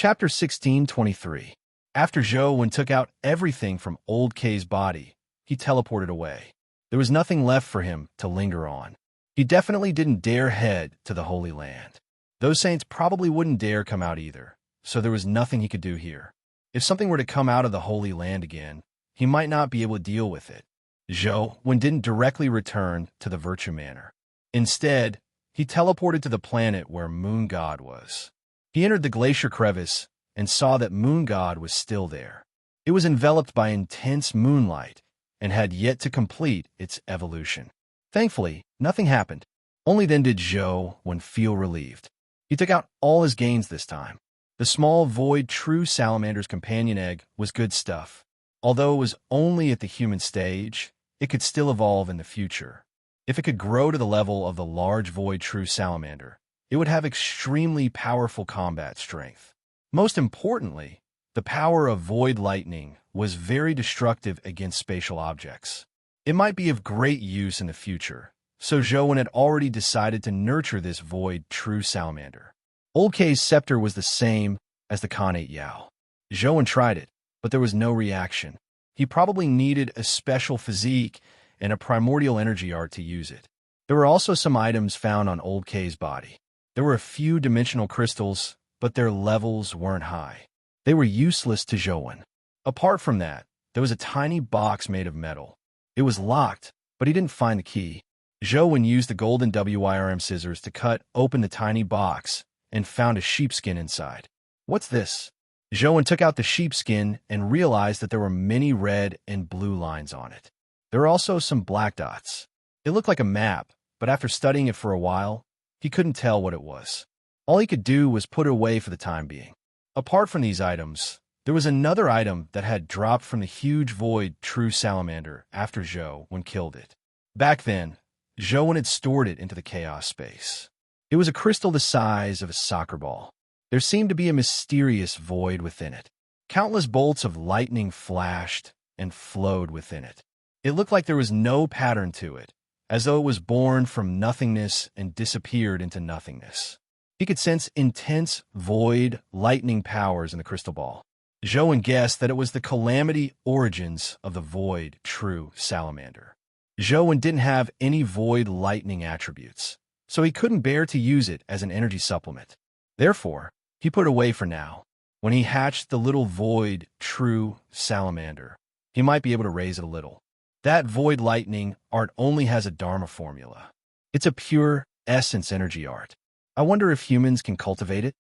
Chapter 16:23. After Zhou took out everything from Old K's body, he teleported away. There was nothing left for him to linger on. He definitely didn't dare head to the Holy Land. Those saints probably wouldn't dare come out either, so there was nothing he could do here. If something were to come out of the Holy Land again, he might not be able to deal with it. Zhou didn't directly return to the Virtue Manor. Instead, he teleported to the planet where Moon God was. He entered the glacier crevice and saw that Moon God was still there. It was enveloped by intense moonlight and had yet to complete its evolution. Thankfully, nothing happened. Only then did Zhou feel relieved. He took out all his gains this time. The small void true salamander's companion egg was good stuff. Although it was only at the human stage, it could still evolve in the future. If it could grow to the level of the large void true salamander, it would have extremely powerful combat strength. Most importantly, the power of void lightning was very destructive against spatial objects. It might be of great use in the future, so Zhou had already decided to nurture this void true salamander. Old K's scepter was the same as the Khanate Yao. Zhou tried it, but there was no reaction. He probably needed a special physique and a primordial energy art to use it. There were also some items found on Old K's body. There were a few dimensional crystals, but their levels weren't high. They were useless to Zhou. Apart from that, there was a tiny box made of metal. It was locked, but he didn't find the key. Zhou used the golden WIRM scissors to cut open the tiny box and found a sheepskin inside. What's this? Zhou took out the sheepskin and realized that there were many red and blue lines on it. There were also some black dots. It looked like a map, but after studying it for a while, he couldn't tell what it was. All he could do was put it away for the time being. Apart from these items, there was another item that had dropped from the huge void true salamander after Zhou killed it. Back then, Zhou had stored it into the chaos space. It was a crystal the size of a soccer ball. There seemed to be a mysterious void within it. Countless bolts of lightning flashed and flowed within it. It looked like there was no pattern to it, as though it was born from nothingness and disappeared into nothingness. He could sense intense, void, lightning powers in the crystal ball. Zhou guessed that it was the calamity origins of the void true salamander. Zhou didn't have any void lightning attributes, so he couldn't bear to use it as an energy supplement. Therefore, he put it away for now. When he hatched the little void true salamander, he might be able to raise it a little. That void lightning art only has a Dharma formula. It's a pure essence energy art. I wonder if humans can cultivate it?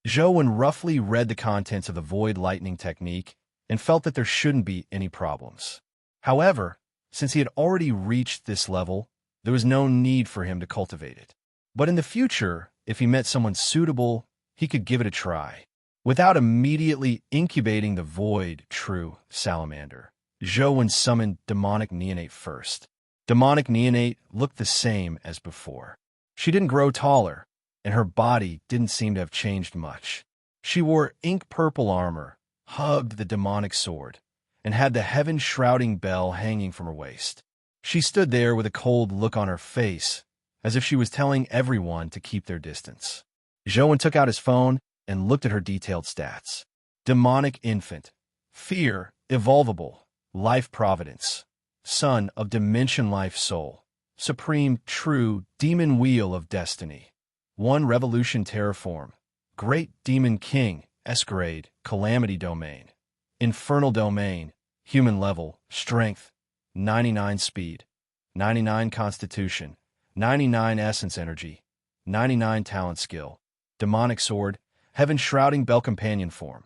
Zhou roughly read the contents of the void lightning technique and felt that there shouldn't be any problems. However, since he had already reached this level, there was no need for him to cultivate it. But in the future, if he met someone suitable, he could give it a try. Without immediately incubating the void true salamander, Zhou summoned demonic neonate first. Demonic neonate looked the same as before. She didn't grow taller, and her body didn't seem to have changed much. She wore ink-purple armor, hugged the demonic sword, and had the heaven-shrouding bell hanging from her waist. She stood there with a cold look on her face, as if she was telling everyone to keep their distance. Zhou took out his phone and looked at her detailed stats. Demonic infant, fear, evolvable, life providence, son of dimension life soul, supreme true demon wheel of destiny, 1 revolution terraform, great demon king, escalade, calamity domain, infernal domain, human level, strength, 99 speed, 99 constitution, 99 essence energy, 99 talent skill, demonic sword, heaven-shrouding bell companion form,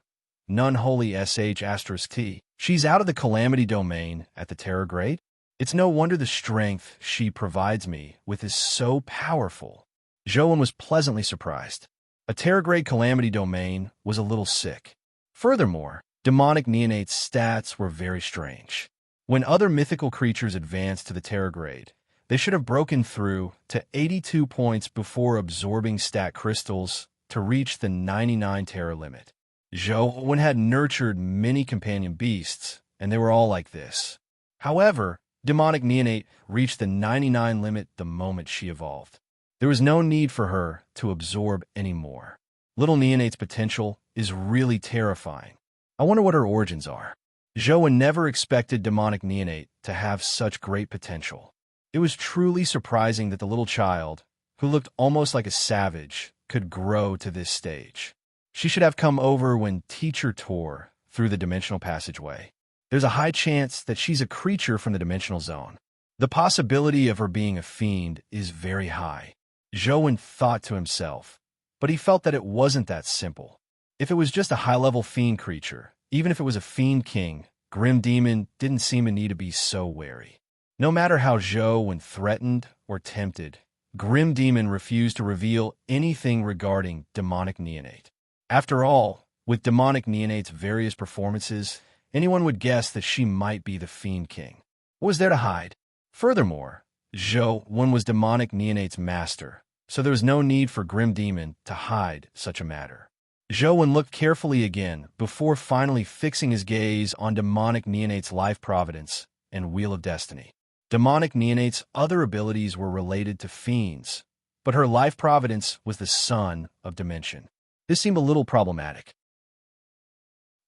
none holy sh*t. She's out of the calamity domain at the terror grade? It's no wonder the strength she provides me with is so powerful. Zhou was pleasantly surprised. A terror grade calamity domain was a little sick. Furthermore, demonic neonate's stats were very strange. When other mythical creatures advanced to the terror grade, they should have broken through to 82 points before absorbing stat crystals to reach the 99 terror limit. Zhou had nurtured many companion beasts, and they were all like this. However, demonic neonate reached the 99 limit the moment she evolved. There was no need for her to absorb any more. Little Neonate's potential is really terrifying. I wonder what her origins are. Zhou never expected demonic neonate to have such great potential. It was truly surprising that the little child, who looked almost like a savage, could grow to this stage. She should have come over when Teacher tore through the dimensional passageway. There's a high chance that she's a creature from the dimensional zone. The possibility of her being a fiend is very high. Zhou thought to himself, but he felt that it wasn't that simple. If it was just a high-level fiend creature, even if it was a fiend king, Grim Demon didn't seem to need to be so wary. No matter how Zhou threatened or tempted, Grim Demon refused to reveal anything regarding demonic neonate. After all, with demonic neonate's various performances, anyone would guess that she might be the fiend king. What was there to hide? Furthermore, Zhou was demonic neonate's master, so there was no need for Grim Demon to hide such a matter. Zhou looked carefully again before finally fixing his gaze on demonic neonate's life providence and wheel of destiny. Demonic neonate's other abilities were related to fiends, but her life providence was the sun of dimension. This seemed a little problematic.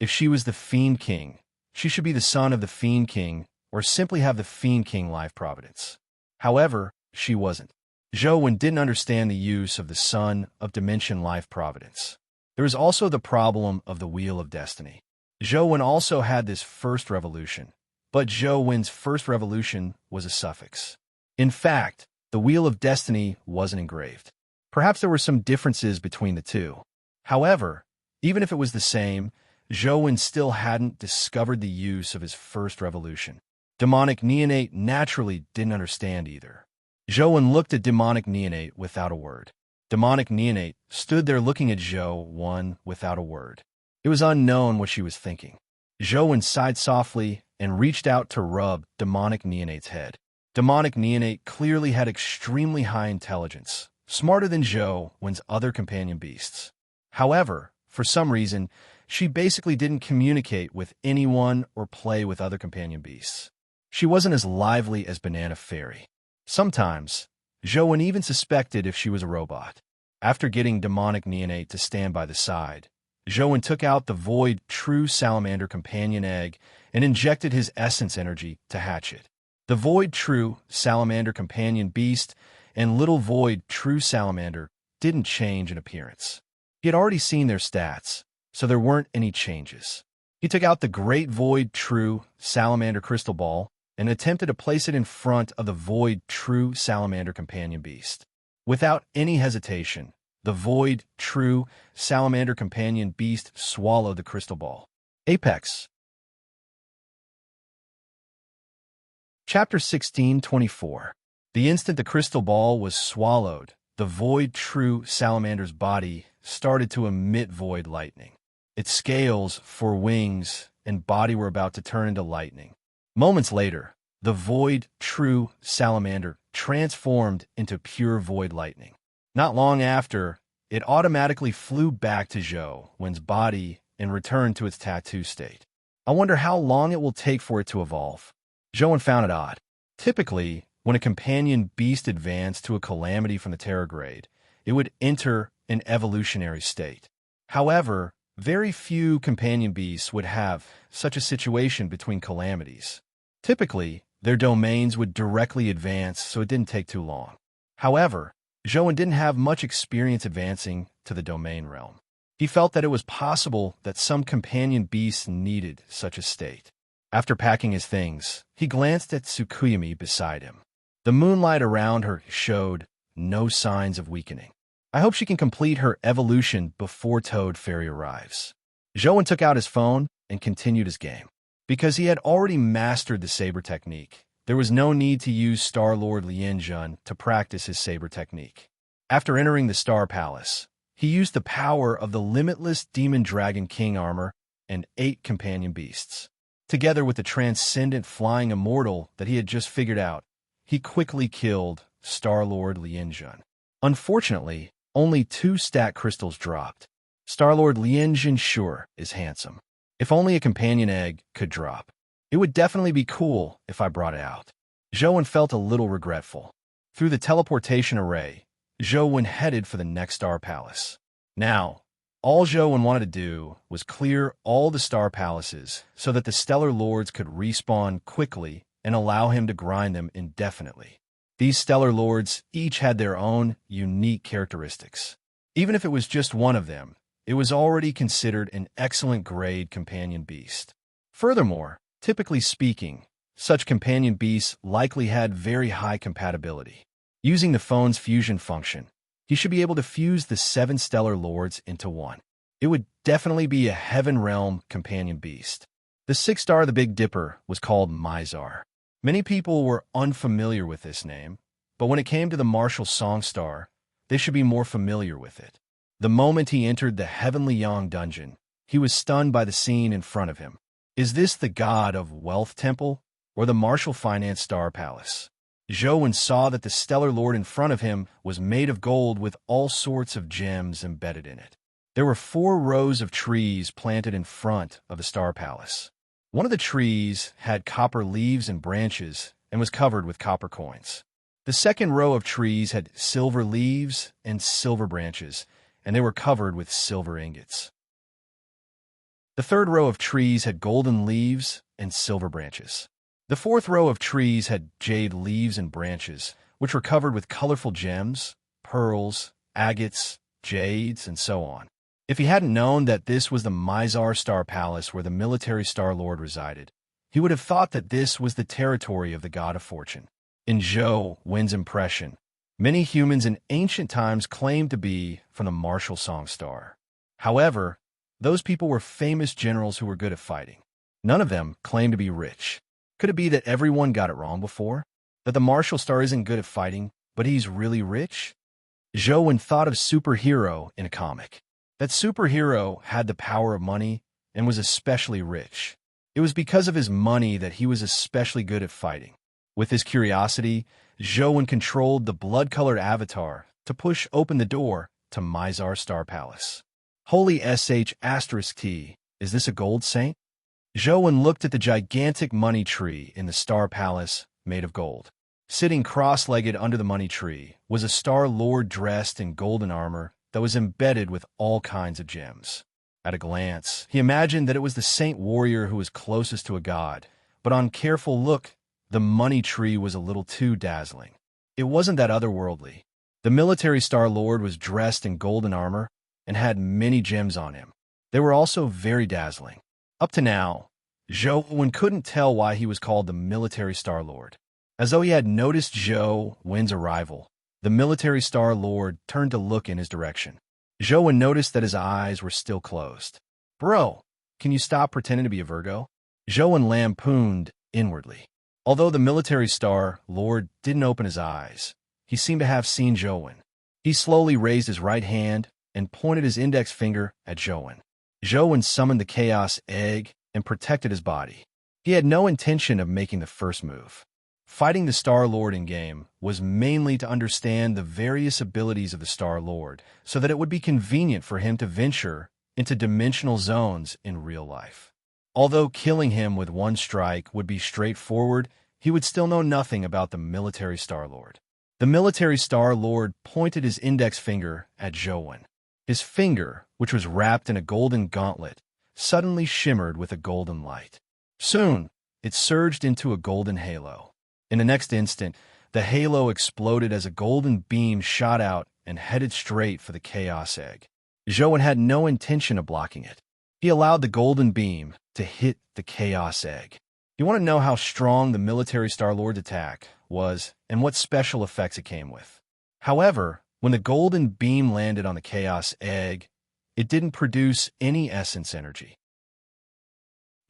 If she was the fiend king, she should be the son of the fiend king or simply have the fiend king life providence. However, she wasn't. Zhou didn't understand the use of the sun of dimension life providence. There was also the problem of the wheel of destiny. Zhou also had this first revolution, but Zhou first revolution was a suffix. In fact, the wheel of destiny wasn't engraved. Perhaps there were some differences between the two. However, even if it was the same, Zhou still hadn't discovered the use of his first revolution. Demonic neonate naturally didn't understand either. Zhou looked at demonic neonate without a word. Demonic neonate stood there looking at Zhou without a word. It was unknown what she was thinking. Zhou sighed softly and reached out to rub demonic neonate's head. Demonic neonate clearly had extremely high intelligence, smarter than Zhou's other companion beasts. However, for some reason, she basically didn't communicate with anyone or play with other companion beasts. She wasn't as lively as Banana Fairy. Sometimes, Zhou even suspected if she was a robot. After getting demonic neonate to stand by the side, Zhou took out the void true salamander companion egg and injected his essence energy to hatch it. The void true salamander companion beast and little void true salamander didn't change in appearance. He had already seen their stats, so there weren't any changes. He took out the great void true salamander crystal ball and attempted to place it in front of the void true salamander companion beast. Without any hesitation, the void true salamander companion beast swallowed the crystal ball. Apex. Chapter 16:24. The instant the crystal ball was swallowed, the void true salamander's body started to emit void lightning. Its scales, four wings, and body were about to turn into lightning. Moments later, the void true salamander transformed into pure void lightning. Not long after, it automatically flew back to Zhou's body and returned to its tattoo state. I wonder how long it will take for it to evolve. Zhou found it odd. Typically, when a companion beast advanced to a calamity from the Terror grade, it would enter an evolutionary state. However, very few companion beasts would have such a situation between calamities. Typically, their domains would directly advance, so it didn't take too long. However, Zhou didn't have much experience advancing to the domain realm. He felt that it was possible that some companion beasts needed such a state. After packing his things, he glanced at Tsukuyami beside him. The moonlight around her showed no signs of weakening. I hope she can complete her evolution before Toad Fairy arrives. Zhou took out his phone and continued his game. Because he had already mastered the saber technique, there was no need to use Star-Lord Lianjun to practice his saber technique. After entering the Star Palace, he used the power of the limitless Demon Dragon King armor and 8 companion beasts. Together with the transcendent flying immortal that he had just figured out, he quickly killed Star-Lord Lianjun. Unfortunately, only 2 stat crystals dropped. Star-Lord Lianjun sure is handsome. If only a companion egg could drop. It would definitely be cool if I brought it out. Zhou felt a little regretful. Through the teleportation array, Zhou headed for the next Star Palace. Now, All Zhou wanted to do was clear all the star palaces so that the stellar lords could respawn quickly and allow him to grind them indefinitely. These stellar lords each had their own unique characteristics. Even if it was just one of them, it was already considered an excellent grade companion beast. Furthermore, typically speaking, such companion beasts likely had very high compatibility. Using the phone's fusion function, he should be able to fuse the 7 stellar lords into one. It would definitely be a heaven realm companion beast. The 6th star of the Big Dipper was called Mizar. Many people were unfamiliar with this name, but when it came to the martial song star, they should be more familiar with it. The moment he entered the Heavenly Yang dungeon, he was stunned by the scene in front of him. Is this the god of Wealth Temple or the martial finance star palace? Zhou saw that the stellar lord in front of him was made of gold with all sorts of gems embedded in it. There were 4 rows of trees planted in front of the star palace. One of the trees had copper leaves and branches and was covered with copper coins. The second row of trees had silver leaves and silver branches, and they were covered with silver ingots. The third row of trees had golden leaves and silver branches. The fourth row of trees had jade leaves and branches, which were covered with colorful gems, pearls, agates, jades, and so on. If he hadn't known that this was the Mizar Star Palace where the military Star Lord resided, he would have thought that this was the territory of the God of Fortune. In Zhou Wen's impression, many humans in ancient times claimed to be from the martial song star. However, those people were famous generals who were good at fighting. None of them claimed to be rich. Could it be that everyone got it wrong before? That the martial star isn't good at fighting, but he's really rich? Zhou Wen thought of superhero in a comic. That superhero had the power of money and was especially rich. It was because of his money that he was especially good at fighting. With his curiosity, Zhou Wen controlled the blood-colored avatar to push open the door to Mizar Star Palace. Holy **T, is this a gold saint? Zhou Wen looked at the gigantic money tree in the Star Palace made of gold. Sitting cross-legged under the money tree was a Star Lord dressed in golden armor that was embedded with all kinds of gems. At a glance, he imagined that it was the saint warrior who was closest to a god, but on careful look, the money tree was a little too dazzling. It wasn't that otherworldly. The military Star Lord was dressed in golden armor and had many gems on him. They were also very dazzling. Up to now, Zhou Wen couldn't tell why he was called the military Star Lord. As though he had noticed Zhou Wen's arrival, the military Star Lord turned to look in his direction. Zhou Wen noticed that his eyes were still closed. Bro, can you stop pretending to be a Virgo? Zhou Wen lampooned inwardly. Although the military Star Lord didn't open his eyes, he seemed to have seen Zhou Wen. He slowly raised his right hand and pointed his index finger at Zhou Wen. Zhou Wen summoned the Chaos Egg and protected his body. He had no intention of making the first move. Fighting the Star Lord in-game was mainly to understand the various abilities of the Star Lord so that it would be convenient for him to venture into dimensional zones in real life. Although killing him with one strike would be straightforward, he would still know nothing about the military Star Lord. The military Star Lord pointed his index finger at Zhou Wen. His finger, which was wrapped in a golden gauntlet, suddenly shimmered with a golden light. Soon, it surged into a golden halo. In the next instant, the halo exploded as a golden beam shot out and headed straight for the Chaos Egg. Zhou Wen had no intention of blocking it. He allowed the golden beam to hit the Chaos Egg. You want to know how strong the military Star Lord's attack was and what special effects it came with. However, when the golden beam landed on the Chaos Egg, it didn't produce any essence energy.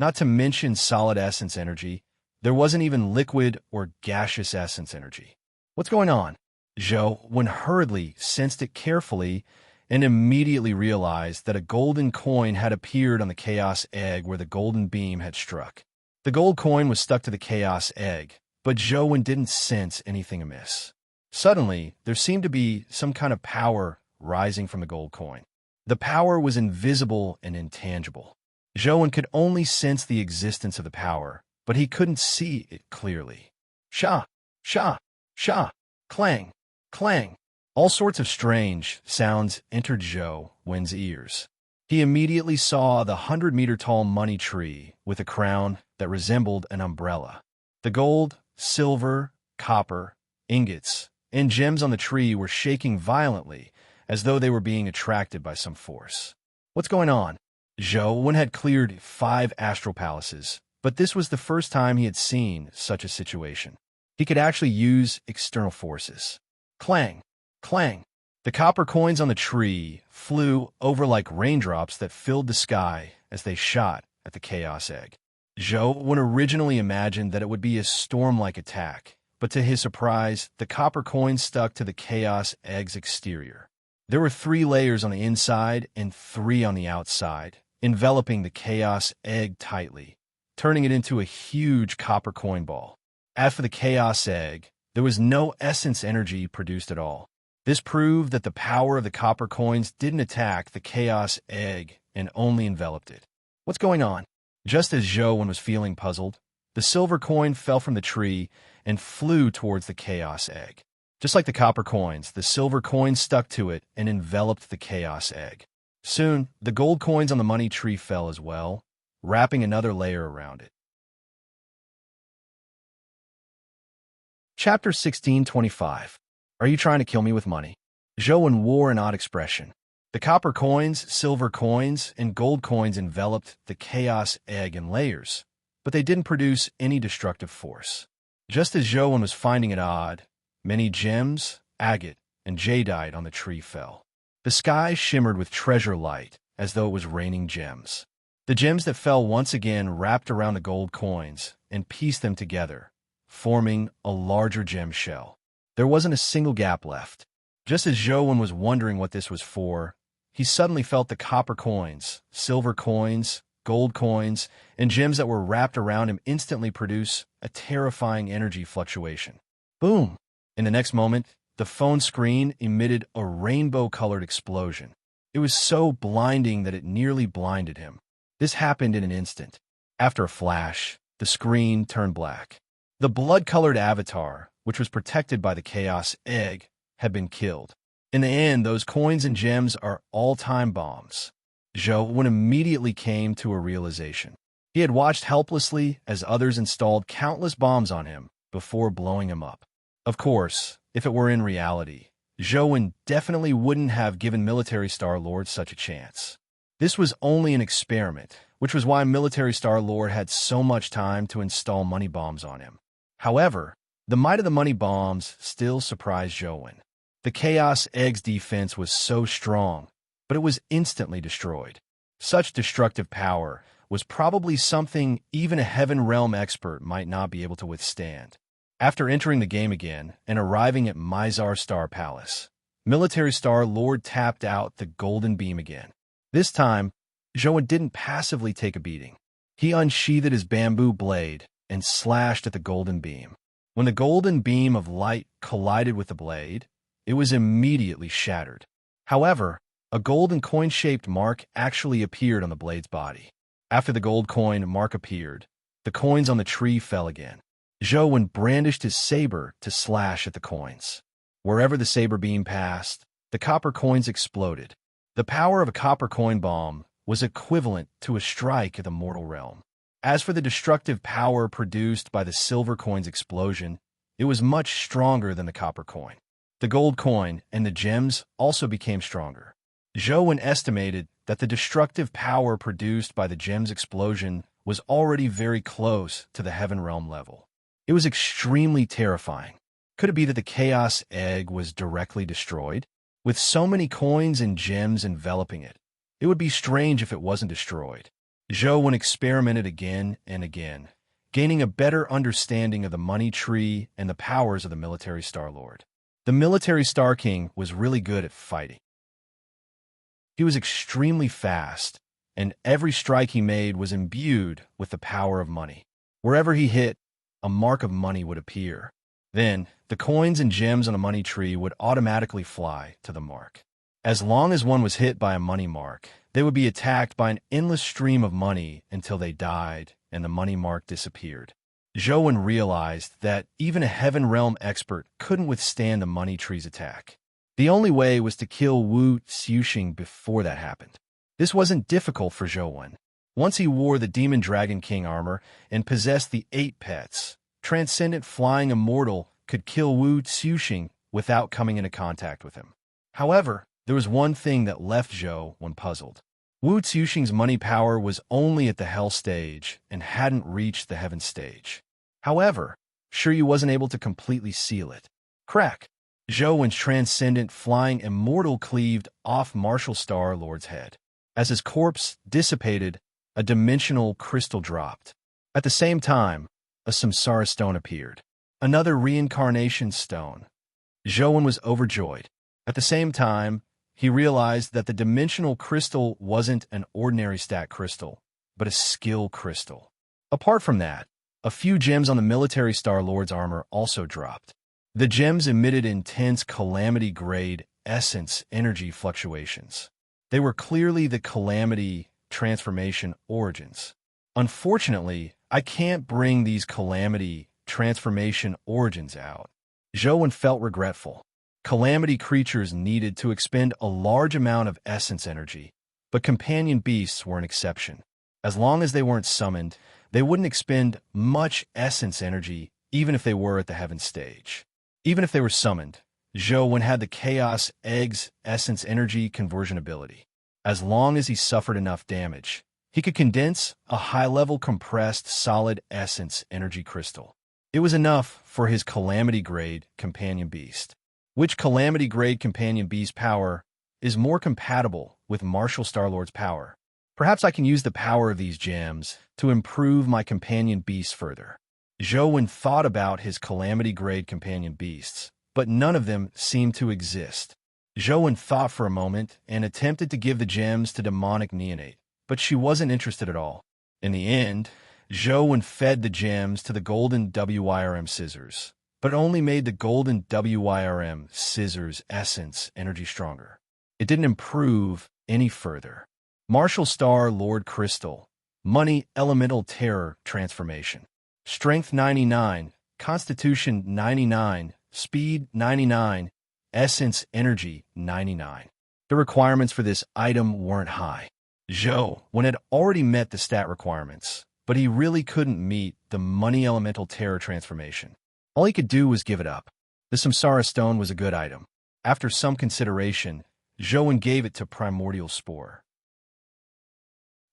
Not to mention solid essence energy, there wasn't even liquid or gaseous essence energy. What's going on? Zhou Wen hurriedly sensed it carefully and immediately realized that a golden coin had appeared on the Chaos Egg where the golden beam had struck. The gold coin was stuck to the Chaos Egg, but Zhou Wen didn't sense anything amiss. Suddenly, there seemed to be some kind of power rising from the gold coin. The power was invisible and intangible. Zhou Wen could only sense the existence of the power, but he couldn't see it clearly. Sha, sha, sha, clang, clang. All sorts of strange sounds entered Zhou Wen's ears. He immediately saw the 100-meter-tall money tree with a crown that resembled an umbrella. The gold, silver, copper, ingots, and gems on the tree were shaking violently as though they were being attracted by some force. What's going on? Zhou had cleared 5 astral palaces, but this was the first time he had seen such a situation. He could actually use external forces. Clang! Clang! The copper coins on the tree flew over like raindrops that filled the sky as they shot at the Chaos Egg. Zhou originally imagined that it would be a storm-like attack, but to his surprise, the copper coins stuck to the Chaos Egg's exterior. There were 3 layers on the inside and 3 on the outside, enveloping the Chaos Egg tightly, turning it into a huge copper coin ball. As for the Chaos Egg, there was no essence energy produced at all. This proved that the power of the copper coins didn't attack the Chaos Egg and only enveloped it. What's going on? Just as Zhou was feeling puzzled, the silver coin fell from the tree and flew towards the Chaos Egg. Just like the copper coins, the silver coin stuck to it and enveloped the Chaos Egg. Soon, the gold coins on the money tree fell as well, wrapping another layer around it. Chapter 16:25. Are you trying to kill me with money? Zhou wore an odd expression. The copper coins, silver coins, and gold coins enveloped the Chaos Egg in layers, but they didn't produce any destructive force. Just as Zhou was finding it odd, many gems, agate, and jadeite on the tree fell. The sky shimmered with treasure light, as though it was raining gems. The gems that fell once again wrapped around the gold coins and pieced them together, forming a larger gem shell. There wasn't a single gap left. Just as Zhou was wondering what this was for, he suddenly felt the copper coins, silver coins, gold coins, and gems that were wrapped around him instantly produce a terrifying energy fluctuation. Boom! In the next moment, the phone screen emitted a rainbow-colored explosion. It was so blinding that it nearly blinded him. This happened in an instant. After a flash, the screen turned black. The blood-colored avatar, which was protected by the Chaos Egg, had been killed. In the end, those coins and gems are all-time bombs. Zhou immediately came to a realization. He had watched helplessly as others installed countless bombs on him before blowing him up. Of course, if it were in reality, Zhou definitely wouldn't have given Military Star-Lord such a chance. This was only an experiment, which was why Military Star-Lord had so much time to install money bombs on him. However, the might of the money bombs still surprised Zhou. The Chaos Egg's defense was so strong, but it was instantly destroyed. Such destructive power was probably something even a Heaven Realm expert might not be able to withstand. After entering the game again and arriving at Mizar Star Palace, Military Star-Lord tapped out the golden beam again. This time, Zhou didn't passively take a beating. He unsheathed his bamboo blade and slashed at the golden beam. When the golden beam of light collided with the blade, it was immediately shattered. However, a golden coin-shaped mark actually appeared on the blade's body. After the gold coin mark appeared, the coins on the tree fell again. Zhou brandished his saber to slash at the coins. Wherever the saber beam passed, the copper coins exploded. The power of a copper coin bomb was equivalent to a strike at the mortal realm. As for the destructive power produced by the silver coin's explosion, it was much stronger than the copper coin. The gold coin and the gems also became stronger. Zhou estimated that the destructive power produced by the gems' explosion was already very close to the Heaven Realm level. It was extremely terrifying. Could it be that the Chaos Egg was directly destroyed? With so many coins and gems enveloping it, it would be strange if it wasn't destroyed. Zhou experimented again and again, gaining a better understanding of the money tree and the powers of the Military Star-Lord. The Military Star King was really good at fighting. He was extremely fast, and every strike he made was imbued with the power of money. Wherever he hit, a mark of money would appear. Then, the coins and gems on a money tree would automatically fly to the mark. As long as one was hit by a money mark, they would be attacked by an endless stream of money until they died and the money mark disappeared. Zhou realized that even a Heaven Realm expert couldn't withstand the money tree's attack. The only way was to kill Wu Xiuxing before that happened. This wasn't difficult for Zhou. Once he wore the Demon Dragon King armor and possessed the 8 pets, transcendent flying immortal could kill Wu Xuxing without coming into contact with him. However, there was one thing that left Zhou puzzled. Wu Xuxing's money power was only at the Hell stage and hadn't reached the Heaven stage. However, Shiryu wasn't able to completely seal it. Crack! Zhou transcendent flying immortal cleaved off Martial Star Lord's head. As his corpse dissipated, a dimensional crystal dropped. At the same time, a samsara stone appeared. Another reincarnation stone. Zhou was overjoyed. At the same time, he realized that the dimensional crystal wasn't an ordinary stat crystal, but a skill crystal. Apart from that, a few gems on the military Star Lord's armor also dropped. The gems emitted intense calamity-grade essence energy fluctuations. They were clearly the calamity transformation origins. Unfortunately, I can't bring these calamity transformation origins out. Zhou felt regretful. Calamity creatures needed to expend a large amount of essence energy, but companion beasts were an exception. As long as they weren't summoned, they wouldn't expend much essence energy, even if they were at the Heaven stage. Even if they were summoned, Zhou had the Chaos Egg's essence energy conversion ability. As long as he suffered enough damage, he could condense a high-level compressed solid essence energy crystal. It was enough for his Calamity-grade companion beast. Which Calamity-grade companion beast power is more compatible with Martial Star-Lord's power? Perhaps I can use the power of these gems to improve my companion beasts further. Zhou thought about his Calamity-grade companion beasts, but none of them seemed to exist. Zhou thought for a moment and attempted to give the gems to Demonic Neonate, but she wasn't interested at all. In the end, Zhou fed the gems to the Golden WYRM Scissors, but only made the Golden WYRM Scissors essence energy stronger. It didn't improve any further. Martial Star Lord Crystal, Money Elemental Terror Transformation. Strength 99, Constitution 99, Speed 99, Essence Energy 99. The requirements for this item weren't high. Zhou had already met the stat requirements, but he really couldn't meet the Money Elemental Terror Transformation. All he could do was give it up. The Samsara Stone was a good item. After some consideration, Zhou gave it to Primordial Spore.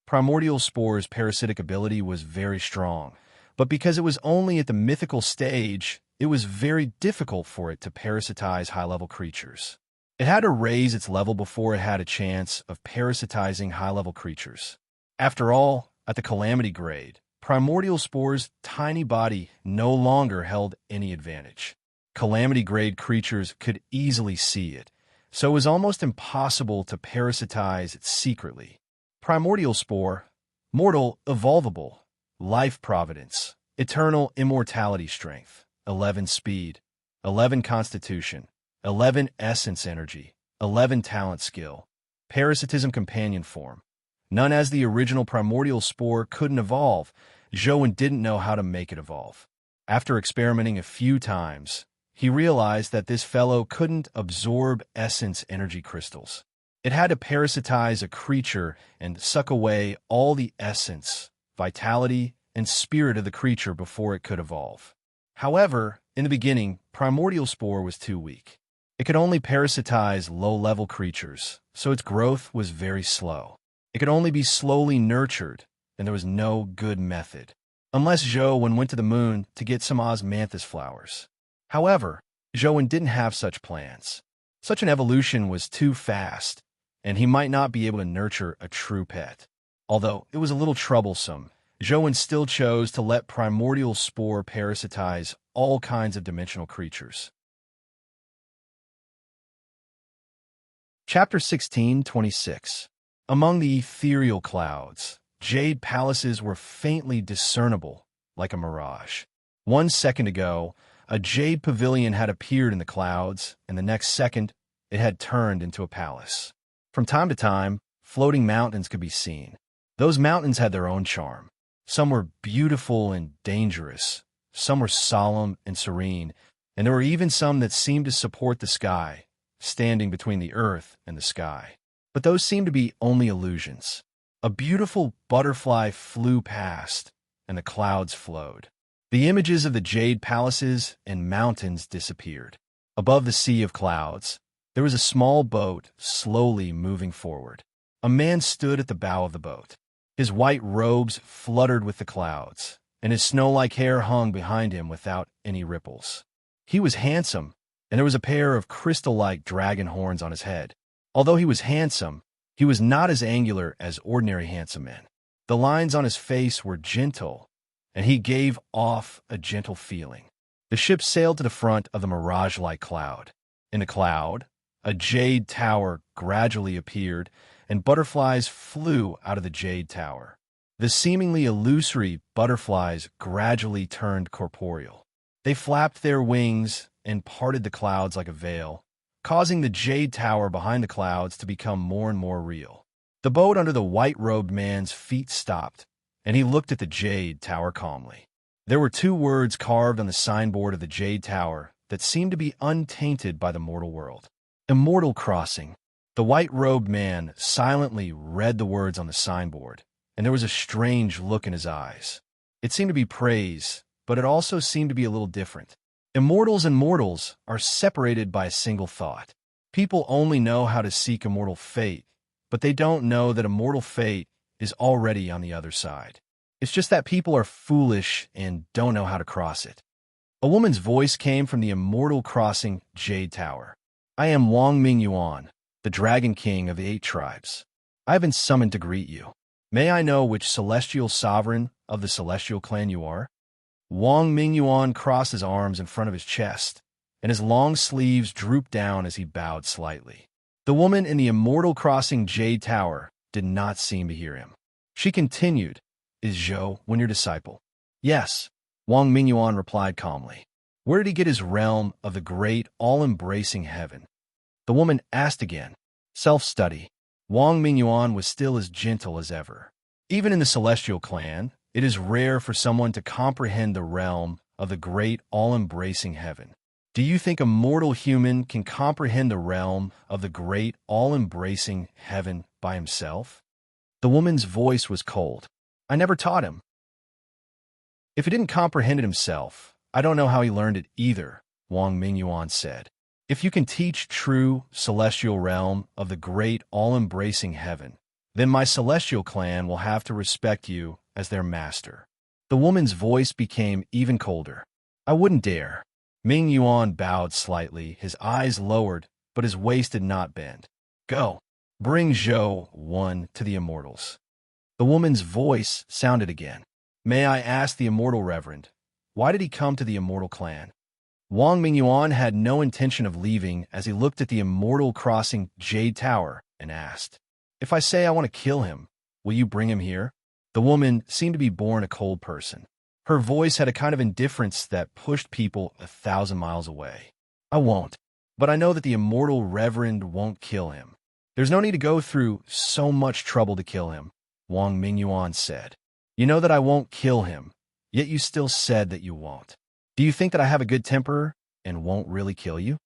Primordial Spore's parasitic ability was very strong, but because it was only at the mythical stage, it was very difficult for it to parasitize high-level creatures. It had to raise its level before it had a chance of parasitizing high-level creatures. After all, at the Calamity grade, Primordial Spore's tiny body no longer held any advantage. Calamity grade creatures could easily see it, so it was almost impossible to parasitize it secretly. Primordial Spore, Mortal Evolvable, Life Providence, Eternal Immortality Strength, 11 Speed, 11 Constitution, 11 Essence Energy, 11 Talent Skill, Parasitism Companion Form. None as the original Primordial Spore couldn't evolve. Zhou didn't know how to make it evolve. After experimenting a few times, he realized that this fellow couldn't absorb essence energy crystals. It had to parasitize a creature and suck away all the essence, vitality, and spirit of the creature before it could evolve. However, in the beginning, Primordial Spore was too weak. It could only parasitize low-level creatures, so its growth was very slow. It could only be slowly nurtured, and there was no good method. Unless Zhou went to the moon to get some osmanthus flowers. However, Zhou didn't have such plans. Such an evolution was too fast, and he might not be able to nurture a true pet. Although it was a little troublesome, Zhou still chose to let Primordial Spore parasitize all kinds of dimensional creatures. Chapter 16:26. Among the ethereal clouds, jade palaces were faintly discernible, like a mirage. 1 second ago, a jade pavilion had appeared in the clouds, and the next second, it had turned into a palace. From time to time, floating mountains could be seen. Those mountains had their own charm. Some were beautiful and dangerous, some were solemn and serene, and there were even some that seemed to support the sky, standing between the earth and the sky. but those seemed to be only illusions. A beautiful butterfly flew past, and the clouds flowed. The images of the jade palaces and mountains disappeared. Above the sea of clouds, there was a small boat slowly moving forward. A man stood at the bow of the boat. His white robes fluttered with the clouds, and his snow-like hair hung behind him without any ripples. He was handsome, and there was a pair of crystal-like dragon horns on his head. Although he was handsome, he was not as angular as ordinary handsome men. The lines on his face were gentle, and he gave off a gentle feeling. The ship sailed to the front of the mirage-like cloud. In the cloud, a jade tower gradually appeared, and butterflies flew out of the jade tower. The seemingly illusory butterflies gradually turned corporeal. They flapped their wings and parted the clouds like a veil, causing the jade tower behind the clouds to become more and more real. The boat under the white-robed man's feet stopped, and he looked at the jade tower calmly. There were 2 words carved on the signboard of the jade tower that seemed to be untainted by the mortal world. Immortal Crossing. The white-robed man silently read the words on the signboard, and there was a strange look in his eyes. It seemed to be praise, but it also seemed to be a little different. Immortals and mortals are separated by a single thought. People only know how to seek immortal fate, but they don't know that immortal fate is already on the other side. It's just that people are foolish and don't know how to cross it. A woman's voice came from the Immortal Crossing Jade Tower. I am Wang Mingyuan, the Dragon King of the 8 tribes. I have been summoned to greet you. May I know which celestial sovereign of the celestial clan you are? Wang Mingyuan crossed his arms in front of his chest, and his long sleeves drooped down as he bowed slightly. The woman in the Immortal Crossing Jade Tower did not seem to hear him. She continued, Is Zhou one your disciple? Yes, Wang Mingyuan replied calmly. Where did he get his realm of the great, all-embracing heaven? The woman asked again. Self-study. Wang Mingyuan was still as gentle as ever. Even in the celestial clan, it is rare for someone to comprehend the realm of the great, all-embracing heaven. Do you think a mortal human can comprehend the realm of the great, all-embracing heaven by himself? The woman's voice was cold. I never taught him. If he didn't comprehend it himself, I don't know how he learned it either, Wang Mingyuan said. If you can teach true celestial realm of the great, all-embracing heaven, then my celestial clan will have to respect you as their master. The woman's voice became even colder. I wouldn't dare. Mingyuan bowed slightly, his eyes lowered, but his waist did not bend. Go. Bring Zhou one to the immortals. The woman's voice sounded again. May I ask the immortal reverend, why did he come to the immortal clan? Wang Mingyuan had no intention of leaving as he looked at the Immortal Crossing Jade Tower and asked, If I say I want to kill him, will you bring him here? The woman seemed to be born a cold person. Her voice had a kind of indifference that pushed people 1,000 miles away. I won't, but I know that the immortal reverend won't kill him. There's no need to go through so much trouble to kill him, Wang Mingyuan said. You know that I won't kill him, yet you still said that you won't. Do you think that I have a good temper and won't really kill you?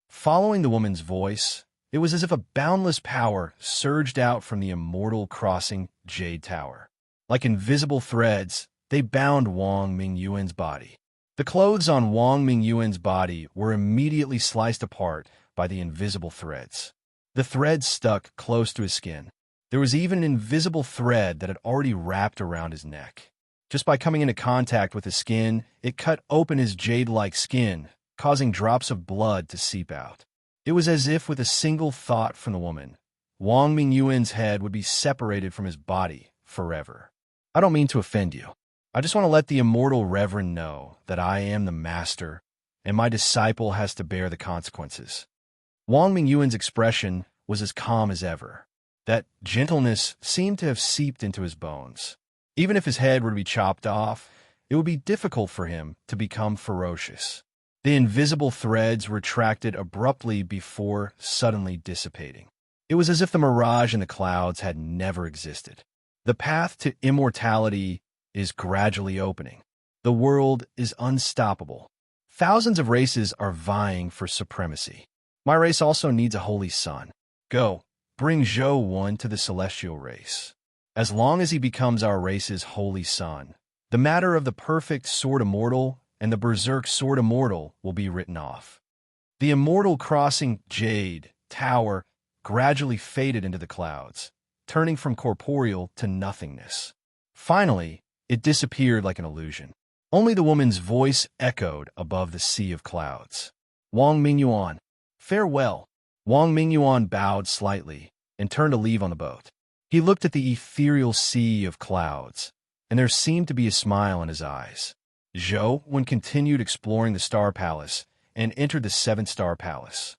Following the woman's voice, it was as if a boundless power surged out from the Immortal Crossing Jade Tower. Like invisible threads, they bound Wang Mingyuan's body. The clothes on Wang Mingyuan's body were immediately sliced apart by the invisible threads. The threads stuck close to his skin. There was even an invisible thread that had already wrapped around his neck. Just by coming into contact with his skin, it cut open his jade-like skin, causing drops of blood to seep out. It was as if with a single thought from the woman, Wang Mingyuan's head would be separated from his body forever. I don't mean to offend you. I just want to let the immortal reverend know that I am the master, and my disciple has to bear the consequences. Wang Mingyuan's expression was as calm as ever. That gentleness seemed to have seeped into his bones. Even if his head were to be chopped off, it would be difficult for him to become ferocious. The invisible threads retracted abruptly before suddenly dissipating. It was as if the mirage in the clouds had never existed. The path to immortality is gradually opening. The world is unstoppable. Thousands of races are vying for supremacy. My race also needs a holy son. Go, bring Zhou one to the celestial race. As long as he becomes our race's holy son, the matter of the perfect sword immortal and the berserk sword immortal will be written off. The immortal crossing Jade Tower gradually faded into the clouds, turning from corporeal to nothingness. Finally, it disappeared like an illusion. Only the woman's voice echoed above the sea of clouds. Wang Mingyuan, farewell. Wang Mingyuan bowed slightly and turned to leave on the boat. He looked at the ethereal sea of clouds, and there seemed to be a smile in his eyes. Zhou Wen continued exploring the Star Palace and entered the Seventh Star Palace.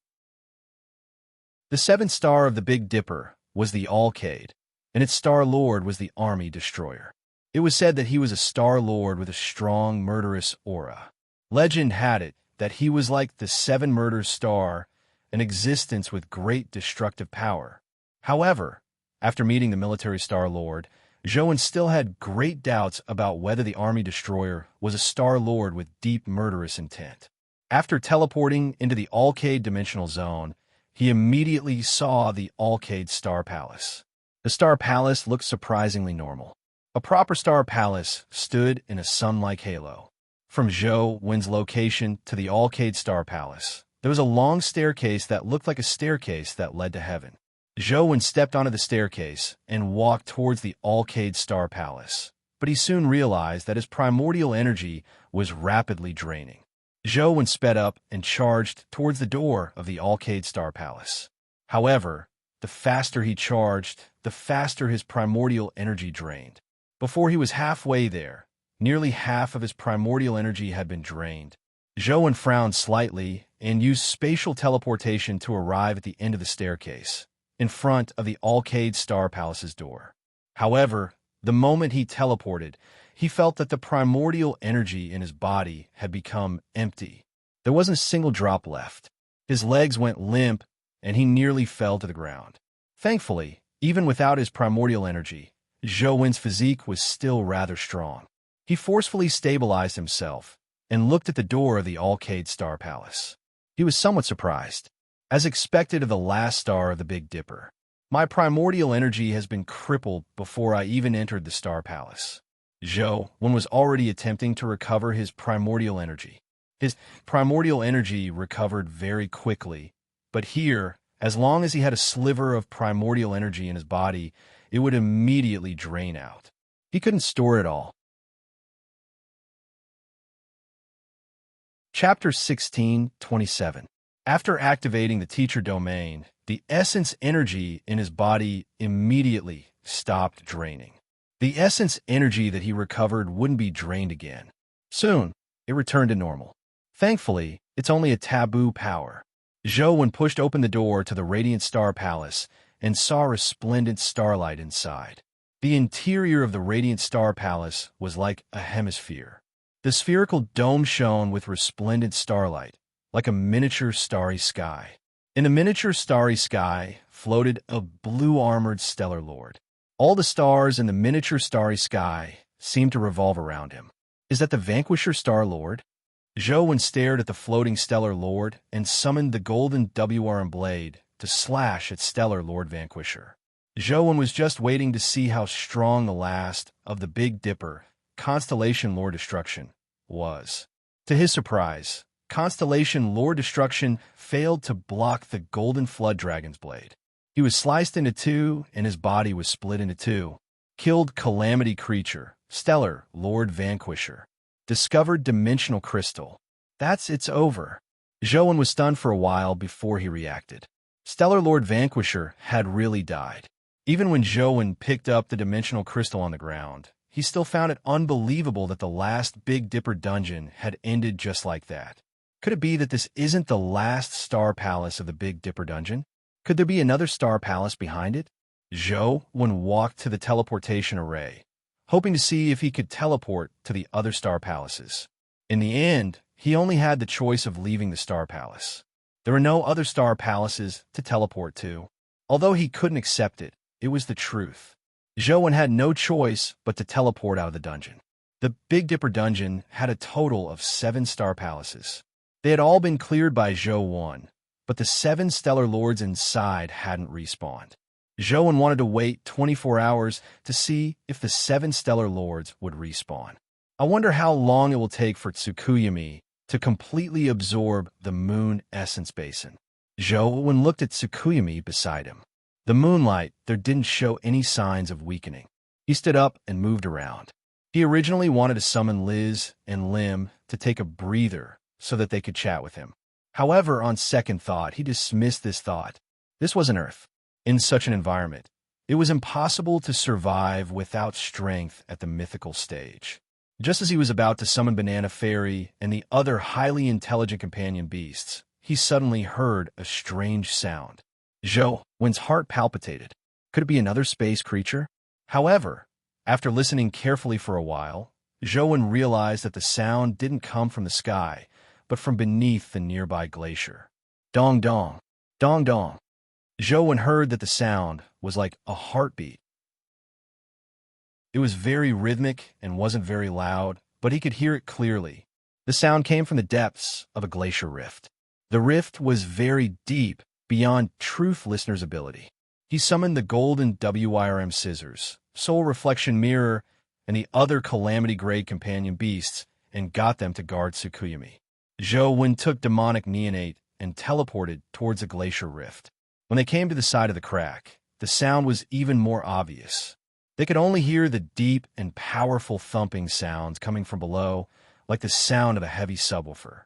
The seventh star of the Big Dipper was the Alcade, and its Star Lord was the Army Destroyer. It was said that he was a Star Lord with a strong, murderous aura. Legend had it that he was like the Seven Murders Star, an existence with great destructive power. However, after meeting the military Star Lord, Zhou Wen still had great doubts about whether the Army Destroyer was a Star Lord with deep murderous intent. After teleporting into the Alcade dimensional zone, he immediately saw the Alcade Star Palace. The Star Palace looked surprisingly normal. A proper Star Palace stood in a sun-like halo. From Zhou Wen's location to the Alcade Star Palace, there was a long staircase that looked like a staircase that led to heaven. Zhou Wen stepped onto the staircase and walked towards the Alcade Star Palace, but he soon realized that his primordial energy was rapidly draining. Zhou Wen sped up and charged towards the door of the Alcade Star Palace. However, the faster he charged, the faster his primordial energy drained. Before he was halfway there, nearly half of his primordial energy had been drained. Zhou Wen frowned slightly and used spatial teleportation to arrive at the end of the staircase, in front of the Alcade Star Palace's door. However, the moment he teleported, he felt that the primordial energy in his body had become empty. There wasn't a single drop left. His legs went limp, and he nearly fell to the ground. Thankfully, even without his primordial energy, Zhou Wen's physique was still rather strong. He forcefully stabilized himself and looked at the door of the Alcade Star Palace. He was somewhat surprised. As expected of the last star of the Big Dipper, my primordial energy has been crippled before I even entered the Star Palace. Zhou Wen was already attempting to recover his primordial energy. His primordial energy recovered very quickly, but here, as long as he had a sliver of primordial energy in his body, it would immediately drain out. He couldn't store it all. Chapter 16:27. After activating the teacher domain, the essence energy in his body immediately stopped draining. The essence energy that he recovered wouldn't be drained again. Soon, it returned to normal. Thankfully, it's only a taboo power. Zhou Wen pushed open the door to the Radiant Star Palace and saw resplendent starlight inside. The interior of the Radiant Star Palace was like a hemisphere. The spherical dome shone with resplendent starlight, like a miniature starry sky. In the miniature starry sky floated a blue-armored stellar lord. All the stars in the miniature starry sky seemed to revolve around him. Is that the Vanquisher Star Lord? Zhou Wen stared at the floating stellar lord and summoned the golden WRM blade to slash at stellar Lord Vanquisher. Zhou Wen was just waiting to see how strong the last of the Big Dipper, Constellation Lord Destruction, was. To his surprise, Constellation Lord Destruction failed to block the golden Flood Dragon's blade. He was sliced into two, and his body was split into two. Killed Calamity Creature, Stellar Lord Vanquisher. Discovered Dimensional Crystal. It's over. Zhou Wen was stunned for a while before he reacted. Stellar Lord Vanquisher had really died. Even when Zhou Wen picked up the Dimensional Crystal on the ground, he still found it unbelievable that the last Big Dipper dungeon had ended just like that. Could it be that this isn't the last Star Palace of the Big Dipper dungeon? Could there be another Star Palace behind it? Zhou Wen walked to the teleportation array, hoping to see if he could teleport to the other Star Palaces. In the end, he only had the choice of leaving the Star Palace. There were no other Star Palaces to teleport to. Although he couldn't accept it, it was the truth. Zhou Wen had no choice but to teleport out of the dungeon. The Big Dipper dungeon had a total of 7 Star Palaces. They had all been cleared by Zhou Wen, but the 7 Stellar Lords inside hadn't respawned. Zhou wanted to wait 24 hours to see if the 7 stellar lords would respawn. I wonder how long it will take for Tsukuyami to completely absorb the moon essence basin. Zhou looked at Tsukuyami beside him. The moonlight there didn't show any signs of weakening. He stood up and moved around. He originally wanted to summon Liz and Lim to take a breather so that they could chat with him. However, on second thought, he dismissed this thought. This wasn't Earth. In such an environment, it was impossible to survive without strength at the mythical stage. Just as he was about to summon Banana Fairy and the other highly intelligent companion beasts, he suddenly heard a strange sound. Zhou's heart palpitated. Could it be another space creature? However, after listening carefully for a while, Zhou realized that the sound didn't come from the sky, but from beneath the nearby glacier. Dong dong, dong dong. Zhou heard that the sound was like a heartbeat. It was very rhythmic and wasn't very loud, but he could hear it clearly. The sound came from the depths of a glacier rift. The rift was very deep, beyond Truth Listener's ability. He summoned the golden WIRM scissors, soul reflection mirror, and the other calamity-grade companion beasts, and got them to guard Tsukuyami. Zhou took demonic neonate and teleported towards a glacier rift. When they came to the side of the crack, the sound was even more obvious. They could only hear the deep and powerful thumping sounds coming from below, like the sound of a heavy subwoofer.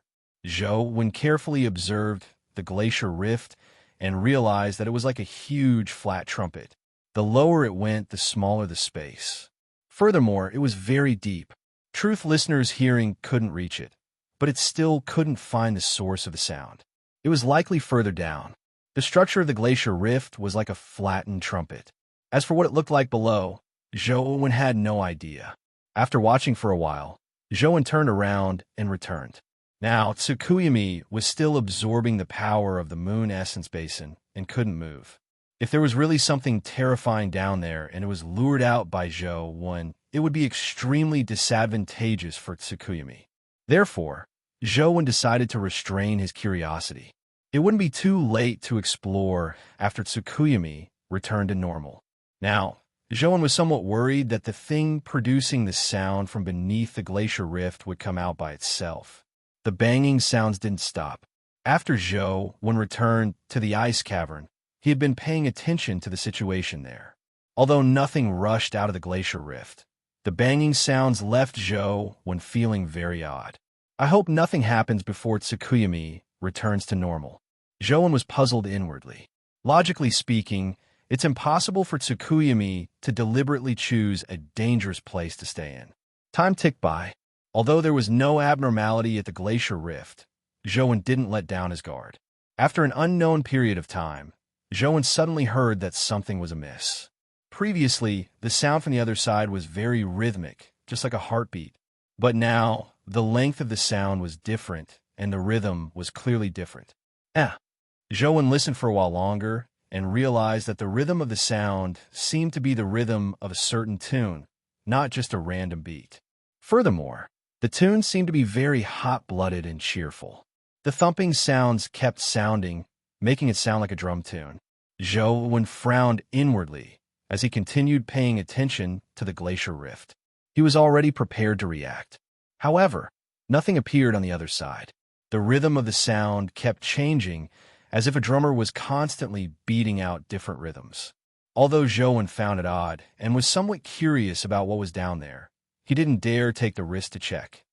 Zhou carefully observed the glacier rift and realized that it was like a huge flat trumpet. The lower it went, the smaller the space. Furthermore, it was very deep. Truth Listener's hearing couldn't reach it, but it still couldn't find the source of the sound. It was likely further down. The structure of the glacier rift was like a flattened trumpet. As for what it looked like below, Zhou had no idea. After watching for a while, Zhou turned around and returned. Now, Tsukuyami was still absorbing the power of the moon essence basin and couldn't move. If there was really something terrifying down there and it was lured out by Zhou, it would be extremely disadvantageous for Tsukuyami. Therefore, Zhou decided to restrain his curiosity. It wouldn't be too late to explore after Tsukuyami returned to normal. Now, Zhou was somewhat worried that the thing producing the sound from beneath the glacier rift would come out by itself. The banging sounds didn't stop. After Zhou returned to the ice cavern, he had been paying attention to the situation there. Although nothing rushed out of the glacier rift, the banging sounds left Zhou feeling very odd. I hope nothing happens before Tsukuyami returns to normal. Zhou was puzzled inwardly. Logically speaking, it's impossible for Tsukuyami to deliberately choose a dangerous place to stay in. Time ticked by. Although there was no abnormality at the glacier rift, Zhou didn't let down his guard. After an unknown period of time, Zhou suddenly heard that something was amiss. Previously, the sound from the other side was very rhythmic, just like a heartbeat. But now, the length of the sound was different, and the rhythm was clearly different. Zhou listened for a while longer and realized that the rhythm of the sound seemed to be the rhythm of a certain tune, not just a random beat. Furthermore, the tune seemed to be very hot-blooded and cheerful. The thumping sounds kept sounding, making it sound like a drum tune. Zhou frowned inwardly as he continued paying attention to the glacier rift. He was already prepared to react. However, nothing appeared on the other side. The rhythm of the sound kept changing, as if a drummer was constantly beating out different rhythms. Although Zhou found it odd and was somewhat curious about what was down there, he didn't dare take the risk to check.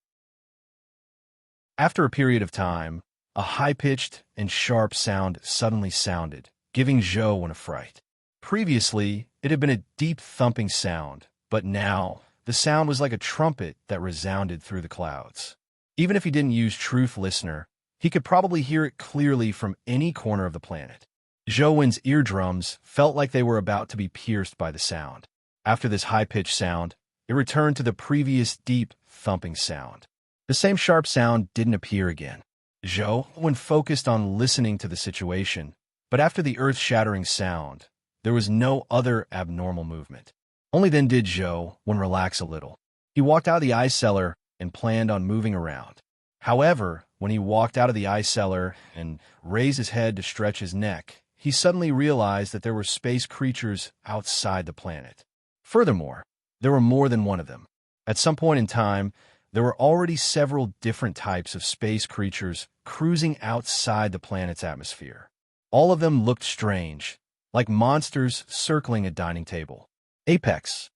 After a period of time, a high-pitched and sharp sound suddenly sounded, giving Zhou a fright. Previously, it had been a deep thumping sound, but now, the sound was like a trumpet that resounded through the clouds. Even if he didn't use Truth Listener, he could probably hear it clearly from any corner of the planet. Zhou's eardrums felt like they were about to be pierced by the sound. After this high-pitched sound, it returned to the previous deep thumping sound. The same sharp sound didn't appear again. Zhou focused on listening to the situation, but after the earth-shattering sound, there was no other abnormal movement. Only then did Zhou relax a little. He walked out of the ice cellar and planned on moving around. However, when he walked out of the ice cellar and raised his head to stretch his neck, he suddenly realized that there were space creatures outside the planet. Furthermore, there were more than one of them. At some point in time, there were already several different types of space creatures cruising outside the planet's atmosphere. All of them looked strange, like monsters circling a dining table. Apex.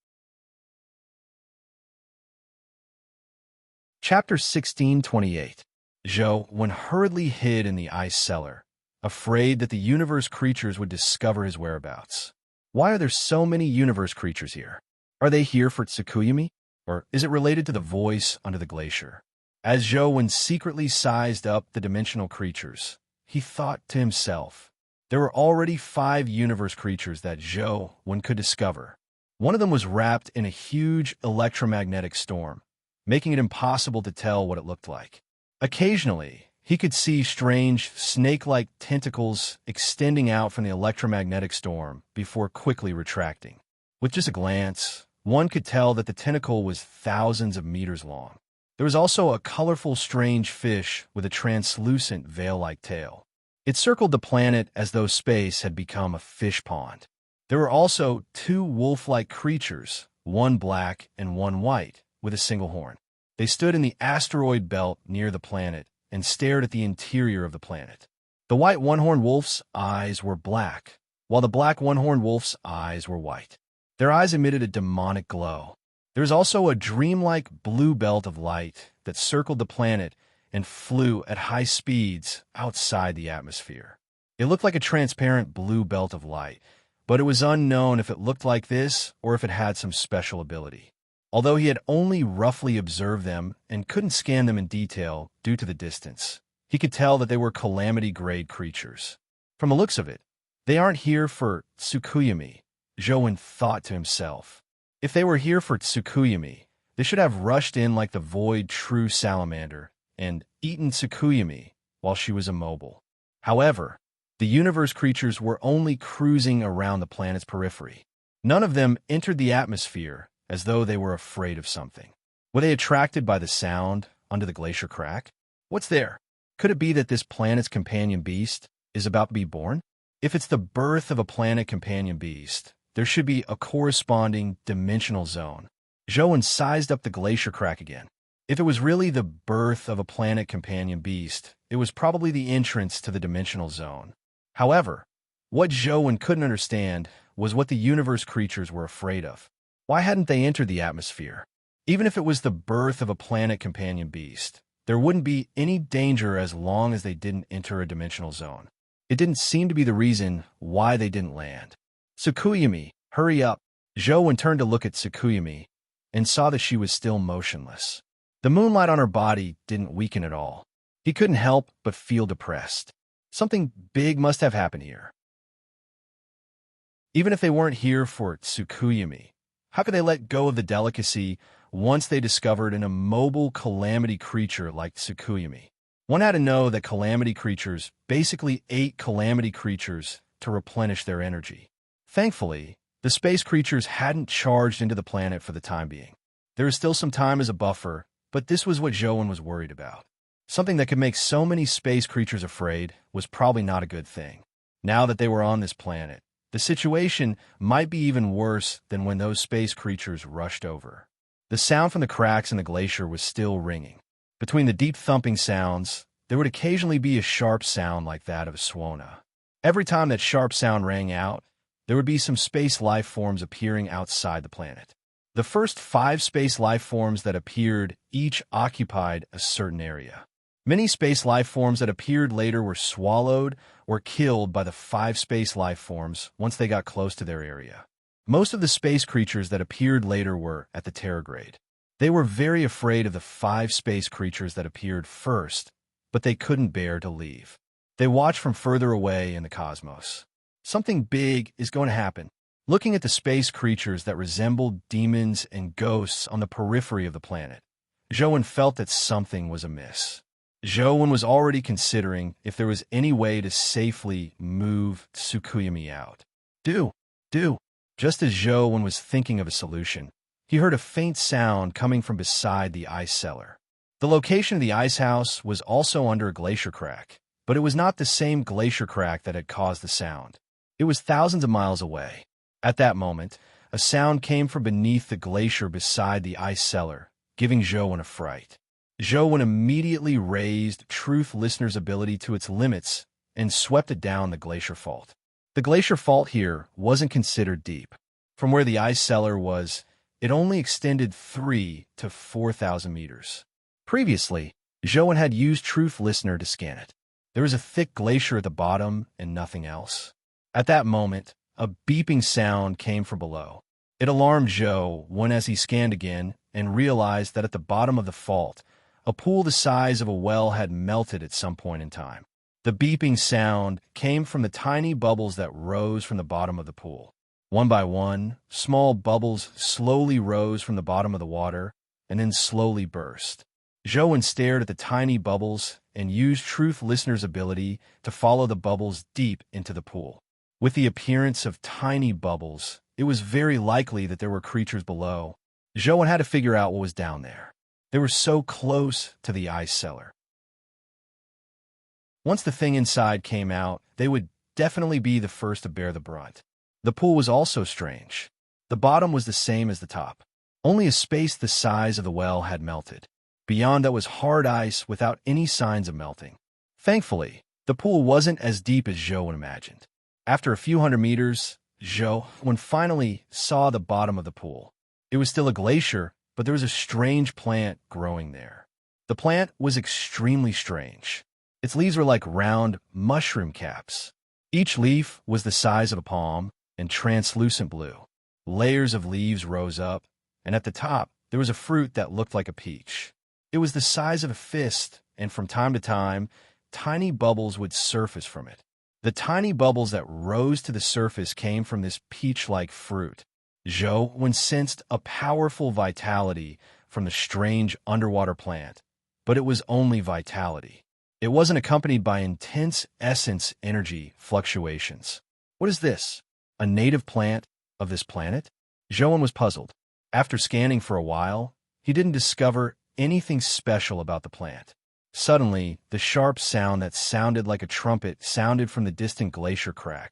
Chapter 1628. Zhou hurriedly hid in the ice cellar, afraid that the universe creatures would discover his whereabouts. Why are there so many universe creatures here? Are they here for Tsukuyumi? Or is it related to the voice under the glacier? As Zhou secretly sized up the dimensional creatures, he thought to himself, there were already 5 universe creatures that Zhou could discover. One of them was wrapped in a huge electromagnetic storm, making it impossible to tell what it looked like. Occasionally, he could see strange, snake-like tentacles extending out from the electromagnetic storm before quickly retracting. With just a glance, one could tell that the tentacle was thousands of meters long. There was also a colorful, strange fish with a translucent veil-like tail. It circled the planet as though space had become a fish pond. There were also 2 wolf-like creatures, one black and one white, with a single horn. They stood in the asteroid belt near the planet and stared at the interior of the planet. The white one-horned wolf's eyes were black, while the black one-horned wolf's eyes were white. Their eyes emitted a demonic glow. There was also a dreamlike blue belt of light that circled the planet and flew at high speeds outside the atmosphere. It looked like a transparent blue belt of light, but it was unknown if it looked like this or if it had some special ability. Although he had only roughly observed them and couldn't scan them in detail due to the distance, he could tell that they were calamity-grade creatures. From the looks of it, they aren't here for Tsukuyumi, Zhou thought to himself. If they were here for Tsukuyumi, they should have rushed in like the void true salamander and eaten Tsukuyumi while she was immobile. However, the universe creatures were only cruising around the planet's periphery. None of them entered the atmosphere as though they were afraid of something. Were they attracted by the sound under the glacier crack? What's there? Could it be that this planet's companion beast is about to be born? If it's the birth of a planet companion beast, there should be a corresponding dimensional zone. Zhou sized up the glacier crack again. If it was really the birth of a planet companion beast, it was probably the entrance to the dimensional zone. However, what Zhou couldn't understand was what the universe creatures were afraid of. Why hadn't they entered the atmosphere? Even if it was the birth of a planet companion beast, there wouldn't be any danger as long as they didn't enter a dimensional zone. It didn't seem to be the reason why they didn't land. Tsukuyumi, hurry up. Zhou turned to look at Tsukuyumi and saw that she was still motionless. The moonlight on her body didn't weaken at all. He couldn't help but feel depressed. Something big must have happened here. Even if they weren't here for Tsukuyumi, how could they let go of the delicacy once they discovered an immobile calamity creature like Tsukuyumi? One had to know that calamity creatures basically ate calamity creatures to replenish their energy. Thankfully, the space creatures hadn't charged into the planet for the time being. There was still some time as a buffer, but this was what Zhou was worried about. Something that could make so many space creatures afraid was probably not a good thing. Now that they were on this planet, the situation might be even worse than when those space creatures rushed over. The sound from the cracks in the glacier was still ringing. Between the deep thumping sounds, there would occasionally be a sharp sound like that of a swona. Every time that sharp sound rang out, there would be some space life forms appearing outside the planet. The first 5 space life forms that appeared each occupied a certain area. Many space life forms that appeared later were swallowed or killed by the 5 space life forms once they got close to their area. Most of the space creatures that appeared later were at the Terragrade. They were very afraid of the 5 space creatures that appeared first, but they couldn't bear to leave. They watched from further away in the cosmos. Something big is going to happen. Looking at the space creatures that resembled demons and ghosts on the periphery of the planet, Zhou felt that something was amiss. Zhou was already considering if there was any way to safely move Tsukuyumi out. Do. Just as Zhou was thinking of a solution, he heard a faint sound coming from beside the ice cellar. The location of the ice house was also under a glacier crack, But it was not the same glacier crack that had caused the sound. It was thousands of miles away. At that moment, a sound came from beneath the glacier beside the ice cellar, giving Zhou a fright. Zhou immediately raised Truth Listener's ability to its limits and swept it down the glacier fault. The glacier fault here wasn't considered deep. From where the ice cellar was, it only extended 3 to 4,000 meters. Previously, Zhou had used Truth Listener to scan it. There was a thick glacier at the bottom and nothing else. At that moment, a beeping sound came from below. It alarmed Zhou when as he scanned again and realized that at the bottom of the fault, a pool the size of a well had melted at some point in time. The beeping sound came from the tiny bubbles that rose from the bottom of the pool. One by one, small bubbles slowly rose from the bottom of the water and then slowly burst. Zhou stared at the tiny bubbles and used Truth Listener's ability to follow the bubbles deep into the pool. With the appearance of tiny bubbles, it was very likely that there were creatures below. Zhou had to figure out what was down there. They were so close to the ice cellar. Once the thing inside came out, they would definitely be the first to bear the brunt. The pool was also strange. The bottom was the same as the top. Only a space the size of the well had melted. Beyond that was hard ice without any signs of melting. Thankfully, the pool wasn't as deep as Zhou imagined. After a few hundred meters, Zhou finally saw the bottom of the pool. It was still a glacier, but there was a strange plant growing there. The plant was extremely strange. Its leaves were like round mushroom caps. Each leaf was the size of a palm and translucent blue. Layers of leaves rose up, and at the top, there was a fruit that looked like a peach. It was the size of a fist, and from time to time, tiny bubbles would surface from it. The tiny bubbles that rose to the surface came from this peach-like fruit. Zhou sensed a powerful vitality from the strange underwater plant, but it was only vitality. It wasn't accompanied by intense essence energy fluctuations. What is this? A native plant of this planet? Zhou was puzzled. After scanning for a while, he didn't discover anything special about the plant. Suddenly, the sharp sound that sounded like a trumpet sounded from the distant glacier crack.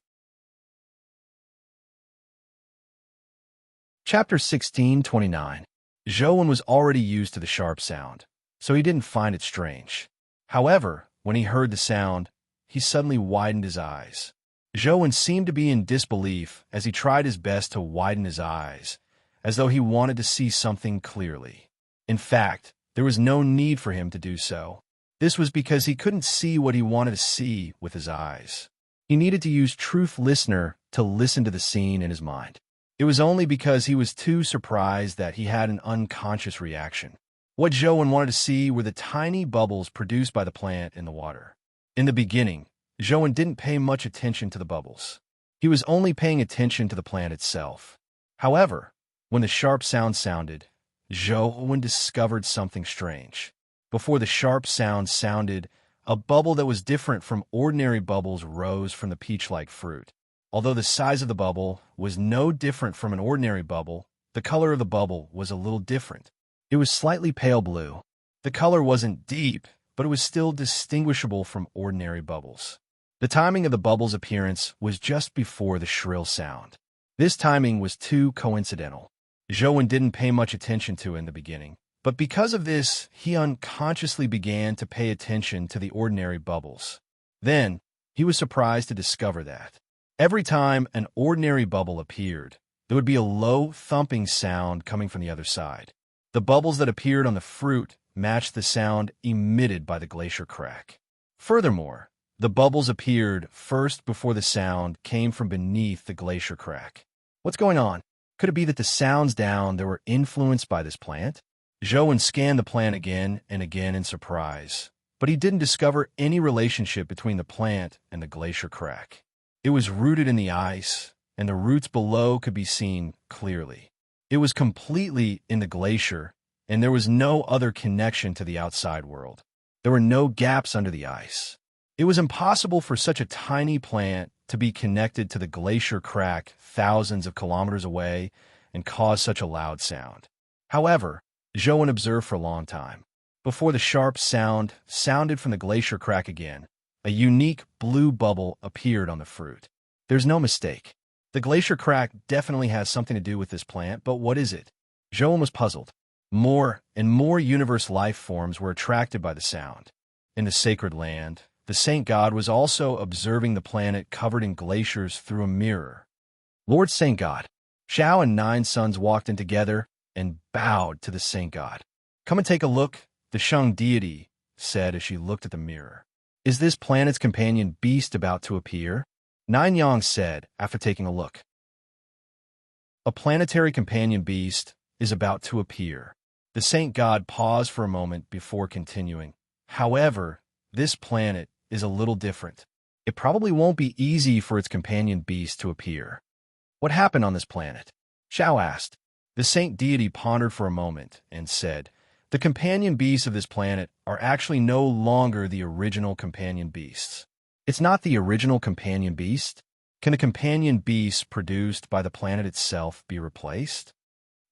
Chapter 16:29. Zhou was already used to the sharp sound, so he didn't find it strange. However, when he heard the sound, he suddenly widened his eyes. Zhou seemed to be in disbelief as he tried his best to widen his eyes, as though he wanted to see something clearly. In fact, there was no need for him to do so. This was because he couldn't see what he wanted to see with his eyes. He needed to use Truth Listener to listen to the scene in his mind. It was only because he was too surprised that he had an unconscious reaction. What Zhou wanted to see were the tiny bubbles produced by the plant in the water. In the beginning, Zhou didn't pay much attention to the bubbles. He was only paying attention to the plant itself. However, when the sharp sound sounded, Zhou discovered something strange. Before the sharp sound sounded, a bubble that was different from ordinary bubbles rose from the peach-like fruit. Although the size of the bubble was no different from an ordinary bubble, the color of the bubble was a little different. It was slightly pale blue. The color wasn't deep, but it was still distinguishable from ordinary bubbles. The timing of the bubble's appearance was just before the shrill sound. This timing was too coincidental. Zhou didn't pay much attention to it in the beginning, but because of this, he unconsciously began to pay attention to the ordinary bubbles. Then, he was surprised to discover that every time an ordinary bubble appeared, there would be a low thumping sound coming from the other side. The bubbles that appeared on the fruit matched the sound emitted by the glacier crack. Furthermore, the bubbles appeared first before the sound came from beneath the glacier crack. What's going on? Could it be that the sounds down there were influenced by this plant? Zhou scanned the plant again and again in surprise, but he didn't discover any relationship between the plant and the glacier crack. It was rooted in the ice, and the roots below could be seen clearly. It was completely in the glacier, and there was no other connection to the outside world. There were no gaps under the ice. It was impossible for such a tiny plant to be connected to the glacier crack thousands of kilometers away and cause such a loud sound. However, Zhou observed for a long time. Before the sharp sound sounded from the glacier crack again, A unique blue bubble appeared on the fruit. There's no mistake. The glacier crack definitely has something to do with this plant, but what is it? Joan was puzzled. More and more universe life forms were attracted by the sound. In the sacred land, the saint god was also observing the planet covered in glaciers through a mirror. Lord Saint God. Xiao and 9 sons walked in together and bowed to the saint god. Come and take a look, the Shang deity said as she looked at the mirror. Is this planet's companion beast about to appear? Nine Yang said after taking a look. A planetary companion beast is about to appear. The saint god paused for a moment before continuing. However, this planet is a little different. It probably won't be easy for its companion beast to appear. What happened on this planet? Xiao asked. The saint deity pondered for a moment and said, the companion beasts of this planet are actually no longer the original companion beasts. It's not the original companion beast? Can the companion beasts produced by the planet itself be replaced?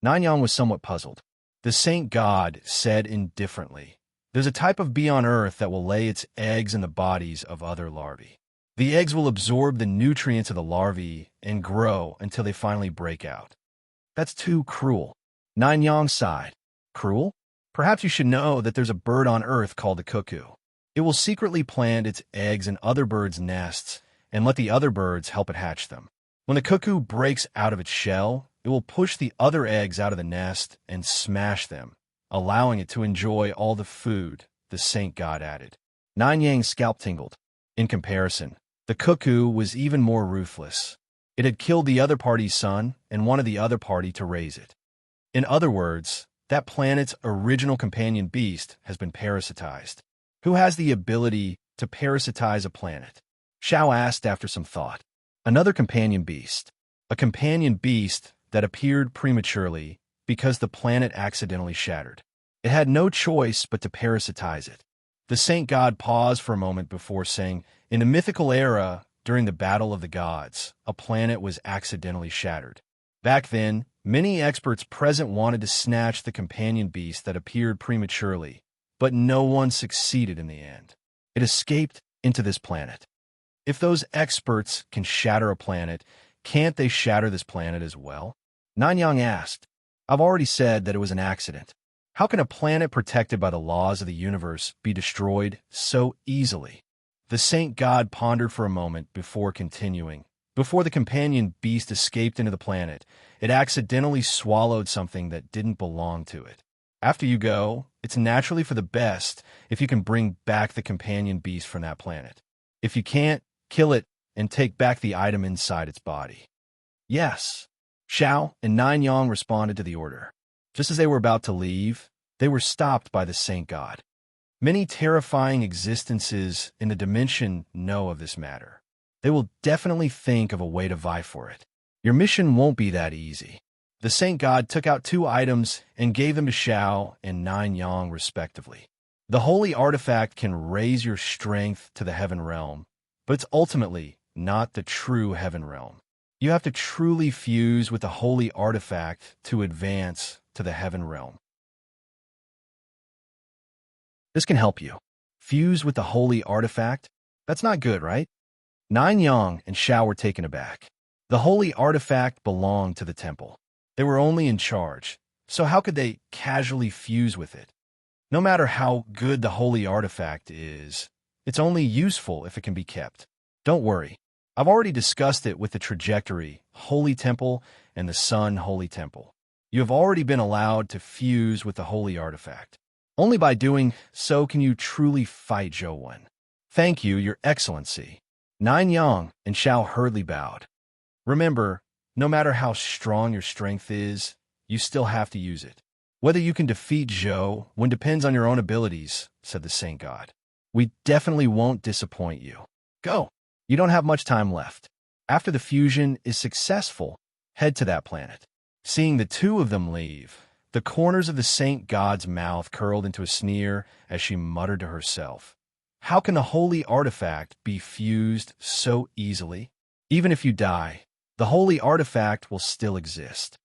Nanyang was somewhat puzzled. The saint god said indifferently, there's a type of bee on Earth that will lay its eggs in the bodies of other larvae. The eggs will absorb the nutrients of the larvae and grow until they finally break out. That's too cruel. Nanyang sighed. Cruel? Perhaps you should know that there's a bird on Earth called the cuckoo. It will secretly plant its eggs in other birds' nests and let the other birds help it hatch them. When the cuckoo breaks out of its shell, it will push the other eggs out of the nest and smash them, allowing it to enjoy all the food, the saint god added. Nanyang's scalp tingled. In comparison, the cuckoo was even more ruthless. It had killed the other party's son and wanted the other party to raise it. In other words, that planet's original companion beast has been parasitized. Who has the ability to parasitize a planet? Xiao asked after some thought. Another companion beast. A companion beast that appeared prematurely because the planet accidentally shattered. It had no choice but to parasitize it. The saint god paused for a moment before saying, in a mythical era, during the Battle of the Gods, a planet was accidentally shattered. Back then, many experts present wanted to snatch the companion beast that appeared prematurely, but no one succeeded in the end. It escaped into this planet. If those experts can shatter a planet, can't they shatter this planet as well? Nanyang asked. I've already said that it was an accident. How can a planet protected by the laws of the universe be destroyed so easily? The saint god pondered for a moment before continuing. Before the companion beast escaped into the planet, it accidentally swallowed something that didn't belong to it. After you go, it's naturally for the best if you can bring back the companion beast from that planet. If you can't, kill it and take back the item inside its body. Yes. Xiao and Nanyang responded to the order. Just as they were about to leave, they were stopped by the saint god. Many terrifying existences in the dimension know of this matter. They will definitely think of a way to vie for it. Your mission won't be that easy. The saint god took out 2 items and gave them to Xiao and Nanyang respectively. The holy artifact can raise your strength to the heaven realm, but it's ultimately not the true heaven realm. You have to truly fuse with the holy artifact to advance to the heaven realm. This can help you. Fuse with the holy artifact? That's not good, right? Nanyang and Xiao were taken aback. The holy artifact belonged to the temple. They were only in charge, so how could they casually fuse with it? No matter how good the holy artifact is, it's only useful if it can be kept. Don't worry. I've already discussed it with the trajectory, Holy Temple, and the Sun Holy Temple. You have already been allowed to fuse with the holy artifact. Only by doing so can you truly fight Zhou. Thank you, Your Excellency. Nanyang and Xiao hurriedly bowed. Remember, no matter how strong your strength is, you still have to use it. Whether you can defeat Zhou depends on your own abilities, said the saint god. We definitely won't disappoint you. Go. You don't have much time left. After the fusion is successful, head to that planet. Seeing the 2 of them leave, the corners of the saint god's mouth curled into a sneer as she muttered to herself. How can the holy artifact be fused so easily? Even if you die, the holy artifact will still exist.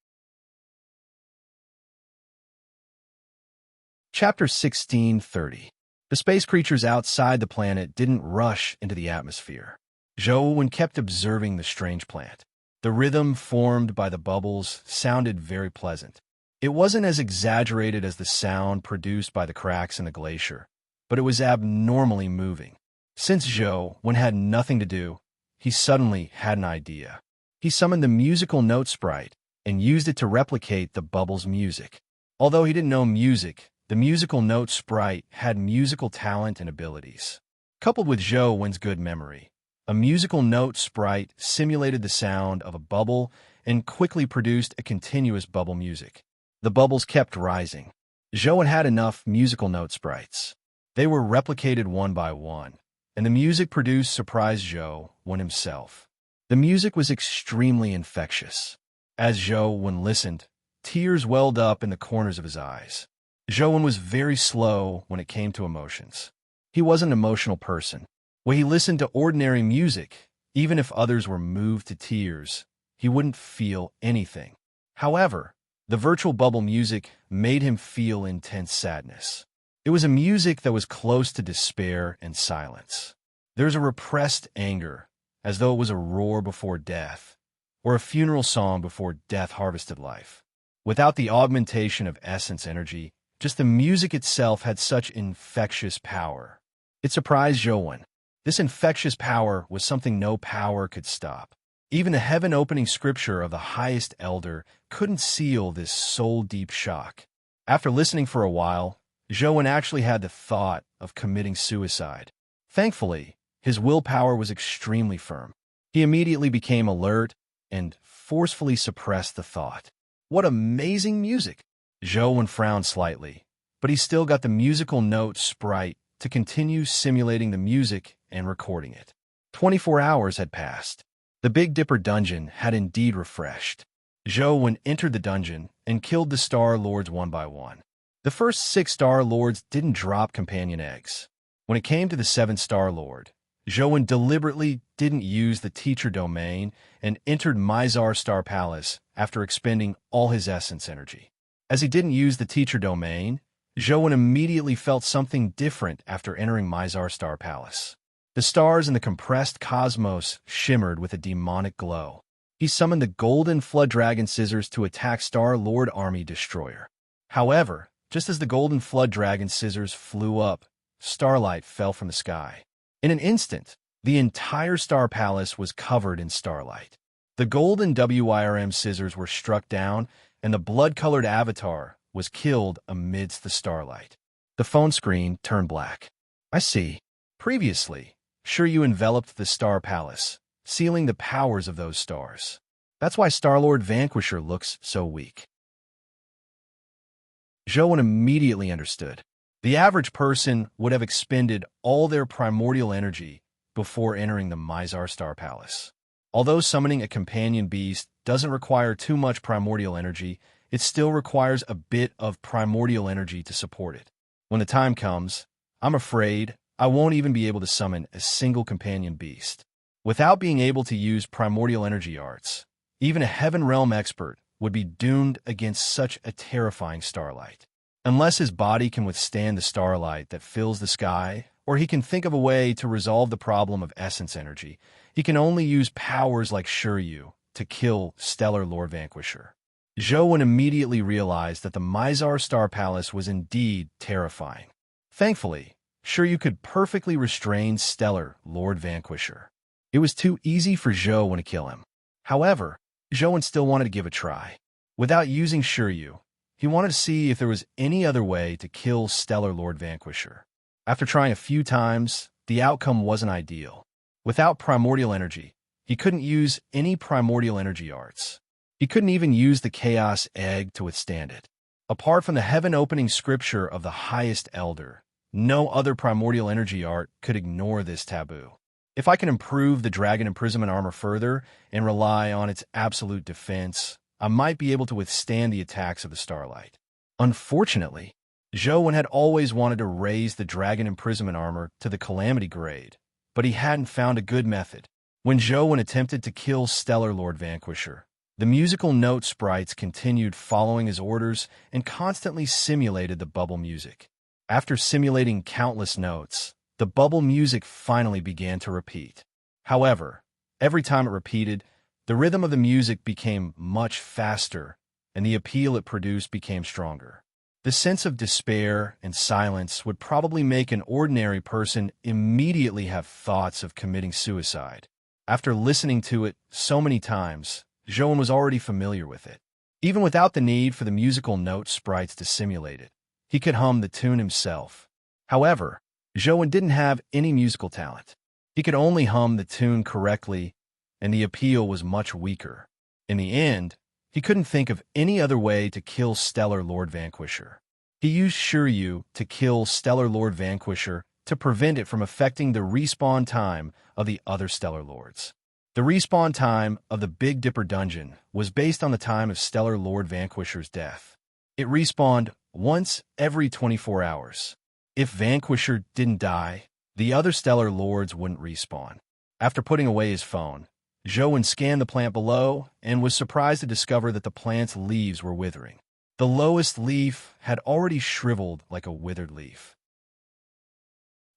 Chapter 1630. The space creatures outside the planet didn't rush into the atmosphere. Zhou kept observing the strange plant. The rhythm formed by the bubbles sounded very pleasant. It wasn't as exaggerated as the sound produced by the cracks in the glacier, but it was abnormally moving. Since Zhou had nothing to do, he suddenly had an idea. He summoned the musical note sprite and used it to replicate the bubble's music. Although he didn't know music, the musical note sprite had musical talent and abilities. Coupled with Zhou's good memory, a musical note sprite simulated the sound of a bubble and quickly produced a continuous bubble music. The bubbles kept rising. Zhou had enough musical note sprites. They were replicated one by one, and the music produced surprised Zhou himself. The music was extremely infectious. As Zhou listened, tears welled up in the corners of his eyes. Zhou was very slow when it came to emotions. He wasn't an emotional person. When he listened to ordinary music, even if others were moved to tears, he wouldn't feel anything. However, the virtual bubble music made him feel intense sadness. It was a music that was close to despair and silence. There was a repressed anger, as though it was a roar before death, or a funeral song before death harvested life. Without the augmentation of essence energy, just the music itself had such infectious power. It surprised Zhou. This infectious power was something no power could stop. Even the heaven-opening scripture of the highest elder couldn't seal this soul-deep shock. After listening for a while, Zhou actually had the thought of committing suicide. Thankfully, his willpower was extremely firm. He immediately became alert and forcefully suppressed the thought. What amazing music! Zhou frowned slightly, but he still got the musical note sprite to continue simulating the music and recording it. 24 hours had passed. The Big Dipper dungeon had indeed refreshed. Zhou entered the dungeon and killed the Star Lords one by one. The first 6 Star Lords didn't drop companion eggs. When it came to the 7th Star Lord, Zhou deliberately didn't use the teacher domain and entered Mizar Star Palace after expending all his essence energy. As he didn't use the teacher domain, Zhou immediately felt something different after entering Mizar Star Palace. The stars in the compressed cosmos shimmered with a demonic glow. He summoned the golden flood dragon scissors to attack Star Lord Army Destroyer. However, just as the golden flood dragon scissors flew up, starlight fell from the sky. In an instant, the entire Star Palace was covered in starlight. The golden WIRM scissors were struck down, and the blood-colored avatar was killed amidst the starlight. The phone screen turned black. I see. Previously, you enveloped the Star Palace, sealing the powers of those stars. That's why Star-Lord Vanquisher looks so weak. Zhou immediately understood. The average person would have expended all their primordial energy before entering the Mizar Star Palace. Although summoning a companion beast doesn't require too much primordial energy, it still requires a bit of primordial energy to support it. When the time comes, I'm afraid I won't even be able to summon a single companion beast. Without being able to use primordial energy arts, even a Heaven Realm expert would be doomed against such a terrifying starlight. Unless his body can withstand the starlight that fills the sky, or he can think of a way to resolve the problem of essence energy, he can only use powers like Shiryu to kill Stellar Lord Vanquisher. Zhou immediately realized that the Mizar Star Palace was indeed terrifying. Thankfully, Shiryu could perfectly restrain Stellar Lord Vanquisher. It was too easy for Zhou to kill him. However, Zhou still wanted to give a try. Without using Shiryu, he wanted to see if there was any other way to kill Stellar Lord Vanquisher. After trying a few times, the outcome wasn't ideal. Without primordial energy, he couldn't use any primordial energy arts. He couldn't even use the Chaos Egg to withstand it. Apart from the heaven-opening scripture of the highest elder, no other primordial energy art could ignore this taboo. If I can improve the Dragon Imprisonment armor further and rely on its absolute defense, I might be able to withstand the attacks of the starlight. Unfortunately, Zhou had always wanted to raise the Dragon Imprisonment armor to the Calamity grade, but he hadn't found a good method. When Zhou attempted to kill Stellar Lord Vanquisher, the musical note sprites continued following his orders and constantly simulated the bubble music. After simulating countless notes, the bubble music finally began to repeat. However, every time it repeated, the rhythm of the music became much faster, and the appeal it produced became stronger. The sense of despair and silence would probably make an ordinary person immediately have thoughts of committing suicide. After listening to it so many times, Joan was already familiar with it. Even without the need for the musical note sprites to simulate it, he could hum the tune himself. However, Joan didn't have any musical talent. He could only hum the tune correctly, and the appeal was much weaker. In the end, he couldn't think of any other way to kill Stellar Lord Vanquisher. He used Shiryu to kill Stellar Lord Vanquisher to prevent it from affecting the respawn time of the other Stellar Lords. The respawn time of the Big Dipper dungeon was based on the time of Stellar Lord Vanquisher's death. It respawned once every 24 hours. If Vanquisher didn't die, the other Stellar Lords wouldn't respawn. After putting away his phone, Joan scanned the plant below and was surprised to discover that the plant's leaves were withering. The lowest leaf had already shriveled like a withered leaf.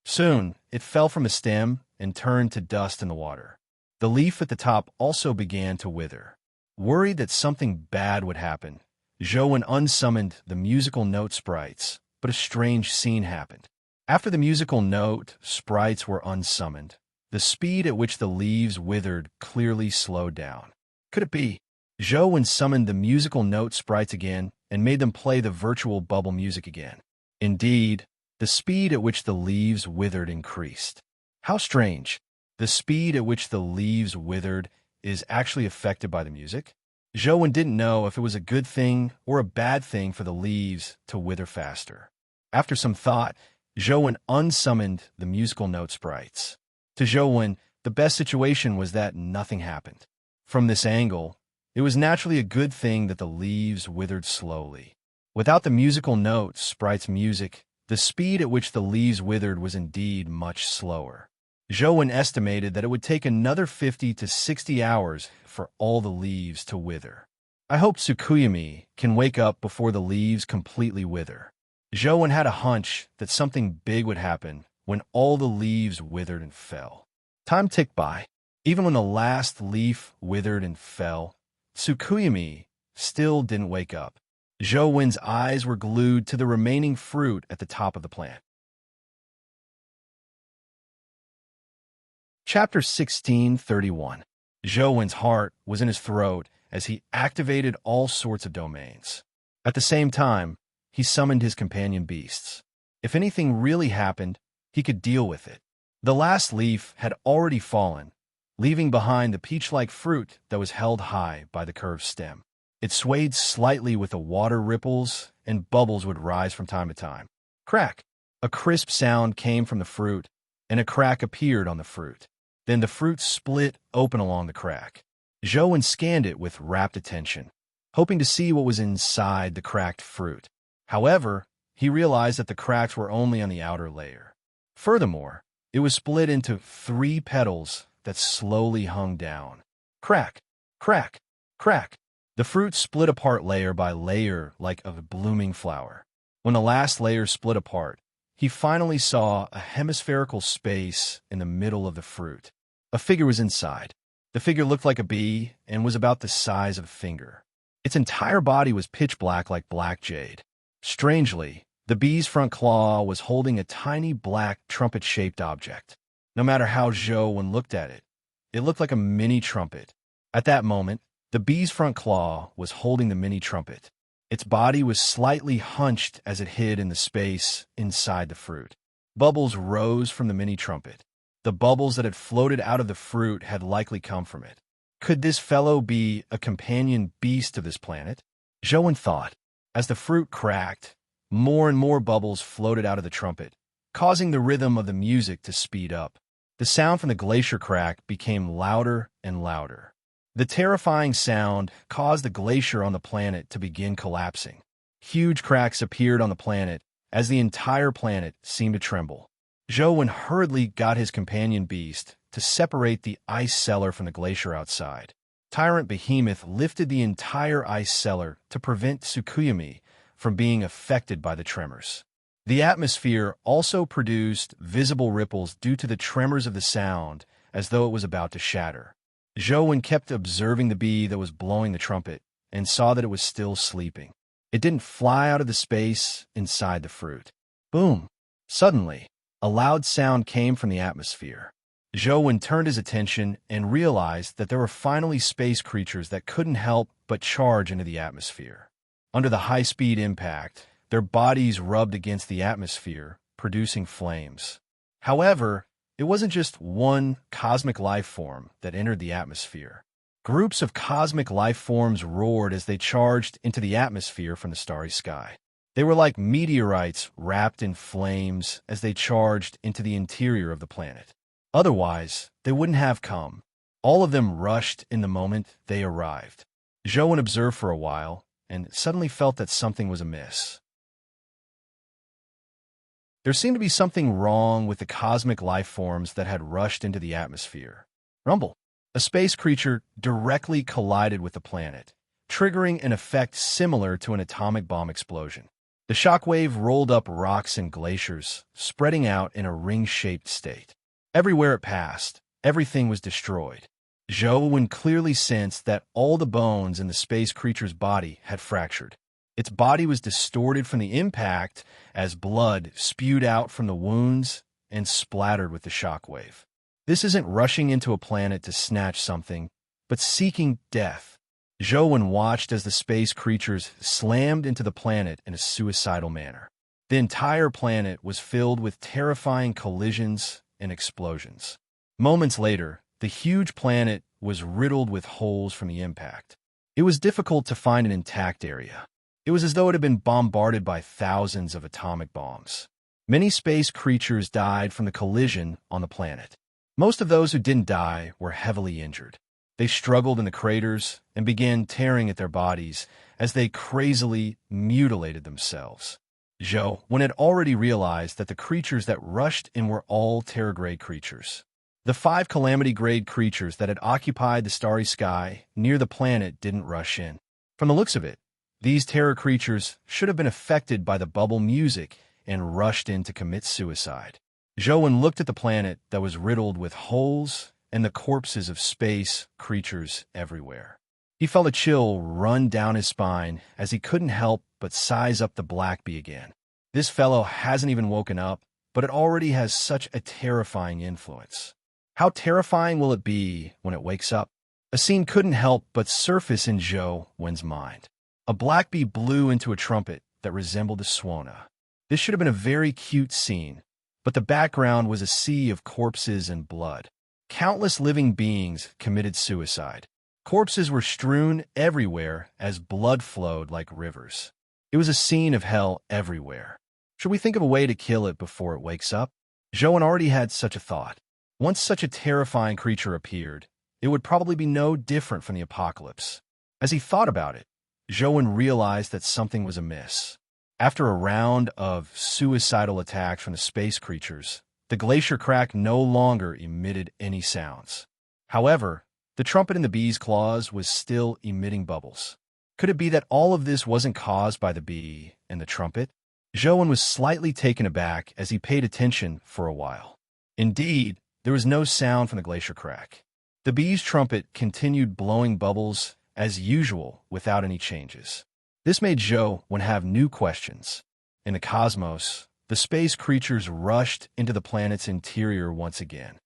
Soon, it fell from the stem and turned to dust in the water. The leaf at the top also began to wither. Worried that something bad would happen, Joan unsummoned the musical note sprites, but a strange scene happened. After the musical note sprites were unsummoned, the speed at which the leaves withered clearly slowed down. Could it be? Joan summoned the musical note sprites again and made them play the virtual bubble music again. Indeed, the speed at which the leaves withered increased. How strange! The speed at which the leaves withered is actually affected by the music. Joan didn't know if it was a good thing or a bad thing for the leaves to wither faster. After some thought, Joan unsummoned the musical note sprites. To Joan, the best situation was that nothing happened. From this angle, it was naturally a good thing that the leaves withered slowly. Without the musical note sprites' music, the speed at which the leaves withered was indeed much slower. Joan estimated that it would take another 50 to 60 hours for all the leaves to wither. I hope Tsukuyami can wake up before the leaves completely wither. Joan had a hunch that something big would happen when all the leaves withered and fell. Time ticked by. Even when the last leaf withered and fell, Tsukuyami still didn't wake up. Joan's eyes were glued to the remaining fruit at the top of the plant. Chapter 1631. Joan's heart was in his throat as he activated all sorts of domains. At the same time, he summoned his companion beasts. If anything really happened, he could deal with it. The last leaf had already fallen, leaving behind the peach-like fruit that was held high by the curved stem. It swayed slightly with the water ripples, and bubbles would rise from time to time. Crack! A crisp sound came from the fruit, and a crack appeared on the fruit. Then the fruit split open along the crack. Joan scanned it with rapt attention, hoping to see what was inside the cracked fruit. However, he realized that the cracks were only on the outer layer. Furthermore, it was split into 3 petals that slowly hung down. Crack! Crack! Crack! The fruit split apart layer by layer like a blooming flower. When the last layer split apart, he finally saw a hemispherical space in the middle of the fruit. A figure was inside. The figure looked like a bee and was about the size of a finger. Its entire body was pitch black like black jade. Strangely, the bee's front claw was holding a tiny black trumpet-shaped object. No matter how Joan looked at it, it looked like a mini trumpet. At that moment, the bee's front claw was holding the mini trumpet. Its body was slightly hunched as it hid in the space inside the fruit. Bubbles rose from the mini trumpet. The bubbles that had floated out of the fruit had likely come from it. Could this fellow be a companion beast of this planet? Joan thought. As the fruit cracked, more and more bubbles floated out of the trumpet, causing the rhythm of the music to speed up. The sound from the glacier crack became louder and louder. The terrifying sound caused the glacier on the planet to begin collapsing. Huge cracks appeared on the planet as the entire planet seemed to tremble. Joan hurriedly got his companion beast to separate the ice cellar from the glacier outside. Tyrant Behemoth lifted the entire ice cellar to prevent Tsukuyami from being affected by the tremors. The atmosphere also produced visible ripples due to the tremors of the sound, as though it was about to shatter. Zhou kept observing the bee that was blowing the trumpet and saw that it was still sleeping. It didn't fly out of the space inside the fruit. Boom! Suddenly, a loud sound came from the atmosphere. Zhou turned his attention and realized that there were finally space creatures that couldn't help but charge into the atmosphere. Under the high-speed impact, their bodies rubbed against the atmosphere, producing flames. However, it wasn't just one cosmic life form that entered the atmosphere. Groups of cosmic life forms roared as they charged into the atmosphere from the starry sky. They were like meteorites wrapped in flames as they charged into the interior of the planet. Otherwise, they wouldn't have come. All of them rushed in the moment they arrived. Zhou observed for a while and suddenly felt that something was amiss. There seemed to be something wrong with the cosmic life forms that had rushed into the atmosphere. Rumble. A space creature directly collided with the planet, triggering an effect similar to an atomic bomb explosion. The shockwave rolled up rocks and glaciers, spreading out in a ring-shaped state. Everywhere it passed, everything was destroyed. Zhou clearly sensed that all the bones in the space creature's body had fractured. Its body was distorted from the impact as blood spewed out from the wounds and splattered with the shockwave. This isn't rushing into a planet to snatch something, but seeking death. Zhou watched as the space creatures slammed into the planet in a suicidal manner. The entire planet was filled with terrifying collisions and explosions. Moments later, the huge planet was riddled with holes from the impact. It was difficult to find an intact area. It was as though it had been bombarded by thousands of atomic bombs. Many space creatures died from the collision on the planet. Most of those who didn't die were heavily injured. They struggled in the craters and began tearing at their bodies as they crazily mutilated themselves. Zhou had already realized that the creatures that rushed in were all Terra-grade creatures. The 5 Calamity-grade creatures that had occupied the starry sky near the planet didn't rush in. From the looks of it, these Terra creatures should have been affected by the bubble music and rushed in to commit suicide. Zhou looked at the planet that was riddled with holes and the corpses of space creatures everywhere. He felt a chill run down his spine as he couldn't help but size up the black bee again. This fellow hasn't even woken up, but it already has such a terrifying influence. How terrifying will it be when it wakes up? A scene couldn't help but surface in Zhou's mind. A black bee blew into a trumpet that resembled a swana. This should have been a very cute scene, but the background was a sea of corpses and blood. Countless living beings committed suicide. Corpses were strewn everywhere as blood flowed like rivers. It was a scene of hell everywhere. Should we think of a way to kill it before it wakes up? Zhou already had such a thought. Once such a terrifying creature appeared, it would probably be no different from the apocalypse. As he thought about it, Zhou realized that something was amiss. After a round of suicidal attacks from the space creatures, the glacier crack no longer emitted any sounds. However, the trumpet in the bee's claws was still emitting bubbles. Could it be that all of this wasn't caused by the bee and the trumpet? Zhou was slightly taken aback as he paid attention for a while. Indeed, there was no sound from the glacier crack. The bee's trumpet continued blowing bubbles as usual without any changes. This made Zhou have new questions. In the cosmos, the space creatures rushed into the planet's interior once again.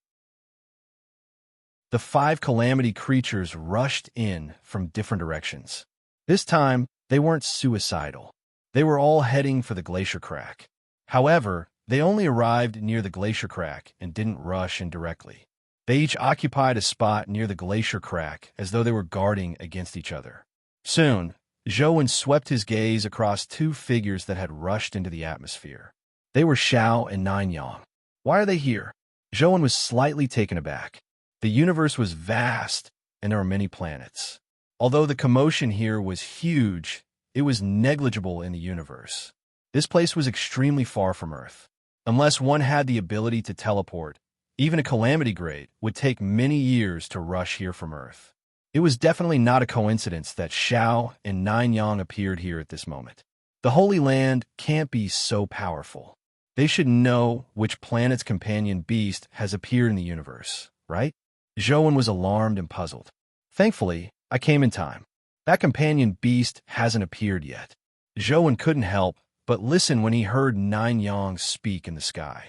The 5 Calamity creatures rushed in from different directions. This time, they weren't suicidal. They were all heading for the glacier crack. However, they only arrived near the glacier crack and didn't rush in directly. They each occupied a spot near the glacier crack as though they were guarding against each other. Soon, Zhou swept his gaze across 2 figures that had rushed into the atmosphere. They were Xiao and Ninyang. Why are they here? Zhou was slightly taken aback. The universe was vast, and there were many planets. Although the commotion here was huge, it was negligible in the universe. This place was extremely far from Earth. Unless one had the ability to teleport, even a Calamity grade would take many years to rush here from Earth. It was definitely not a coincidence that Xiao and Ninyang appeared here at this moment. The Holy Land can't be so powerful. They should know which planet's companion beast has appeared in the universe, right? Zhou was alarmed and puzzled. Thankfully, I came in time. That companion beast hasn't appeared yet. Zhou couldn't help but listen when he heard Nine Yang speak in the sky.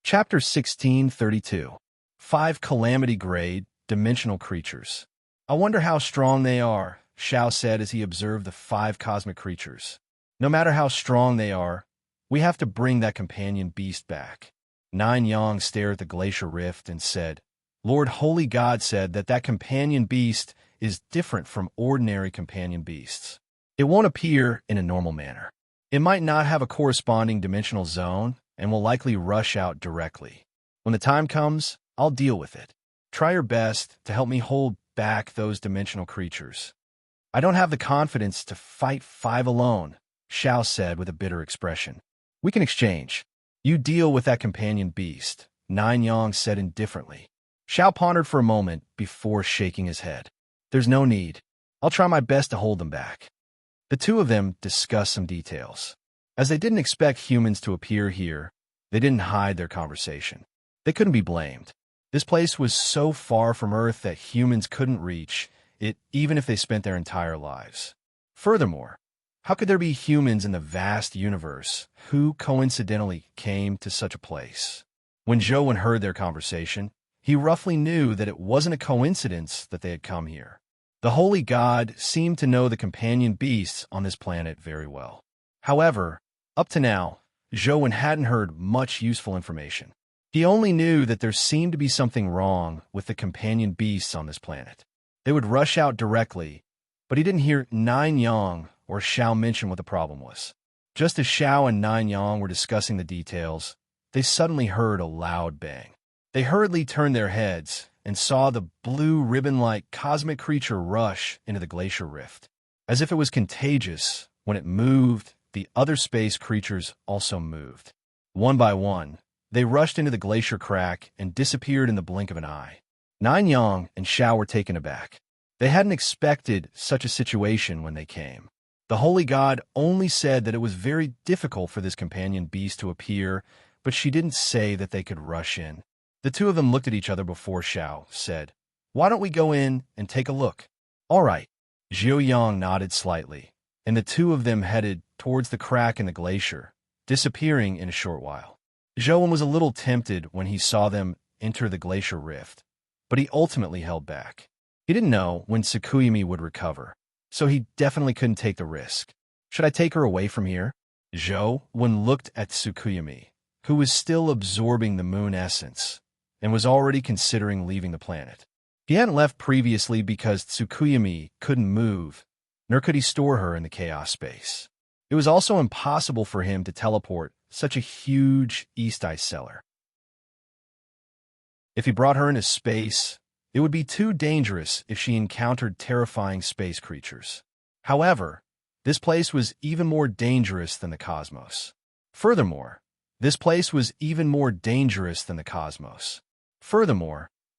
Chapter 1632. 5 Calamity-Grade Dimensional Creatures. I wonder how strong they are, Xiao said as he observed the 5 cosmic creatures. No matter how strong they are, we have to bring that companion beast back. Nine Yang stared at the glacier rift and said, Lord Holy God said that companion beast is different from ordinary companion beasts. It won't appear in a normal manner. It might not have a corresponding dimensional zone and will likely rush out directly. When the time comes, I'll deal with it. Try your best to help me hold back those dimensional creatures. I don't have the confidence to fight 5 alone, Xiao said with a bitter expression. We can exchange. You deal with that companion beast, Nine Yang said indifferently. Xiao pondered for a moment before shaking his head. There's no need. I'll try my best to hold them back. The two of them discussed some details. As they didn't expect humans to appear here, they didn't hide their conversation. They couldn't be blamed. This place was so far from Earth that humans couldn't reach it even if they spent their entire lives. Furthermore, how could there be humans in the vast universe who coincidentally came to such a place? When Zhou heard their conversation, he roughly knew that it wasn't a coincidence that they had come here. The Holy God seemed to know the companion beasts on this planet very well. However, up to now, Zhou hadn't heard much useful information. He only knew that there seemed to be something wrong with the companion beasts on this planet. They would rush out directly, but he didn't hear Nine Yang or Xiao mention what the problem was. Just as Xiao and Nine Yang were discussing the details, they suddenly heard a loud bang. They hurriedly turned their heads and saw the blue ribbon-like cosmic creature rush into the glacier rift. As if it was contagious, when it moved, the other space creatures also moved. One by one, they rushed into the glacier crack and disappeared in the blink of an eye. Nine Yang and Xiao were taken aback. They hadn't expected such a situation when they came. The Holy God only said that it was very difficult for this companion beast to appear, but she didn't say that they could rush in. The two of them looked at each other before Xiao said, Why don't we go in and take a look? All right. Zhou Yang nodded slightly, and the two of them headed towards the crack in the glacier, disappearing in a short while. Zhou was a little tempted when he saw them enter the glacier rift, but he ultimately held back. He didn't know when Tsukuyumi would recover, so he definitely couldn't take the risk. Should I take her away from here? Zhou looked at Tsukuyumi, who was still absorbing the moon essence, and was already considering leaving the planet. He hadn't left previously because Tsukuyumi couldn't move, nor could he store her in the chaos space. It was also impossible for him to teleport such a huge East Ice cellar. If he brought her into space, it would be too dangerous if she encountered terrifying space creatures. However, this place was even more dangerous than the cosmos. Furthermore,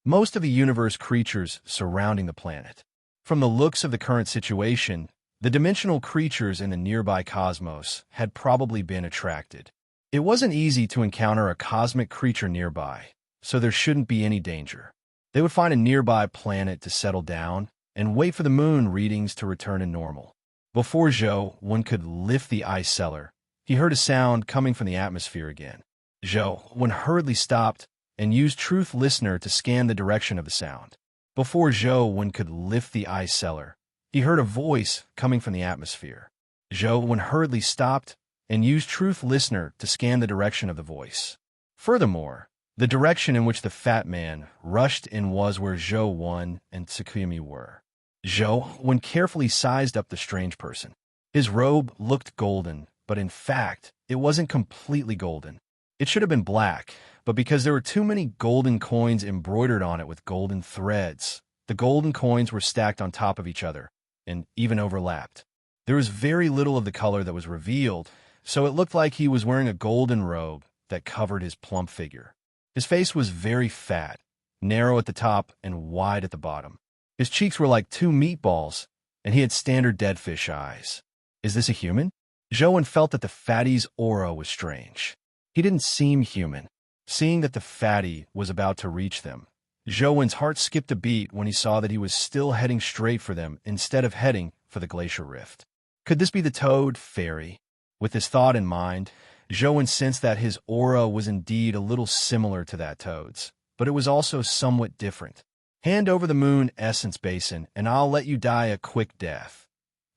most of the universe creatures surrounding the planet. From the looks of the current situation, the dimensional creatures in the nearby cosmos had probably been attracted. It wasn't easy to encounter a cosmic creature nearby, so there shouldn't be any danger. They would find a nearby planet to settle down and wait for the moon readings to return to normal. Before Zhou could lift the ice cellar, he heard a sound coming from the atmosphere again. Zhou hurriedly stopped and used Truth Listener to scan the direction of the sound. Before Zhou could lift the ice cellar, he heard a voice coming from the atmosphere. Zhou hurriedly stopped and used Truth Listener to scan the direction of the voice. Furthermore, the direction in which the fat man rushed in was where Zhou and Tsukuyumi were. Zhou carefully sized up the strange person. His robe looked golden, but in fact, it wasn't completely golden. It should have been black, but because there were too many golden coins embroidered on it with golden threads, the golden coins were stacked on top of each other and even overlapped. There was very little of the color that was revealed, so it looked like he was wearing a golden robe that covered his plump figure. His face was very fat, narrow at the top and wide at the bottom. His cheeks were like two meatballs, and he had standard deadfish eyes. Is this a human? Zhou felt that the fatty's aura was strange. He didn't seem human. Seeing that the fatty was about to reach them, Zhou's heart skipped a beat when he saw that he was still heading straight for them instead of heading for the glacier rift. Could this be the toad fairy? With this thought in mind, Zhou sensed that his aura was indeed a little similar to that toad's, but it was also somewhat different. Hand over the moon essence basin, and I'll let you die a quick death.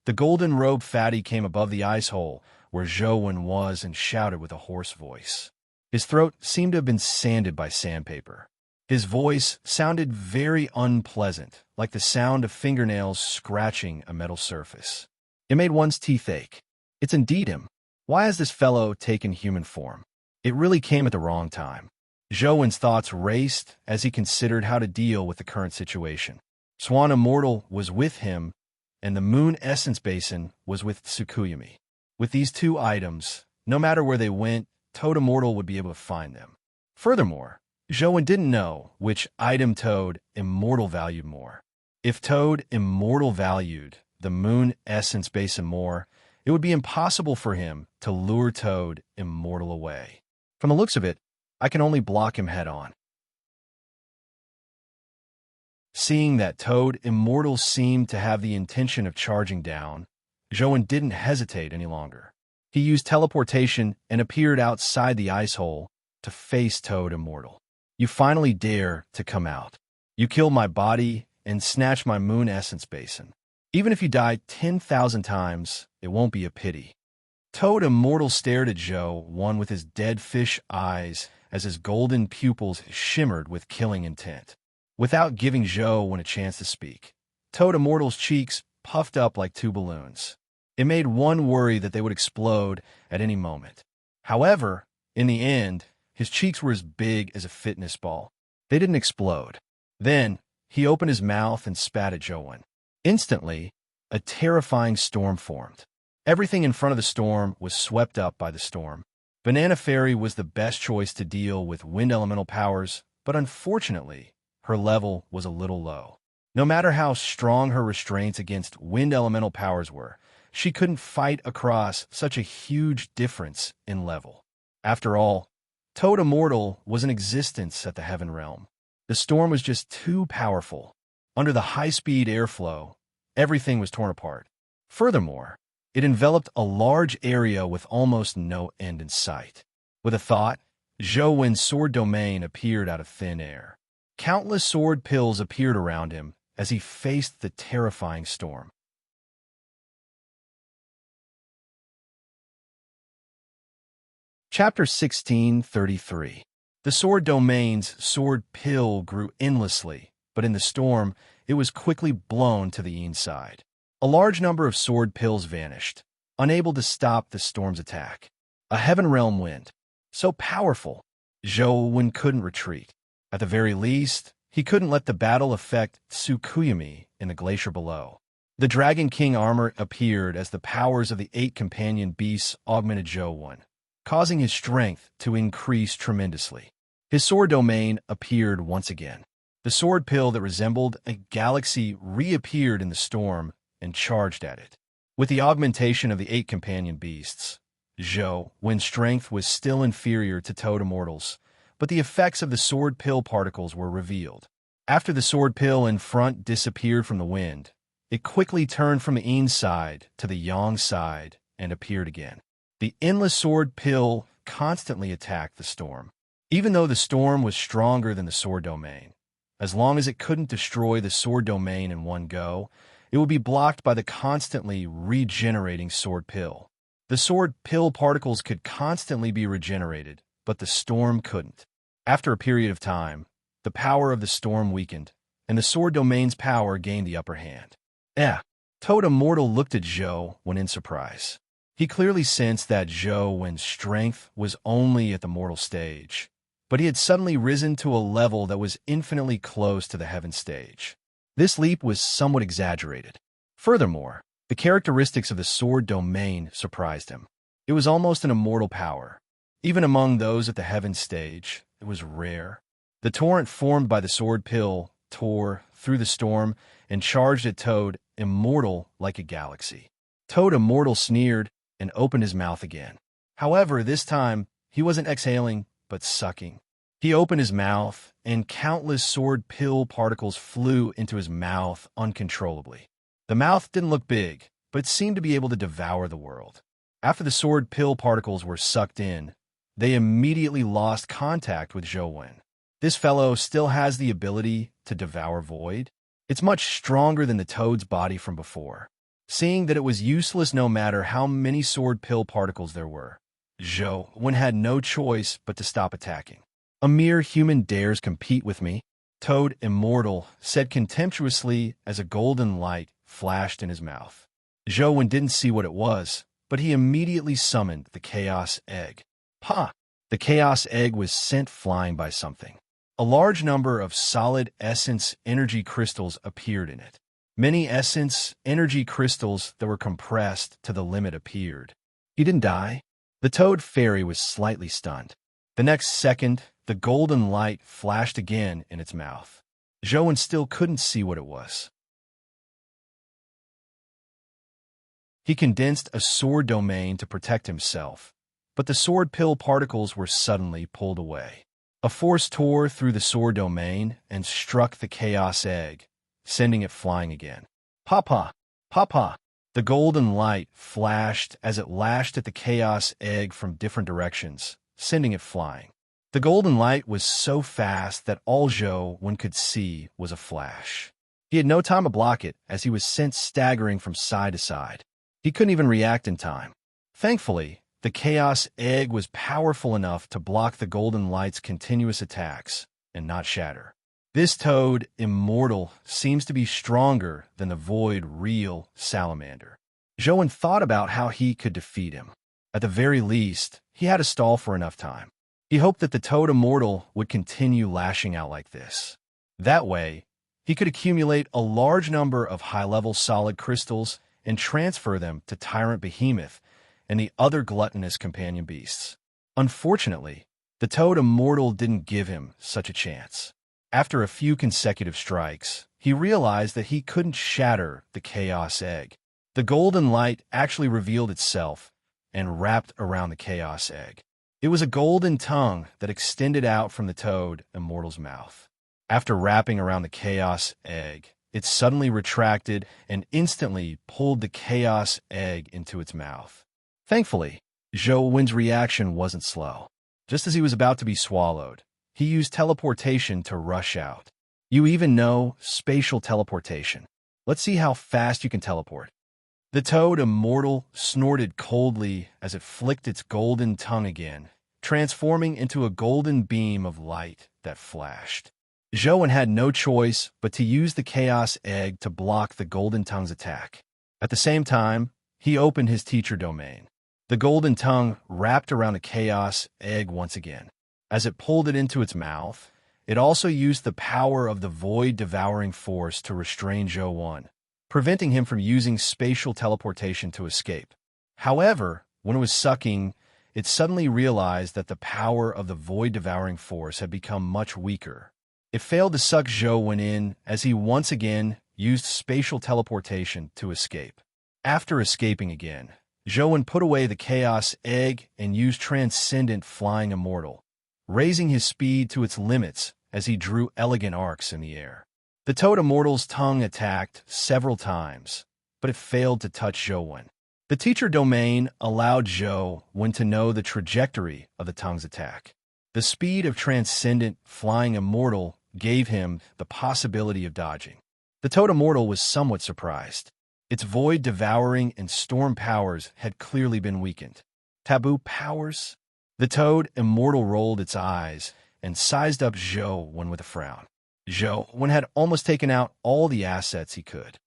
The golden-robed fatty came above the ice hole where Zhou was and shouted with a hoarse voice. His throat seemed to have been sanded by sandpaper. His voice sounded very unpleasant, like the sound of fingernails scratching a metal surface. It made one's teeth ache. It's indeed him. Why has this fellow taken human form? It really came at the wrong time. Zhou's thoughts raced as he considered how to deal with the current situation. Swan Immortal was with him, and the moon essence basin was with Tsukuyumi. With these two items, no matter where they went, Toad Immortal would be able to find them. Furthermore, Zhou didn't know which item Toad Immortal valued more. If Toad Immortal valued the moon essence basin more, it would be impossible for him to lure Toad Immortal away. From the looks of it, I can only block him head-on. Seeing that Toad Immortal seemed to have the intention of charging down, Zhou didn't hesitate any longer. He used teleportation and appeared outside the ice hole to face Toad Immortal. You finally dare to come out. You killed my body and snatched my moon essence basin. Even if you die 10,000 times, it won't be a pity. Toad Immortal stared at Zhou with his dead fish eyes as his golden pupils shimmered with killing intent. Without giving Zhou a chance to speak, Toad Immortal's cheeks puffed up like two balloons. It made one worry that they would explode at any moment. However, in the end, his cheeks were as big as a fitness ball. They didn't explode. Then, he opened his mouth and spat at Zhou. Instantly, a terrifying storm formed. Everything in front of the storm was swept up by the storm. Banana Fairy was the best choice to deal with wind elemental powers, but unfortunately, her level was a little low. No matter how strong her restraints against wind elemental powers were, she couldn't fight across such a huge difference in level. After all, Toad Immortal was in existence at the Heaven Realm. The storm was just too powerful. Under the high-speed airflow, everything was torn apart. Furthermore, it enveloped a large area with almost no end in sight. With a thought, Zhou's sword domain appeared out of thin air. Countless sword pills appeared around him as he faced the terrifying storm. Chapter 1633. The sword domain's sword pill grew endlessly, but in the storm, it was quickly blown to the inside. A large number of sword pills vanished, unable to stop the storm's attack. A Heaven Realm wind, so powerful, Zhou couldn't retreat. At the very least, he couldn't let the battle affect Tsukuyumi in the glacier below. The Dragon King armor appeared as the powers of the 8 companion beasts augmented Zhou, causing his strength to increase tremendously. His sword domain appeared once again. The sword pill that resembled a galaxy reappeared in the storm and charged at it. With the augmentation of the 8 companion beasts, Zhou's strength was still inferior to Toad Immortal's, but the effects of the sword pill particles were revealed. After the sword pill in front disappeared from the wind, it quickly turned from the inside to the yang side and appeared again. The endless sword pill constantly attacked the storm. Even though the storm was stronger than the sword domain, as long as it couldn't destroy the sword domain in one go, it would be blocked by the constantly regenerating sword pill. The sword pill particles could constantly be regenerated, but the storm couldn't. After a period of time, the power of the storm weakened, and the sword domain's power gained the upper hand. Toad Immortal looked at Zhou in surprise. He clearly sensed that Zhou's strength was only at the mortal stage, but he had suddenly risen to a level that was infinitely close to the heaven stage. This leap was somewhat exaggerated. Furthermore, the characteristics of the sword domain surprised him. It was almost an immortal power. Even among those at the heaven stage, it was rare. The torrent formed by the sword pill tore through the storm and charged at Toad, immortal like a galaxy. Toad Immortal sneered and opened his mouth again. However, this time, he wasn't exhaling, but sucking. He opened his mouth, and countless sword pill particles flew into his mouth uncontrollably. The mouth didn't look big, but it seemed to be able to devour the world. After the sword pill particles were sucked in, they immediately lost contact with Zhou Wen. This fellow still has the ability to devour void. It's much stronger than the Toad's body from before. Seeing that it was useless no matter how many sword pill particles there were, Zhou Wen had no choice but to stop attacking. A mere human dares compete with me? Toad Immortal said contemptuously as a golden light flashed in his mouth. Zhou Wen didn't see what it was, but he immediately summoned the Chaos Egg. Ha! The Chaos Egg was sent flying by something. A large number of solid essence energy crystals appeared in it. Many essence energy crystals that were compressed to the limit appeared. He didn't die. The Toad Fairy was slightly stunned. The next second, the golden light flashed again in its mouth. Zhou Wen still couldn't see what it was. He condensed a sword domain to protect himself, but the sword pill particles were suddenly pulled away. A force tore through the sword domain and struck the Chaos Egg, sending it flying again. Papa! Papa! The golden light flashed as it lashed at the Chaos Egg from different directions, sending it flying. The golden light was so fast that all Zhou Wen could see was a flash. He had no time to block it as he was sent staggering from side to side. He couldn't even react in time. Thankfully, the Chaos Egg was powerful enough to block the golden light's continuous attacks and not shatter. This Toad Immortal seems to be stronger than the Void Real Salamander. Zhou Wen thought about how he could defeat him. At the very least, he had to stall for enough time. He hoped that the Toad Immortal would continue lashing out like this. That way, he could accumulate a large number of high-level solid crystals and transfer them to Tyrant Behemoth and the other gluttonous companion beasts. Unfortunately, the Toad Immortal didn't give him such a chance. After a few consecutive strikes, he realized that he couldn't shatter the Chaos Egg. The golden light actually revealed itself and wrapped around the Chaos Egg. It was a golden tongue that extended out from the Toad Immortal's mouth. After wrapping around the Chaos Egg, it suddenly retracted and instantly pulled the Chaos Egg into its mouth. Thankfully, Zhou Wen's reaction wasn't slow. Just as he was about to be swallowed, he used teleportation to rush out. You even know spatial teleportation. Let's see how fast you can teleport. The Toad Immortal snorted coldly as it flicked its golden tongue again, transforming into a golden beam of light that flashed. Zhou Wen had no choice but to use the Chaos Egg to block the golden tongue's attack. At the same time, he opened his teacher domain. The golden tongue wrapped around the Chaos Egg once again. As it pulled it into its mouth, it also used the power of the void-devouring force to restrain Zhou Wen, preventing him from using spatial teleportation to escape. However, when it was sucking, it suddenly realized that the power of the void-devouring force had become much weaker. It failed to suck Zhou Wen in as he once again used spatial teleportation to escape. After escaping again, Zhou Wen put away the Chaos Egg and used Transcendent Flying Immortal, raising his speed to its limits as he drew elegant arcs in the air. The Toad Immortal's tongue attacked several times, but it failed to touch Zhou Wen. The teacher domain allowed Zhou Wen to know the trajectory of the tongue's attack. The speed of Transcendent Flying Immortal gave him the possibility of dodging. The Toad Immortal was somewhat surprised. Its void-devouring and storm powers had clearly been weakened. Taboo powers? The Toad Immortal rolled its eyes and sized up Zhou Wen with a frown. Zhou Wen had almost taken out all the assets he could.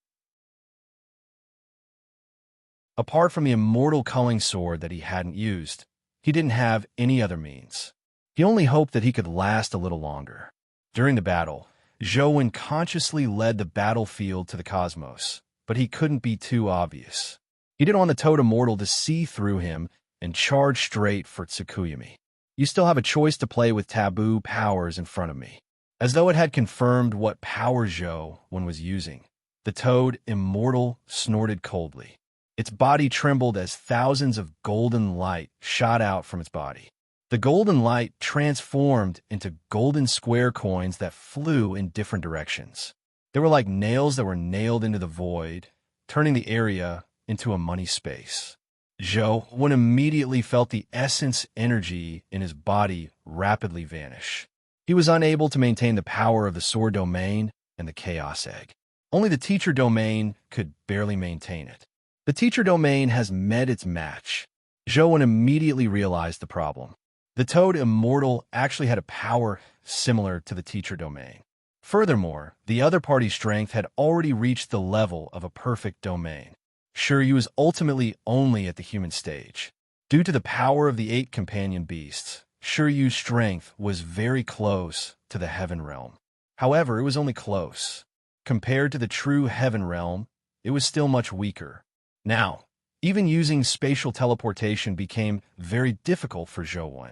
Apart from the immortal culling sword that he hadn't used, he didn't have any other means. He only hoped that he could last a little longer. During the battle, Zhou Wen consciously led the battlefield to the cosmos, but he couldn't be too obvious. He didn't want the Toad Immortal to see through him and charge straight for Tsukuyami. You still have a choice to play with taboo powers in front of me. As though it had confirmed what power Zhou Wen was using, The toad, immortal, snorted coldly. Its body trembled as thousands of golden light shot out from its body. The golden light transformed into golden square coins that flew in different directions. They were like nails that were nailed into the void, turning the area into a money space. Zhou immediately felt the essence energy in his body rapidly vanish. He was unable to maintain the power of the sword domain and the chaos egg. Only the teacher domain could barely maintain it. The teacher domain has met its match. Zhou immediately realized the problem. The toad immortal actually had a power similar to the teacher domain. Furthermore, the other party's strength had already reached the level of a perfect domain. Shiryu was ultimately only at the human stage. Due to the power of the 8 companion beasts, Shiryu's strength was very close to the heaven realm. However, it was only close. Compared to the true heaven realm, it was still much weaker. Now, even using spatial teleportation became very difficult for Zhou.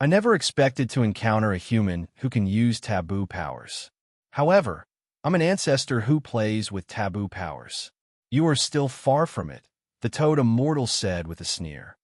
I never expected to encounter a human who can use taboo powers. However, I'm an ancestor who plays with taboo powers. You are still far from it, the toad immortal said with a sneer.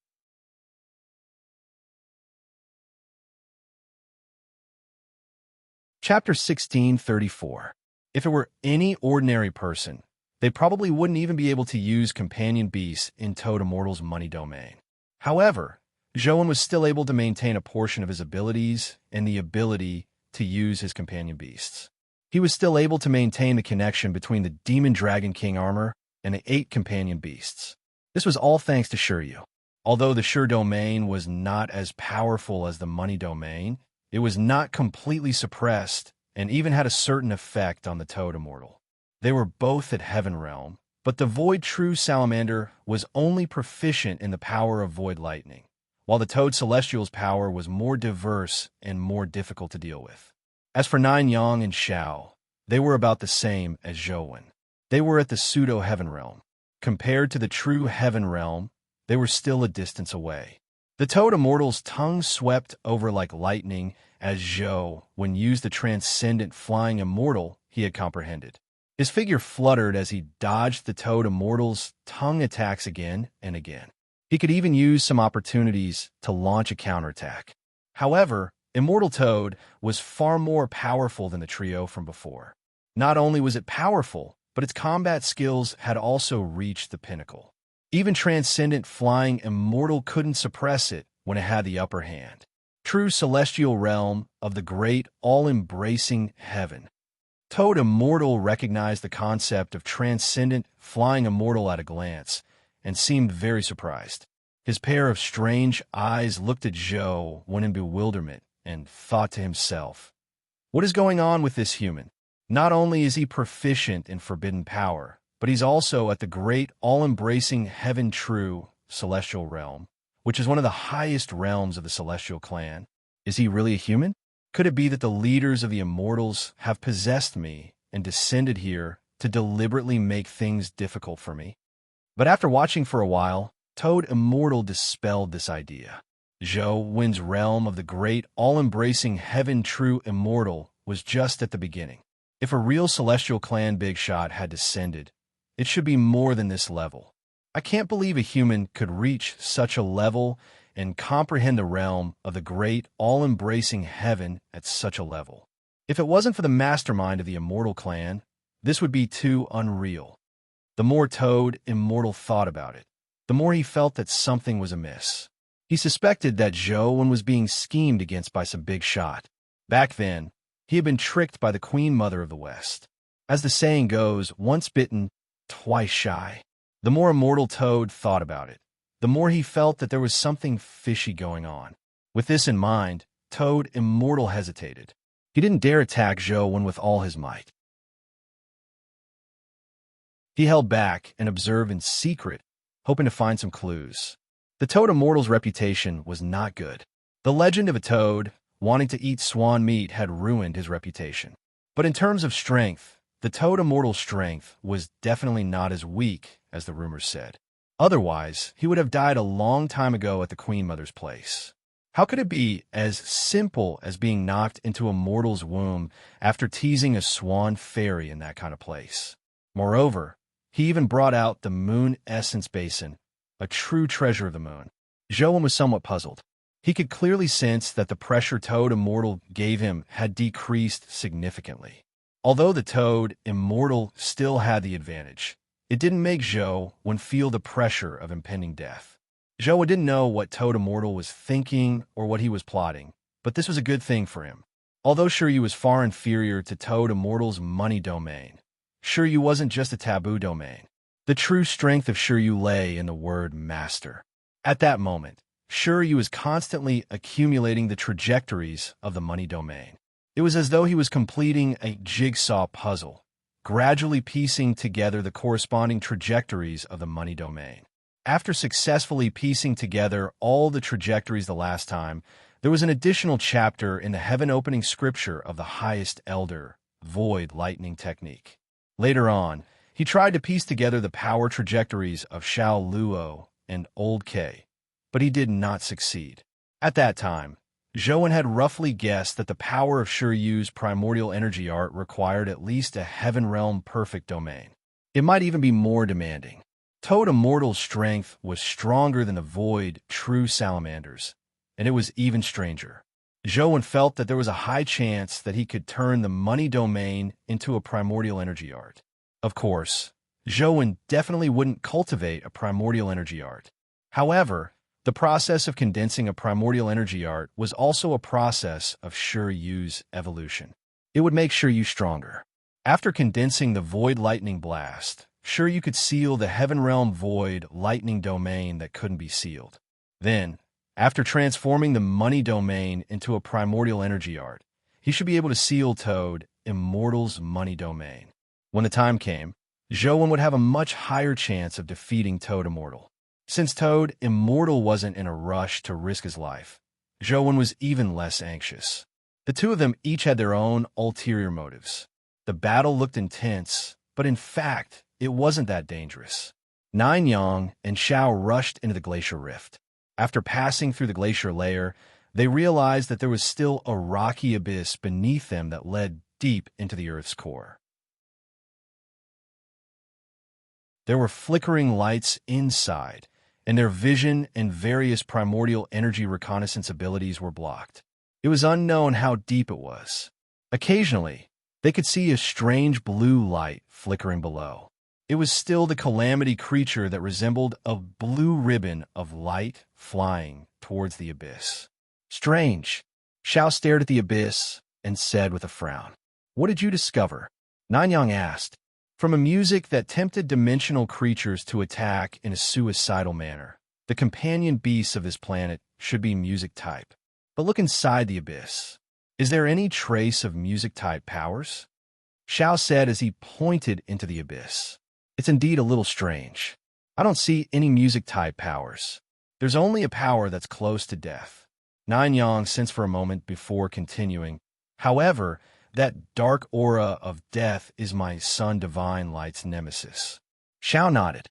Chapter 1634. If it were any ordinary person, they probably wouldn't even be able to use companion beasts in Toad Immortal's money domain. However, Zhou was still able to maintain a portion of his abilities and the ability to use his companion beasts. He was still able to maintain the connection between the Demon Dragon King armor and the 8 companion beasts. This was all thanks to Shiryu. Although the Shur domain was not as powerful as the money domain, it was not completely suppressed and even had a certain effect on the Toad Immortal. They were both at Heaven Realm, but the Void True Salamander was only proficient in the power of Void Lightning, while the Toad Celestial's power was more diverse and more difficult to deal with. As for Nine Yang and Xiao, they were about the same as Zhou. They were at the pseudo-Heaven Realm. Compared to the true Heaven Realm, they were still a distance away. The Toad Immortal's tongue swept over like lightning as Zhou used the transcendent flying immortal he had comprehended. His figure fluttered as he dodged the Toad Immortal's tongue attacks again and again. He could even use some opportunities to launch a counterattack. However, Immortal Toad was far more powerful than the trio from before. Not only was it powerful, but its combat skills had also reached the pinnacle. Even Transcendent Flying Immortal couldn't suppress it when it had the upper hand. True celestial realm of the great, all-embracing heaven. Toad Immortal recognized the concept of Transcendent Flying Immortal at a glance, and seemed very surprised. His pair of strange eyes looked at Zhou in bewilderment, and thought to himself, "What is going on with this human? Not only is he proficient in forbidden power, but he's also at the great, all-embracing heaven true celestial realm, which is one of the highest realms of the celestial clan. Is he really a human? Could it be that the leaders of the immortals have possessed me and descended here to deliberately make things difficult for me?" But after watching for a while, Toad Immortal dispelled this idea. Zhou realm of the great, all-embracing heaven true immortal was just at the beginning. If a real celestial clan big shot had descended, it should be more than this level. I can't believe a human could reach such a level and comprehend the realm of the great, all-embracing heaven at such a level. If it wasn't for the mastermind of the immortal clan, this would be too unreal. The more Toad Immortal thought about it, the more he felt that something was amiss. He suspected that Zhou was being schemed against by some big shot. Back then, he had been tricked by the Queen Mother of the West. As the saying goes, once bitten, twice shy. The more Immortal Toad thought about it, the more he felt that there was something fishy going on. With this in mind, Toad Immortal hesitated. He didn't dare attack Zhou with all his might. He held back and observed in secret, hoping to find some clues. The Toad Immortal's reputation was not good. The legend of a toad wanting to eat swan meat had ruined his reputation. But in terms of strength, the Toad Immortal's strength was definitely not as weak as the rumors said. Otherwise, he would have died a long time ago at the Queen Mother's place. How could it be as simple as being knocked into a mortal's womb after teasing a swan fairy in that kind of place? Moreover, he even brought out the moon essence basin, a true treasure of the moon. Zhou was somewhat puzzled. He could clearly sense that the pressure Toad Immortal gave him had decreased significantly. Although the Toad Immortal still had the advantage, it didn't make Zhou feel the pressure of impending death. Zhou didn't know what Toad Immortal was thinking or what he was plotting, but this was a good thing for him. Although Shiryu was far inferior to Toad Immortal's money domain, Shiryu wasn't just a taboo domain. The true strength of Shiryu lay in the word master. At that moment, Shiryu was constantly accumulating the trajectories of the money domain. It was as though he was completing a jigsaw puzzle, gradually piecing together the corresponding trajectories of the money domain. After successfully piecing together all the trajectories the last time, there was an additional chapter in the heaven-opening scripture of the highest elder, void lightning technique. Later on, he tried to piece together the power trajectories of Xiao Luo and Old K, but he did not succeed. At that time, Zhou had roughly guessed that the power of Shiryu's primordial energy art required at least a heaven realm perfect domain. It might even be more demanding. Toad Immortal's strength was stronger than the void true salamanders, and it was even stranger. Zhou felt that there was a high chance that he could turn the money domain into a primordial energy art. Of course, Zhou definitely wouldn't cultivate a primordial energy art. However, the process of condensing a primordial energy art was also a process of Shiryu's evolution. It would make Shiryu stronger. After condensing the void lightning blast, Shiryu could seal the heaven realm void lightning domain that couldn't be sealed. Then, after transforming the money domain into a primordial energy art, he should be able to seal Toad Immortal's money domain. When the time came, Zhou would have a much higher chance of defeating Toad Immortal. Since Toad Immortal wasn't in a rush to risk his life, Zhou was even less anxious. The two of them each had their own ulterior motives. The battle looked intense, but in fact, it wasn't that dangerous. Nine Yang and Xiao rushed into the glacier rift. After passing through the glacier layer, they realized that there was still a rocky abyss beneath them that led deep into the Earth's core. There were flickering lights inside, and their vision and various primordial energy reconnaissance abilities were blocked. It was unknown how deep it was. Occasionally, they could see a strange blue light flickering below. It was still the calamity creature that resembled a blue ribbon of light flying towards the abyss. Strange. Xiao stared at the abyss and said with a frown, "What did you discover?" Nanyang asked. From a music that tempted dimensional creatures to attack in a suicidal manner, the companion beasts of this planet should be music type. But look inside the abyss. Is there any trace of music type powers? Xiao said as he pointed into the abyss. It's indeed a little strange. I don't see any music type powers. There's only a power that's close to death. Nanyang sensed for a moment before continuing. However, that dark aura of death is my Sun Divine Light's nemesis. Xiao nodded.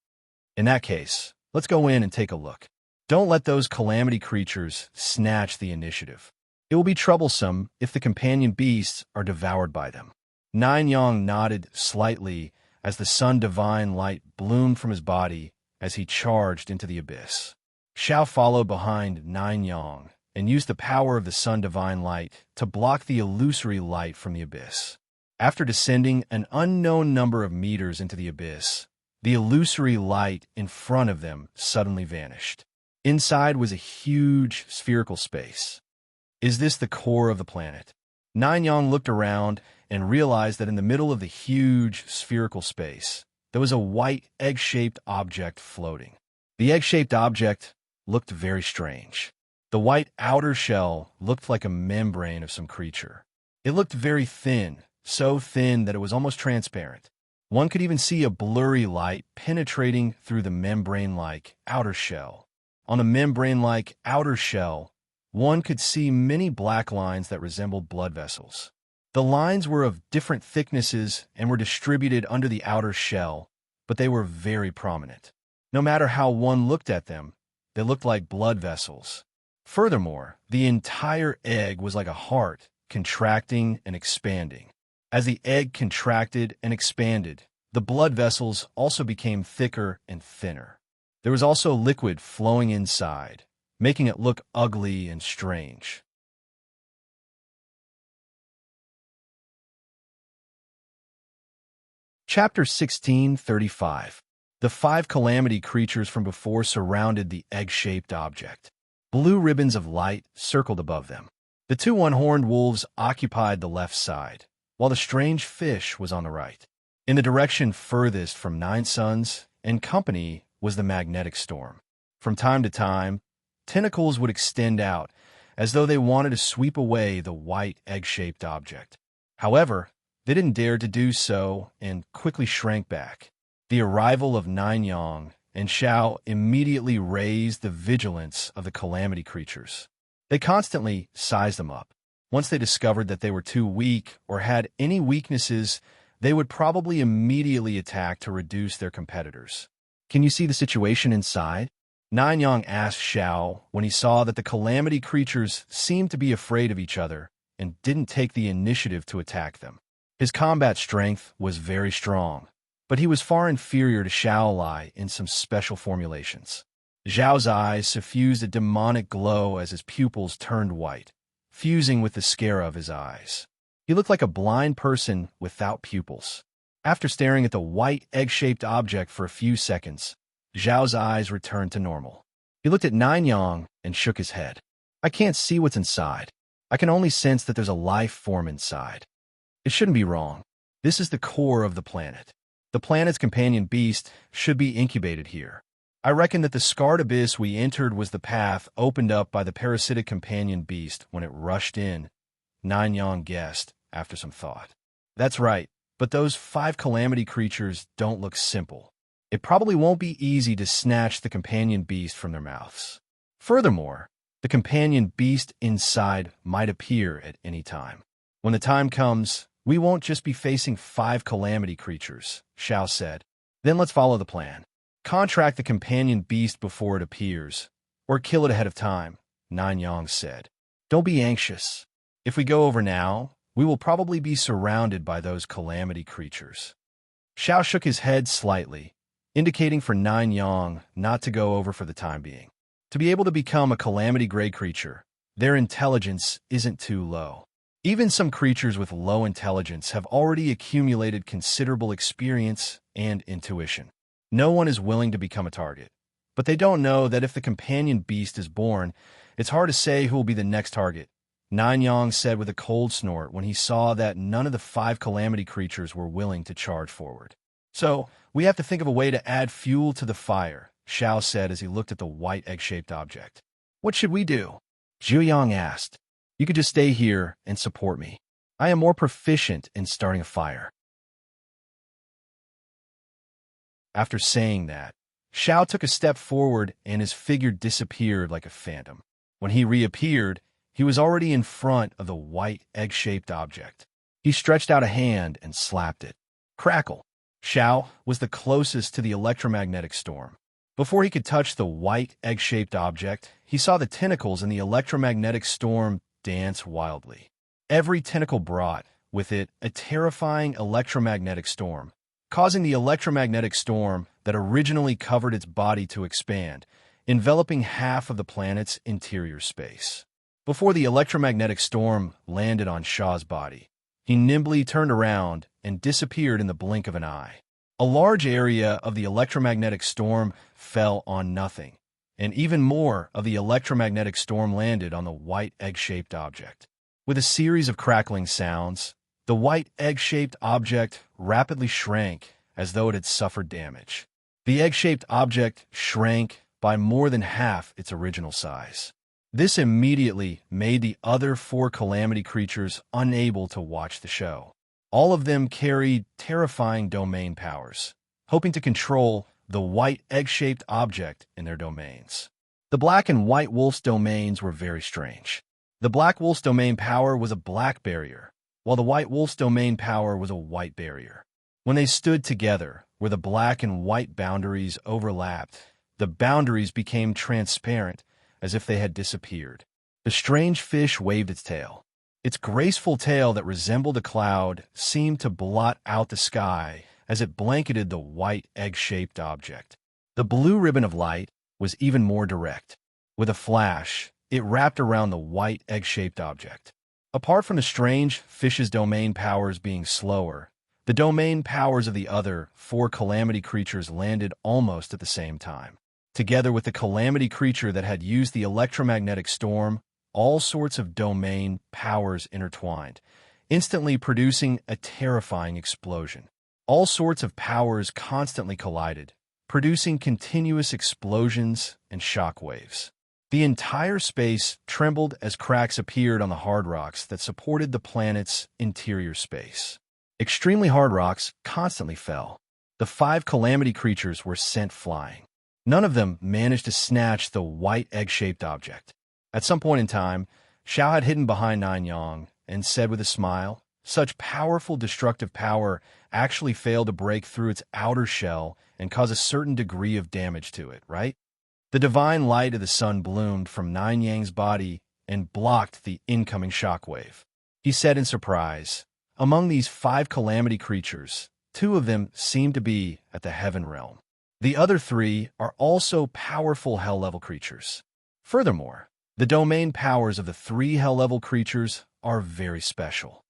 In that case, let's go in and take a look. Don't let those calamity creatures snatch the initiative. It will be troublesome if the companion beasts are devoured by them. Nanyang nodded slightly as the Sun Divine Light bloomed from his body as he charged into the abyss. Xiao followed behind Nanyang and used the power of the Sun Divine Light to block the illusory light from the abyss. After descending an unknown number of meters into the abyss, the illusory light in front of them suddenly vanished. Inside was a huge spherical space. Is this the core of the planet? Nanyang looked around and realized that in the middle of the huge spherical space, there was a white egg-shaped object floating. The egg-shaped object looked very strange. The white outer shell looked like a membrane of some creature. It looked very thin, so thin that it was almost transparent. One could even see a blurry light penetrating through the membrane-like outer shell. On the membrane-like outer shell, one could see many black lines that resembled blood vessels. The lines were of different thicknesses and were distributed under the outer shell, but they were very prominent. No matter how one looked at them, they looked like blood vessels. Furthermore, the entire egg was like a heart, contracting and expanding. As the egg contracted and expanded, The blood vessels also became thicker and thinner. There was also liquid flowing inside, making it look ugly and strange. Chapter 16:35. The five calamity creatures from before surrounded the egg-shaped object. Blue ribbons of light circled above them. The two one-horned wolves occupied the left side, while the strange fish was on the right. In the direction furthest from Nine Suns and company was the magnetic storm. From time to time, tentacles would extend out, as though they wanted to sweep away the white egg-shaped object. However, they didn't dare to do so and quickly shrank back. The arrival of Nine Yang and Xiao immediately raised the vigilance of the calamity creatures. They constantly sized them up. Once they discovered that they were too weak or had any weaknesses, they would probably immediately attack to reduce their competitors. "Can you see the situation inside?" Nine Yang asked Xiao when he saw that the calamity creatures seemed to be afraid of each other and didn't take the initiative to attack them. His combat strength was very strong, but he was far inferior to Xiao Lai in some special formulations. Zhao's eyes suffused a demonic glow as his pupils turned white, fusing with the scare of his eyes. He looked like a blind person without pupils. After staring at the white egg-shaped object for a few seconds, Zhao's eyes returned to normal. He looked at Nine Yang and shook his head. "I can't see what's inside. I can only sense that there's a life form inside. It shouldn't be wrong. This is the core of the planet. The planet's companion beast should be incubated here. I reckon that the scarred abyss we entered was the path opened up by the parasitic companion beast when it rushed in," Nine Yang guessed after some thought. "That's right, but those five calamity creatures don't look simple. It probably won't be easy to snatch the companion beast from their mouths. Furthermore, the companion beast inside might appear at any time. When the time comes, we won't just be facing five calamity creatures," Xiao said. "Then let's follow the plan. Contract the companion beast before it appears, or kill it ahead of time," Nine Yang said. "Don't be anxious. If we go over now, we will probably be surrounded by those calamity creatures." Xiao shook his head slightly, indicating for Nine Yang not to go over for the time being. To be able to become a calamity gray creature, their intelligence isn't too low. Even some creatures with low intelligence have already accumulated considerable experience and intuition. No one is willing to become a target, but they don't know that if the companion beast is born, it's hard to say who will be the next target, Nine Yang said with a cold snort when he saw that none of the five calamity creatures were willing to charge forward. "So, we have to think of a way to add fuel to the fire," Xiao said as he looked at the white egg-shaped object. "What should we do?" Zhu Yang asked. "You could just stay here and support me. I am more proficient in starting a fire." After saying that, Xiao took a step forward and his figure disappeared like a phantom. When he reappeared, he was already in front of the white egg-shaped object. He stretched out a hand and slapped it. Crackle! Xiao was the closest to the electromagnetic storm. Before he could touch the white egg-shaped object, he saw the tentacles in the electromagnetic storm dance wildly. Every tentacle brought with it a terrifying electromagnetic storm, causing the electromagnetic storm that originally covered its body to expand, enveloping half of the planet's interior space. Before the electromagnetic storm landed on Shaw's body, he nimbly turned around and disappeared in the blink of an eye. A large area of the electromagnetic storm fell on nothing, and even more of the electromagnetic storm landed on the white egg-shaped object. With a series of crackling sounds, the white egg-shaped object rapidly shrank as though it had suffered damage. The egg-shaped object shrank by more than half its original size. This immediately made the other four calamity creatures unable to watch the show. All of them carried terrifying domain powers, hoping to control the white egg-shaped object in their domains. The black and white wolf's domains were very strange. The black wolf's domain power was a black barrier, while the white wolf's domain power was a white barrier. When they stood together, where the black and white boundaries overlapped, the boundaries became transparent, as if they had disappeared. The strange fish waved its tail. Its graceful tail that resembled a cloud seemed to blot out the sky as it blanketed the white egg-shaped object. The blue ribbon of light was even more direct. With a flash, it wrapped around the white egg-shaped object. Apart from the strange fish's domain powers being slower, the domain powers of the other 4 calamity creatures landed almost at the same time. Together with the calamity creature that had used the electromagnetic storm, all sorts of domain powers intertwined, instantly producing a terrifying explosion. All sorts of powers constantly collided, producing continuous explosions and shock waves. The entire space trembled as cracks appeared on the hard rocks that supported the planet's interior space. Extremely hard rocks constantly fell. The 5 calamity creatures were sent flying. None of them managed to snatch the white egg-shaped object. At some point in time, Xiao had hidden behind Nine Yang and said with a smile, "Such powerful destructive power actually failed to break through its outer shell and cause a certain degree of damage to it, right?" The divine light of the sun bloomed from Nine Yang's body and blocked the incoming shockwave. He said in surprise, "Among these 5 calamity creatures, 2 of them seem to be at the heaven realm. The other 3 are also powerful hell-level creatures. Furthermore, the domain powers of the 3 hell-level creatures are very special."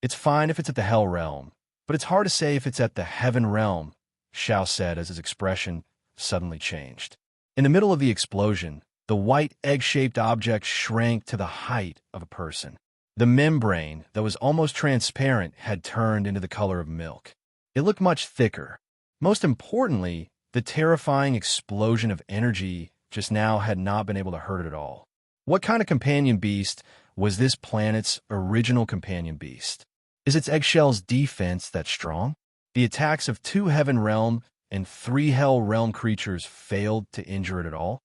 "It's fine if it's at the hell realm, but it's hard to say if it's at the heaven realm," Xiao said as his expression suddenly changed. In the middle of the explosion, the white egg-shaped object shrank to the height of a person. The membrane, that was almost transparent, had turned into the color of milk. It looked much thicker. Most importantly, the terrifying explosion of energy just now had not been able to hurt it at all. What kind of companion beast was this planet's original companion beast? Is its eggshell's defense that strong? The attacks of 2 heaven realm and 3 hell realm creatures failed to injure it at all?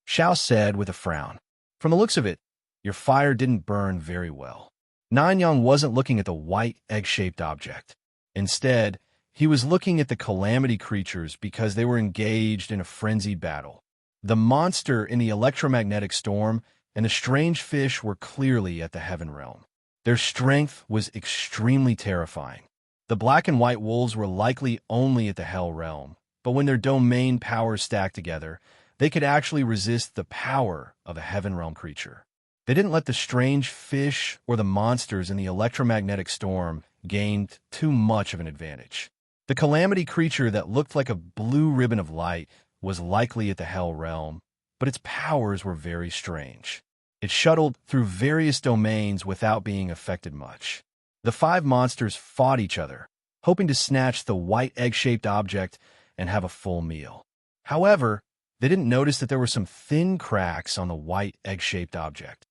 Xiao said with a frown. "From the looks of it, your fire didn't burn very well." Nine Yang wasn't looking at the white egg-shaped object. Instead, he was looking at the calamity creatures because they were engaged in a frenzied battle. The monster in the electromagnetic storm and the strange fish were clearly at the heaven realm. Their strength was extremely terrifying. The black and white wolves were likely only at the hell realm, but when their domain powers stacked together, they could actually resist the power of a heaven realm creature. They didn't let the strange fish or the monsters in the electromagnetic storm gain too much of an advantage. The calamity creature that looked like a blue ribbon of light was likely at the hell realm, but its powers were very strange. It shuttled through various domains without being affected much. The 5 monsters fought each other, hoping to snatch the white egg-shaped object and have a full meal. However, they didn't notice that there were some thin cracks on the white egg-shaped object.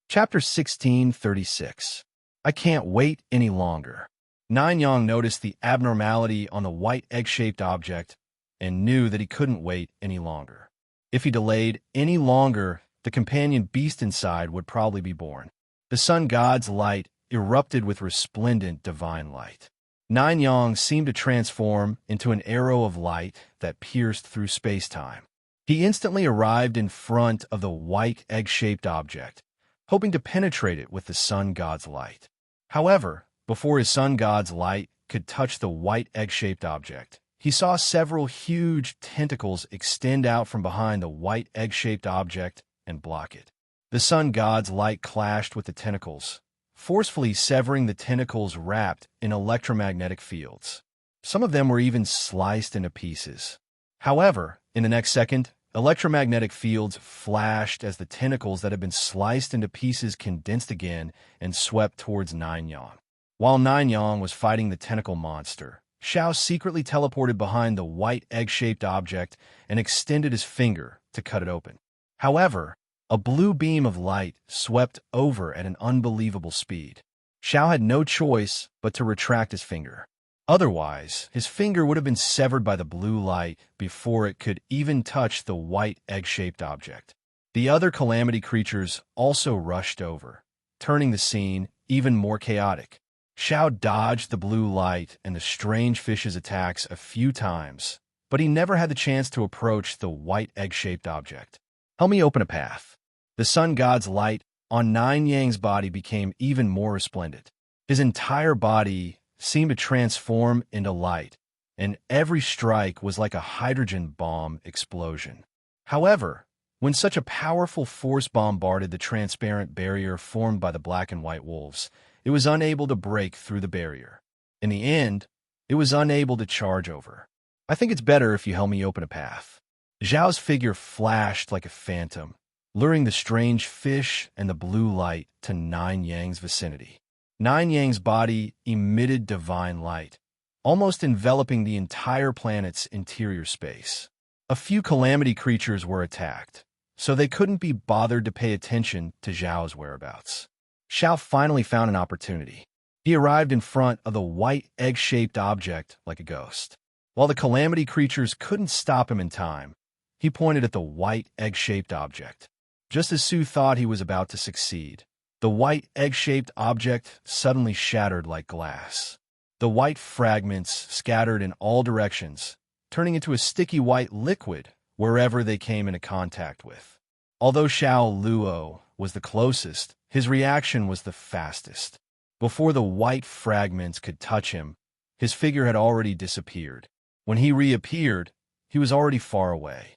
Chapter 1636. I can't wait any longer. Nine Yang noticed the abnormality on the white egg-shaped object and knew that he couldn't wait any longer. If he delayed any longer, the companion beast inside would probably be born. The sun god's light erupted with resplendent divine light. Nine Yang seemed to transform into an arrow of light that pierced through space-time. He instantly arrived in front of the white egg-shaped object, hoping to penetrate it with the sun god's light. However, before his sun god's light could touch the white egg-shaped object, he saw several huge tentacles extend out from behind the white egg-shaped object and block it. The sun god's light clashed with the tentacles, forcefully severing the tentacles wrapped in electromagnetic fields. Some of them were even sliced into pieces. However, in the next second, electromagnetic fields flashed as the tentacles that had been sliced into pieces condensed again and swept towards Nine Yang. While Nine Yang was fighting the tentacle monster, Xiao secretly teleported behind the white egg-shaped object and extended his finger to cut it open. However, a blue beam of light swept over at an unbelievable speed. Xiao had no choice but to retract his finger. Otherwise, his finger would have been severed by the blue light before it could even touch the white egg-shaped object. The other calamity creatures also rushed over, turning the scene even more chaotic. Xiao dodged the blue light and the strange fish's attacks a few times, but he never had the chance to approach the white egg-shaped object. "Help me open a path." The sun god's light on Nine Yang's body became even more resplendent. His entire body seemed to transform into light, and every strike was like a hydrogen bomb explosion. However, when such a powerful force bombarded the transparent barrier formed by the black and white wolves, it was unable to break through the barrier. In the end, it was unable to charge over. I think it's better if you help me open a path. Zhao's figure flashed like a phantom, luring the strange fish and the blue light to Nine Yang's vicinity. Nine Yang's body emitted divine light, almost enveloping the entire planet's interior space. A few calamity creatures were attacked, so they couldn't be bothered to pay attention to Zhao's whereabouts. Xiao finally found an opportunity. He arrived in front of the white egg-shaped object like a ghost. While the calamity creatures couldn't stop him in time, he pointed at the white egg-shaped object. Just as Su thought he was about to succeed, the white egg-shaped object suddenly shattered like glass. The white fragments scattered in all directions, turning into a sticky white liquid wherever they came into contact with. Although Xiao Luo was the closest, his reaction was the fastest. Before the white fragments could touch him, his figure had already disappeared. When he reappeared, he was already far away.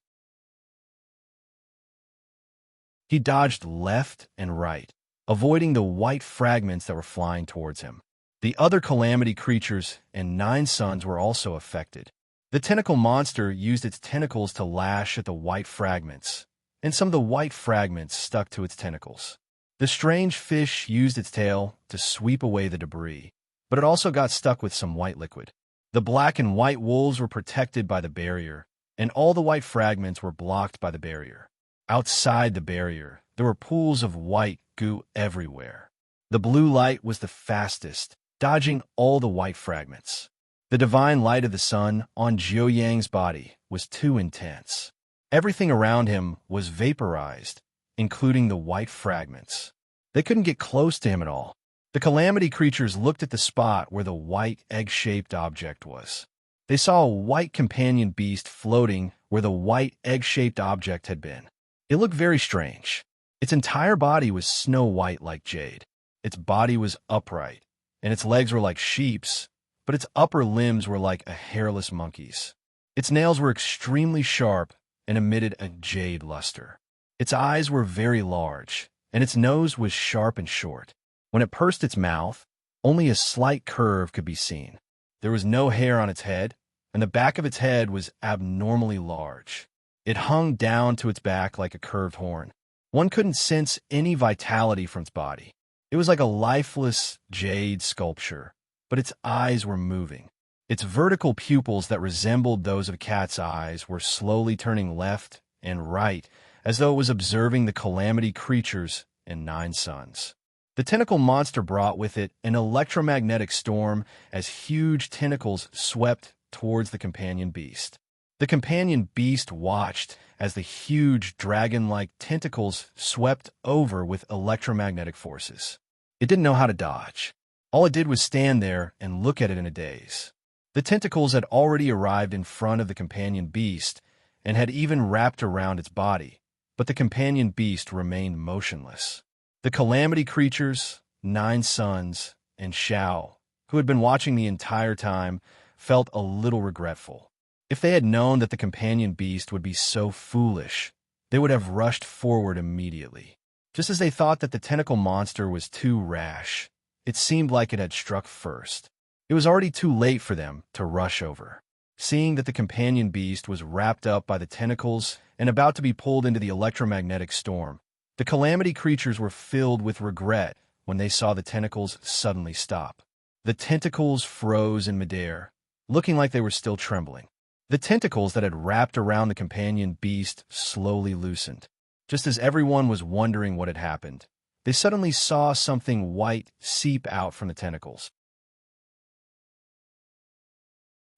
He dodged left and right, avoiding the white fragments that were flying towards him. The other calamity creatures and 9 suns were also affected. The tentacle monster used its tentacles to lash at the white fragments, and some of the white fragments stuck to its tentacles. The strange fish used its tail to sweep away the debris, but it also got stuck with some white liquid. The black and white wolves were protected by the barrier, and all the white fragments were blocked by the barrier. Outside the barrier, there were pools of white goo everywhere. The blue light was the fastest, dodging all the white fragments. The divine light of the sun on Jiu Yang's body was too intense. Everything around him was vaporized, including the white fragments. They couldn't get close to him at all. The calamity creatures looked at the spot where the white egg-shaped object was. They saw a white companion beast floating where the white egg-shaped object had been. It looked very strange. Its entire body was snow white like jade. Its body was upright, and its legs were like sheep's, but its upper limbs were like a hairless monkey's. Its nails were extremely sharp and emitted a jade luster. Its eyes were very large, and its nose was sharp and short. When it pursed its mouth, only a slight curve could be seen. There was no hair on its head, and the back of its head was abnormally large. It hung down to its back like a curved horn. One couldn't sense any vitality from its body. It was like a lifeless jade sculpture, but its eyes were moving. Its vertical pupils that resembled those of a cat's eyes were slowly turning left and right, as though it was observing the calamity creatures and 9 suns. The tentacle monster brought with it an electromagnetic storm as huge tentacles swept towards the companion beast. The companion beast watched as the huge dragon-like tentacles swept over with electromagnetic forces. It didn't know how to dodge. All it did was stand there and look at it in a daze. The tentacles had already arrived in front of the companion beast and had even wrapped around its body, but the companion beast remained motionless. The calamity creatures, 9 suns, and Xiao, who had been watching the entire time, felt a little regretful. If they had known that the companion beast would be so foolish, they would have rushed forward immediately. Just as they thought that the tentacle monster was too rash, it seemed like it had struck first. It was already too late for them to rush over. Seeing that the companion beast was wrapped up by the tentacles and about to be pulled into the electromagnetic storm, the calamity creatures were filled with regret when they saw the tentacles suddenly stop. The tentacles froze in midair, looking like they were still trembling. The tentacles that had wrapped around the companion beast slowly loosened. Just as everyone was wondering what had happened, they suddenly saw something white seep out from the tentacles.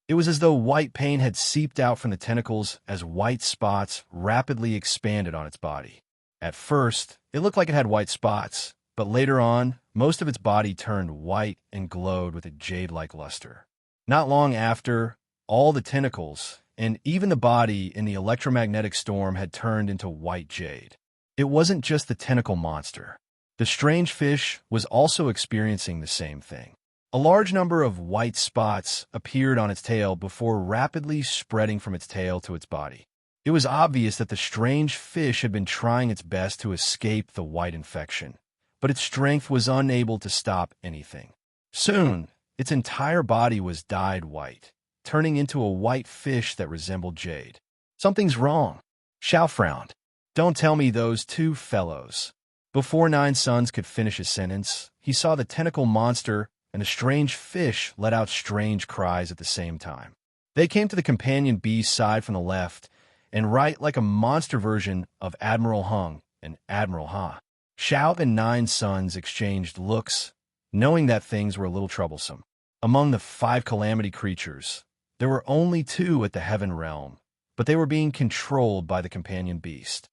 It was as though white paint had seeped out from the tentacles as white spots rapidly expanded on its body. At first, it looked like it had white spots, but later on, most of its body turned white and glowed with a jade-like luster. Not long after, all the tentacles, and even the body in the electromagnetic storm had turned into white jade. It wasn't just the tentacle monster. The strange fish was also experiencing the same thing. A large number of white spots appeared on its tail before rapidly spreading from its tail to its body. It was obvious that the strange fish had been trying its best to escape the white infection, but its strength was unable to stop anything. Soon, its entire body was dyed white, turning into a white fish that resembled jade. "Something's wrong." Xiao frowned. "Don't tell me those two fellows." Before Nine Sons could finish his sentence, he saw the tentacle monster and the strange fish let out strange cries at the same time. They came to the companion beast's side from the left, and right like a monster version of Admiral Hung and Admiral Ha. Xiao and Nine Sons exchanged looks, knowing that things were a little troublesome. Among the 5 calamity creatures, there were only 2 at the heaven realm, but they were being controlled by the companion beast.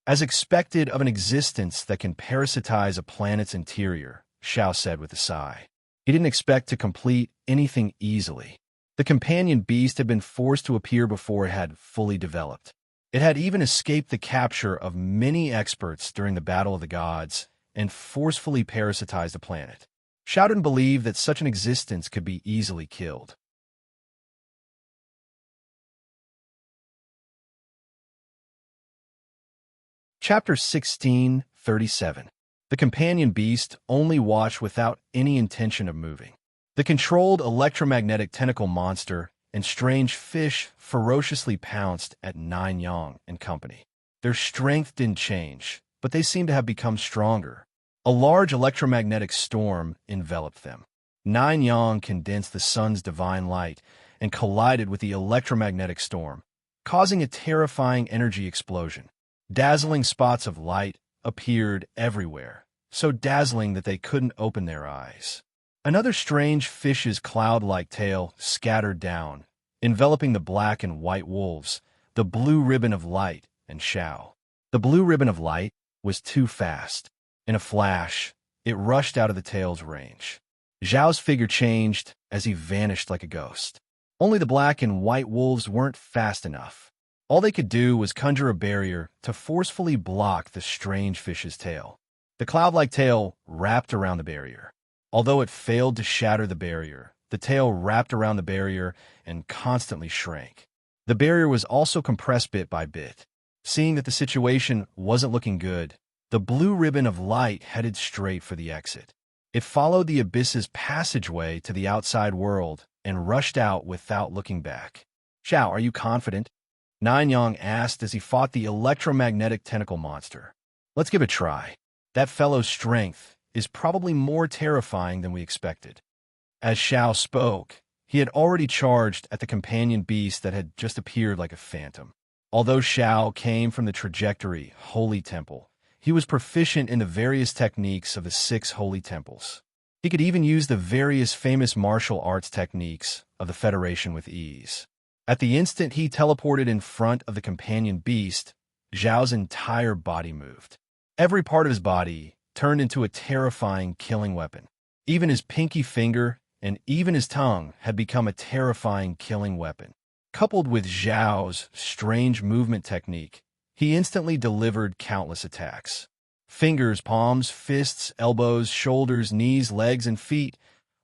As expected of an existence that can parasitize a planet's interior, Xiao said with a sigh. He didn't expect to complete anything easily. The companion beast had been forced to appear before it had fully developed. It had even escaped the capture of many experts during the Battle of the Gods and forcefully parasitized the planet. Xiao didn't believe that such an existence could be easily killed. Chapter 16:37. The companion beast only watched without any intention of moving. The controlled electromagnetic tentacle monster and strange fish ferociously pounced at Nine Yang and company. Their strength didn't change, but they seemed to have become stronger. A large electromagnetic storm enveloped them. Nine Yang condensed the sun's divine light and collided with the electromagnetic storm, causing a terrifying energy explosion. Dazzling spots of light appeared everywhere, so dazzling that they couldn't open their eyes. Another strange fish's cloud-like tail scattered down, enveloping the black and white wolves, the blue ribbon of light, and Xiao. The blue ribbon of light was too fast. In a flash, it rushed out of the tail's range. Zhao's figure changed as he vanished like a ghost. Only the black and white wolves weren't fast enough. All they could do was conjure a barrier to forcefully block the strange fish's tail. The cloud-like tail wrapped around the barrier. Although it failed to shatter the barrier, the tail wrapped around the barrier and constantly shrank. The barrier was also compressed bit by bit. Seeing that the situation wasn't looking good, the blue ribbon of light headed straight for the exit. It followed the abyss's passageway to the outside world and rushed out without looking back. "Xiao, are you confident?" Nine Yang asked as he fought the electromagnetic tentacle monster. "Let's give it a try. That fellow's strength is probably more terrifying than we expected." As Xiao spoke, he had already charged at the companion beast that had just appeared like a phantom. Although Xiao came from the trajectory Holy Temple, he was proficient in the various techniques of the 6 holy temples. He could even use the various famous martial arts techniques of the Federation with ease. At the instant he teleported in front of the companion beast, Zhao's entire body moved. Every part of his body turned into a terrifying killing weapon. Even his pinky finger and even his tongue had become a terrifying killing weapon. Coupled with Zhao's strange movement technique, he instantly delivered countless attacks. Fingers, palms, fists, elbows, shoulders, knees, legs, and feet,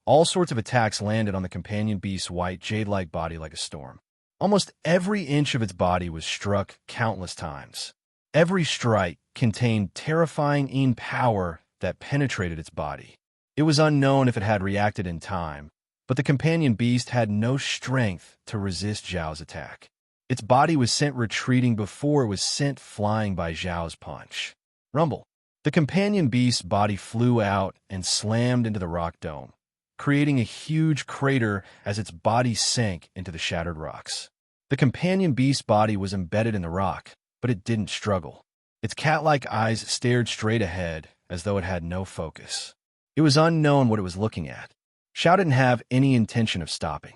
all sorts of attacks landed on the companion beast's white, jade-like body like a storm. Almost every inch of its body was struck countless times. Every strike contained terrifying power that penetrated its body. It was unknown if it had reacted in time, but the companion beast had no strength to resist Zhao's attack. Its body was sent retreating before it was sent flying by Zhao's punch. Rumble. The companion beast's body flew out and slammed into the rock dome, creating a huge crater as its body sank into the shattered rocks. The companion beast's body was embedded in the rock, but it didn't struggle. Its cat-like eyes stared straight ahead as though it had no focus. It was unknown what it was looking at. Xiao didn't have any intention of stopping.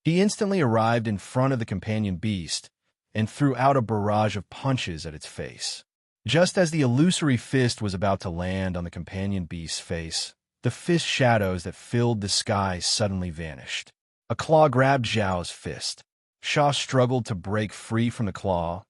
He instantly arrived in front of the companion beast and threw out a barrage of punches at its face. Just as the illusory fist was about to land on the companion beast's face, the fist shadows that filled the sky suddenly vanished. A claw grabbed Zhao's fist. Xiao struggled to break free from the claw,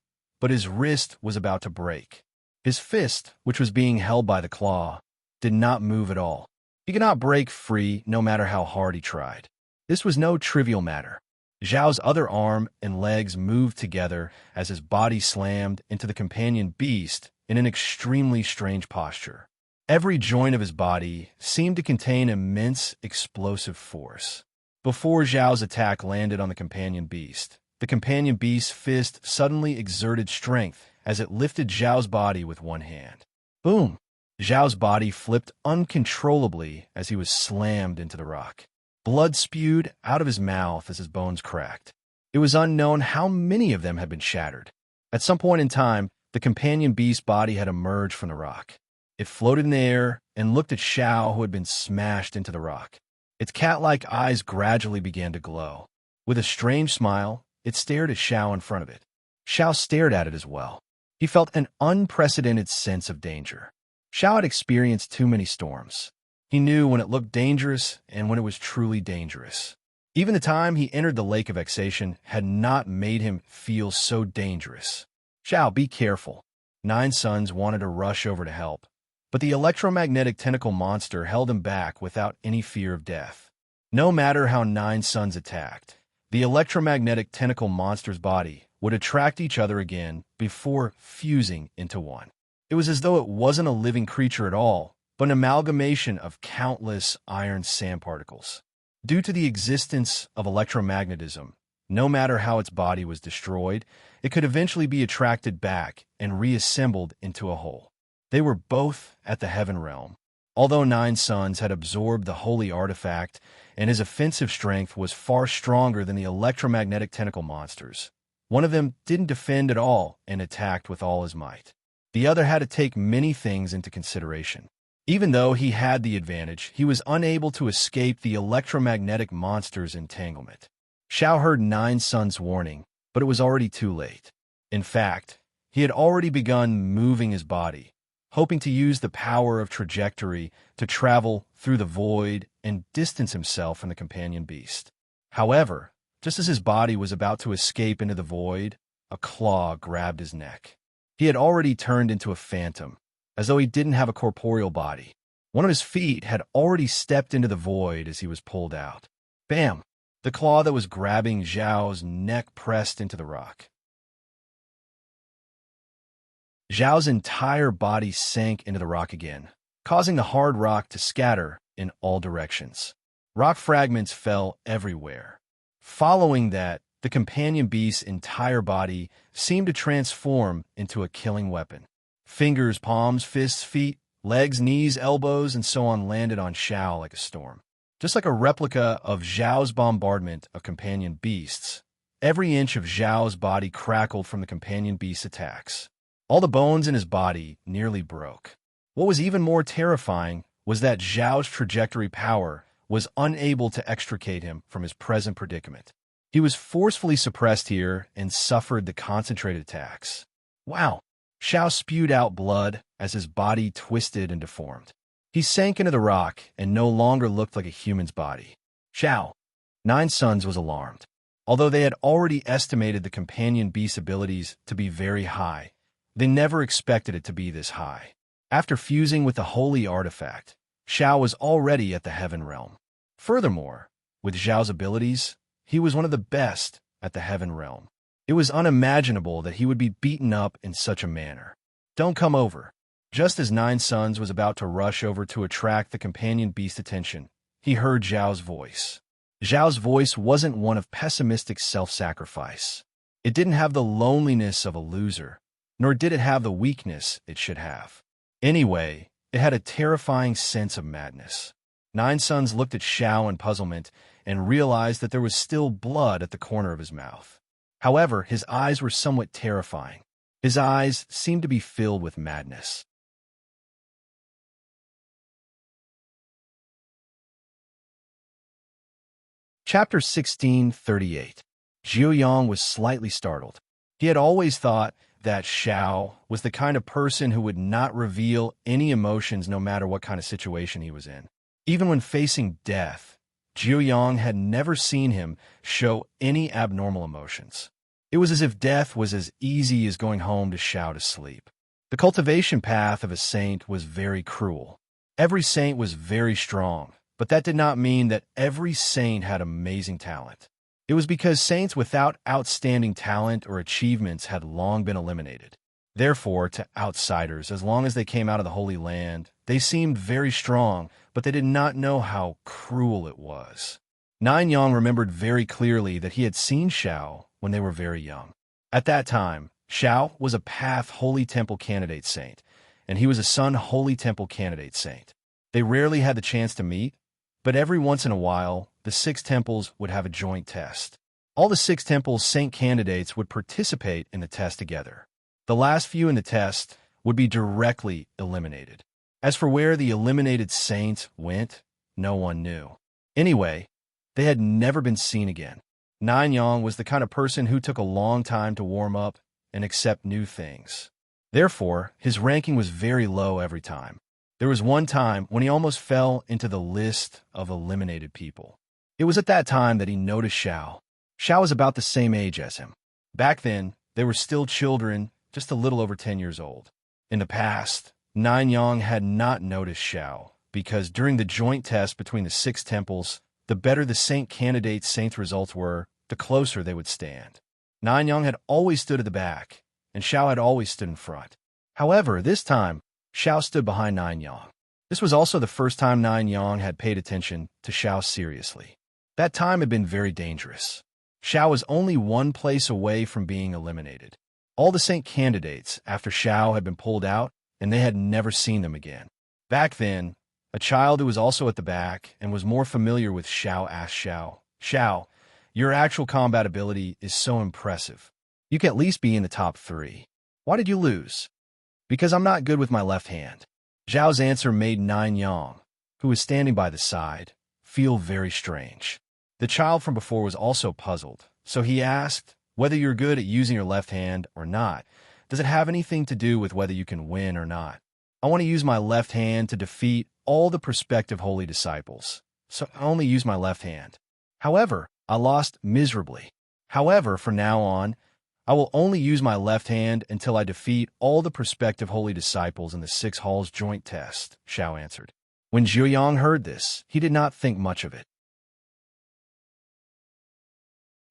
but his wrist was about to break. His fist, which was being held by the claw, did not move at all. He could not break free no matter how hard he tried. This was no trivial matter. Zhao's other arm and legs moved together as his body slammed into the companion beast in an extremely strange posture. Every joint of his body seemed to contain immense explosive force. Before Zhao's attack landed on the companion beast's fist suddenly exerted strength as it lifted Zhao's body with one hand. Boom! Zhao's body flipped uncontrollably as he was slammed into the rock. Blood spewed out of his mouth as his bones cracked. It was unknown how many of them had been shattered. At some point in time, the companion beast's body had emerged from the rock. It floated in the air and looked at Zhao, who had been smashed into the rock. Its cat-like eyes gradually began to glow. With a strange smile, it stared at Zhao in front of it. Zhao stared at it as well. He felt an unprecedented sense of danger. Zhao had experienced too many storms. He knew when it looked dangerous and when it was truly dangerous. Even the time he entered the Lake of Vexation had not made him feel so dangerous. Zhao, be careful. Nine Suns wanted to rush over to help, but the electromagnetic tentacle monster held him back without any fear of death. No matter how Nine Suns attacked, the electromagnetic tentacle monster's body would attract each other again before fusing into one. It was as though it wasn't a living creature at all, but an amalgamation of countless iron sand particles. Due to the existence of electromagnetism, no matter how its body was destroyed, it could eventually be attracted back and reassembled into a whole. They were both at the Heaven Realm. Although Nine Suns had absorbed the holy artifact and his offensive strength was far stronger than the electromagnetic tentacle monsters, one of them didn't defend at all and attacked with all his might. The other had to take many things into consideration. Even though he had the advantage, he was unable to escape the electromagnetic monster's entanglement. Zhao heard Nine Suns' warning, but it was already too late. In fact, he had already begun moving his body, hoping to use the power of trajectory to travel through the void and distance himself from the companion beast. However, just as his body was about to escape into the void, a claw grabbed his neck. He had already turned into a phantom, as though he didn't have a corporeal body. One of his feet had already stepped into the void as he was pulled out. Bam! The claw that was grabbing Zhao's neck pressed into the rock. Zhao's entire body sank into the rock again, causing the hard rock to scatter in all directions. Rock fragments fell everywhere. Following that, the companion beast's entire body seemed to transform into a killing weapon. Fingers, palms, fists, feet, legs, knees, elbows, and so on landed on Zhao like a storm. Just like a replica of Zhao's bombardment of companion beasts, every inch of Zhao's body crackled from the companion beast's attacks. All the bones in his body nearly broke. What was even more terrifying was that Zhao's trajectory power was unable to extricate him from his present predicament. He was forcefully suppressed here and suffered the concentrated attacks. Wow! Zhao spewed out blood as his body twisted and deformed. He sank into the rock and no longer looked like a human's body. Zhao. Nine Suns was alarmed. Although they had already estimated the companion beast's abilities to be very high, they never expected it to be this high. After fusing with the holy artifact, Zhao was already at the Heaven Realm. Furthermore, with Zhao's abilities, he was one of the best at the Heaven Realm. It was unimaginable that he would be beaten up in such a manner. Don't come over. Just as Nine Suns was about to rush over to attract the companion beast's attention, he heard Zhao's voice. Zhao's voice wasn't one of pessimistic self-sacrifice. It didn't have the loneliness of a loser, nor did it have the weakness it should have. Anyway, it had a terrifying sense of madness. Nine Suns looked at Zhao in puzzlement and realized that there was still blood at the corner of his mouth. However, his eyes were somewhat terrifying. His eyes seemed to be filled with madness. Chapter 1638. Zhuoyang was slightly startled. He had always thought that Zhao was the kind of person who would not reveal any emotions no matter what kind of situation he was in. Even when facing death, Zhuoyang had never seen him show any abnormal emotions. It was as if death was as easy as going home to Xiao to sleep. The cultivation path of a saint was very cruel. Every saint was very strong, but that did not mean that every saint had amazing talent. It was because saints without outstanding talent or achievements had long been eliminated. Therefore, to outsiders, as long as they came out of the Holy Land, they seemed very strong, but they did not know how cruel it was. Nine Yang remembered very clearly that he had seen Xiao when they were very young. At that time, Xiao was a Path Holy Temple candidate saint, and he was a Sun Holy Temple candidate saint. They rarely had the chance to meet, but every once in a while, the 6 temples would have a joint test. All the 6 temples' saint candidates would participate in the test together. The last few in the test would be directly eliminated. As for where the eliminated saints went, no one knew. Anyway, they had never been seen again. Nine Yang was the kind of person who took a long time to warm up and accept new things. Therefore, his ranking was very low every time. There was one time when he almost fell into the list of eliminated people. It was at that time that he noticed Xiao. Xiao was about the same age as him. Back then, they were still children, just a little over 10 years old. In the past, Nine Yang had not noticed Xiao, because during the joint test between the 6 temples, the better the saint candidate's saint results were, the closer they would stand. Nine Yang had always stood at the back, and Xiao had always stood in front. However, this time, Xiao stood behind Nine Yang. This was also the first time Nine Yang had paid attention to Xiao seriously. That time had been very dangerous. Xiao was only one place away from being eliminated. All the saint candidates, after Xiao had been pulled out, and they had never seen them again. Back then, a child who was also at the back and was more familiar with Xiao asked Xiao, "Xiao, your actual combat ability is so impressive. You can at least be in the top 3. Why did you lose?" "Because I'm not good with my left hand." Xiao's answer made Nine Yang, who was standing by the side, feel very strange. The child from before was also puzzled, so he asked, "Whether you're good at using your left hand or not, does it have anything to do with whether you can win or not?" "I want to use my left hand to defeat all the prospective holy disciples, so I only use my left hand. However, I lost miserably. However, from now on, I will only use my left hand until I defeat all the prospective holy disciples in the 6 halls joint test," Xiao answered. When Zhuoyang heard this, he did not think much of it.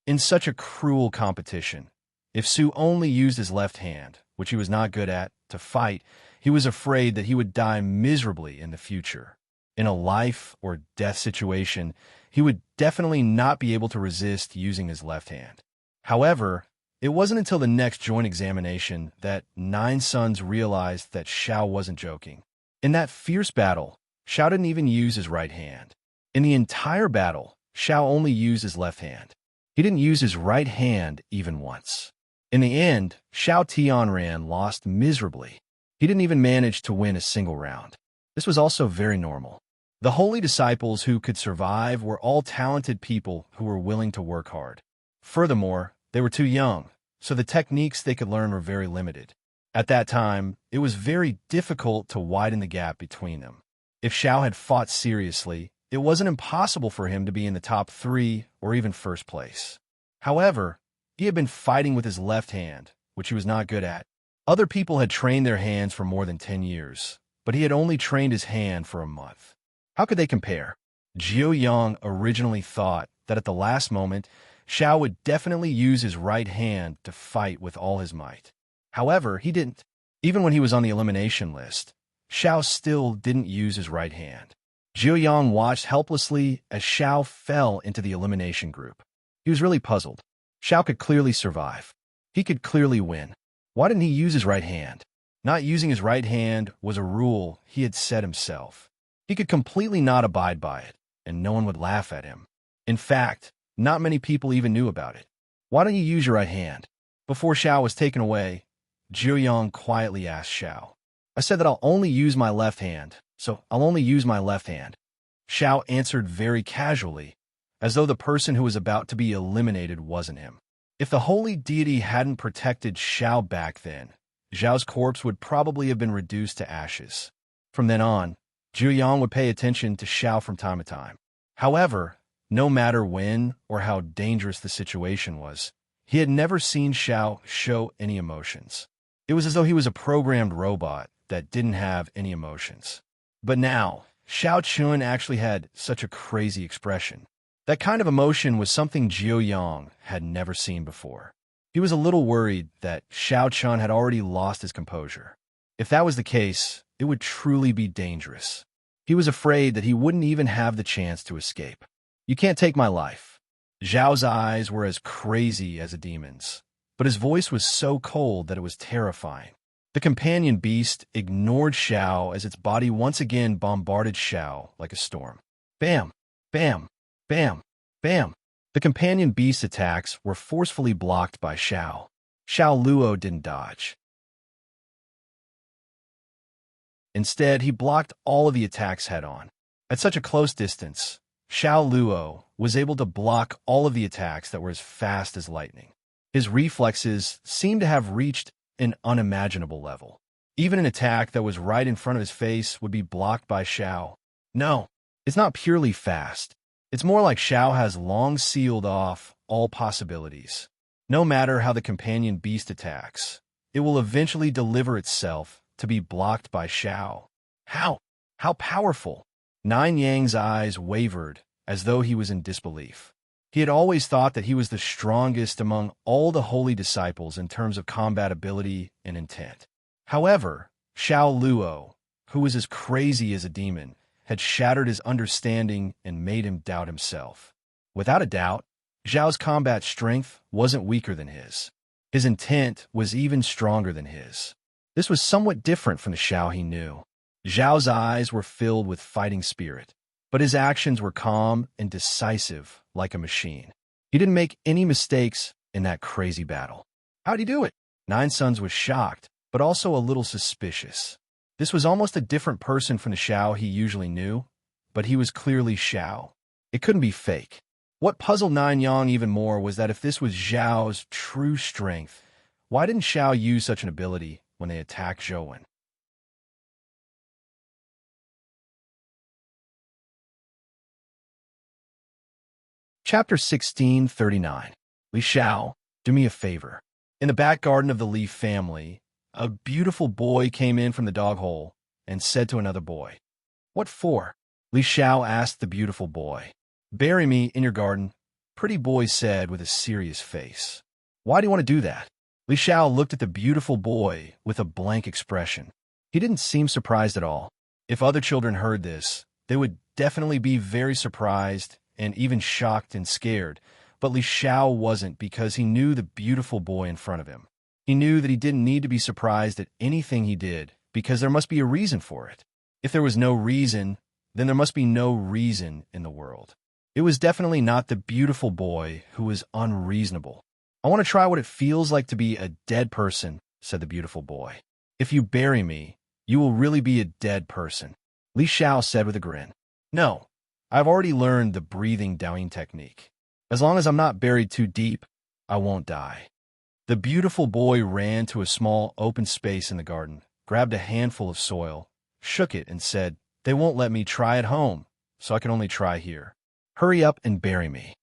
In such a cruel competition, if Su only used his left hand, which he was not good at, to fight, he was afraid that he would die miserably in the future. In a life or death situation, he would definitely not be able to resist using his left hand. However, it wasn't until the next joint examination that 9 sons realized that Xiao wasn't joking. In that fierce battle, Xiao didn't even use his right hand. In the entire battle, Xiao only used his left hand. He didn't use his right hand even once. In the end, Xiao Tianran lost miserably. He didn't even manage to win a single round. This was also very normal. The holy disciples who could survive were all talented people who were willing to work hard. Furthermore, they were too young, so the techniques they could learn were very limited. At that time, it was very difficult to widen the gap between them. If Xiao had fought seriously, it wasn't impossible for him to be in the top 3 or even first place. However, he had been fighting with his left hand, which he was not good at. Other people had trained their hands for more than 10 years, but he had only trained his hand for a month. How could they compare? Zhuoyang originally thought that at the last moment, Xiao would definitely use his right hand to fight with all his might. However, he didn't. Even when he was on the elimination list, Xiao still didn't use his right hand. Zhuoyang watched helplessly as Xiao fell into the elimination group. He was really puzzled. Xiao could clearly survive. He could clearly win. Why didn't he use his right hand? Not using his right hand was a rule he had set himself. He could completely not abide by it, and no one would laugh at him. In fact, not many people even knew about it. "Why don't you use your right hand?" Before Xiao was taken away, Zhuoyang quietly asked Xiao. "I said that I'll only use my left hand, so I'll only use my left hand." Xiao answered very casually, as though the person who was about to be eliminated wasn't him. If the holy deity hadn't protected Xiao back then, Xiao's corpse would probably have been reduced to ashes. From then on, Zhuoyang would pay attention to Xiao from time to time. However, no matter when or how dangerous the situation was, He had never seen Xiao show any emotions. It was as though he was a programmed robot that didn't have any emotions. But now, Xiao Chun actually had such a crazy expression. That kind of emotion was something Jiu Yang had never seen before. He was a little worried that Xiao Chun had already lost his composure. If that was the case, it would truly be dangerous. He was afraid that he wouldn't even have the chance to escape. "You can't take my life." Zhao's eyes were as crazy as a demon's, but his voice was so cold that it was terrifying. The companion beast ignored Xiao as its body once again bombarded Xiao like a storm. Bam! Bam! Bam! Bam! The companion beast attacks were forcefully blocked by Xiao. Xiao Luo didn't dodge. Instead, he blocked all of the attacks head-on. At such a close distance, Xiao Luo was able to block all of the attacks that were as fast as lightning. His reflexes seemed to have reached an unimaginable level. Even an attack that was right in front of his face would be blocked by Xiao. No, it's not purely fast. It's more like Xiao has long sealed off all possibilities. No matter how the companion beast attacks, it will eventually deliver itself to be blocked by Xiao. How? How powerful! Nine Yang's eyes wavered as though he was in disbelief. He had always thought that he was the strongest among all the holy disciples in terms of combat ability and intent. However, Xiao Luo, who was as crazy as a demon, had shattered his understanding and made him doubt himself. Without a doubt, Zhao's combat strength wasn't weaker than his. His intent was even stronger than his. This was somewhat different from the Xiao he knew. Zhao's eyes were filled with fighting spirit, but his actions were calm and decisive like a machine. He didn't make any mistakes in that crazy battle. How'd he do it? Nine Sons was shocked, but also a little suspicious. This was almost a different person from the Xiao he usually knew, but he was clearly Xiao. It couldn't be fake. What puzzled Nine Yang even more was that if this was Zhao's true strength, why didn't Xiao use such an ability when they attacked Zhou? Chapter 1639. Li Xiao, do me a favor. In the back garden of the Li family, a beautiful boy came in from the dog hole and said to another boy, "What for?" Li Xiao asked the beautiful boy. "Bury me in your garden," pretty boy said with a serious face. "Why do you want to do that?" Li Xiao looked at the beautiful boy with a blank expression. He didn't seem surprised at all. If other children heard this, they would definitely be very surprised and even shocked and scared, but Li Xiao wasn't because he knew the beautiful boy in front of him. He knew that he didn't need to be surprised at anything he did because there must be a reason for it. If there was no reason, then there must be no reason in the world. It was definitely not the beautiful boy who was unreasonable. "I want to try what it feels like to be a dead person," said the beautiful boy. "If you bury me, you will really be a dead person," Li Xiao said with a grin. "No, I've already learned the breathing Daoyin technique. As long as I'm not buried too deep, I won't die." The beautiful boy ran to a small open space in the garden, grabbed a handful of soil, shook it, and said, "They won't let me try at home, so I can only try here. Hurry up and bury me."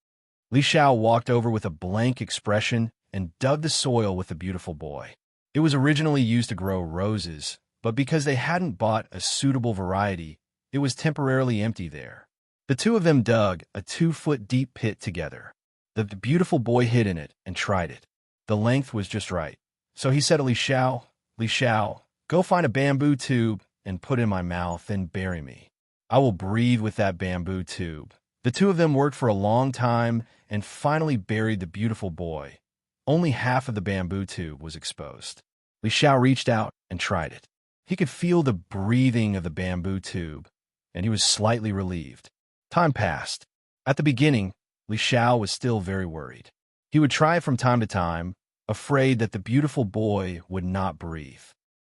Li Xiao walked over with a blank expression and dug the soil with the beautiful boy. It was originally used to grow roses, but because they hadn't bought a suitable variety, it was temporarily empty there. The two of them dug a 2-foot-deep pit together. The beautiful boy hid in it and tried it. The length was just right. So he said to Li Xiao, "Go find a bamboo tube and put it in my mouth and bury me. I will breathe with that bamboo tube." The two of them worked for a long time and finally buried the beautiful boy. Only half of the bamboo tube was exposed. Li Xiao reached out and tried it. He could feel the breathing of the bamboo tube, and he was slightly relieved. Time passed. At the beginning, Li Xiao was still very worried. He would try it from time to time, afraid that the beautiful boy would not breathe.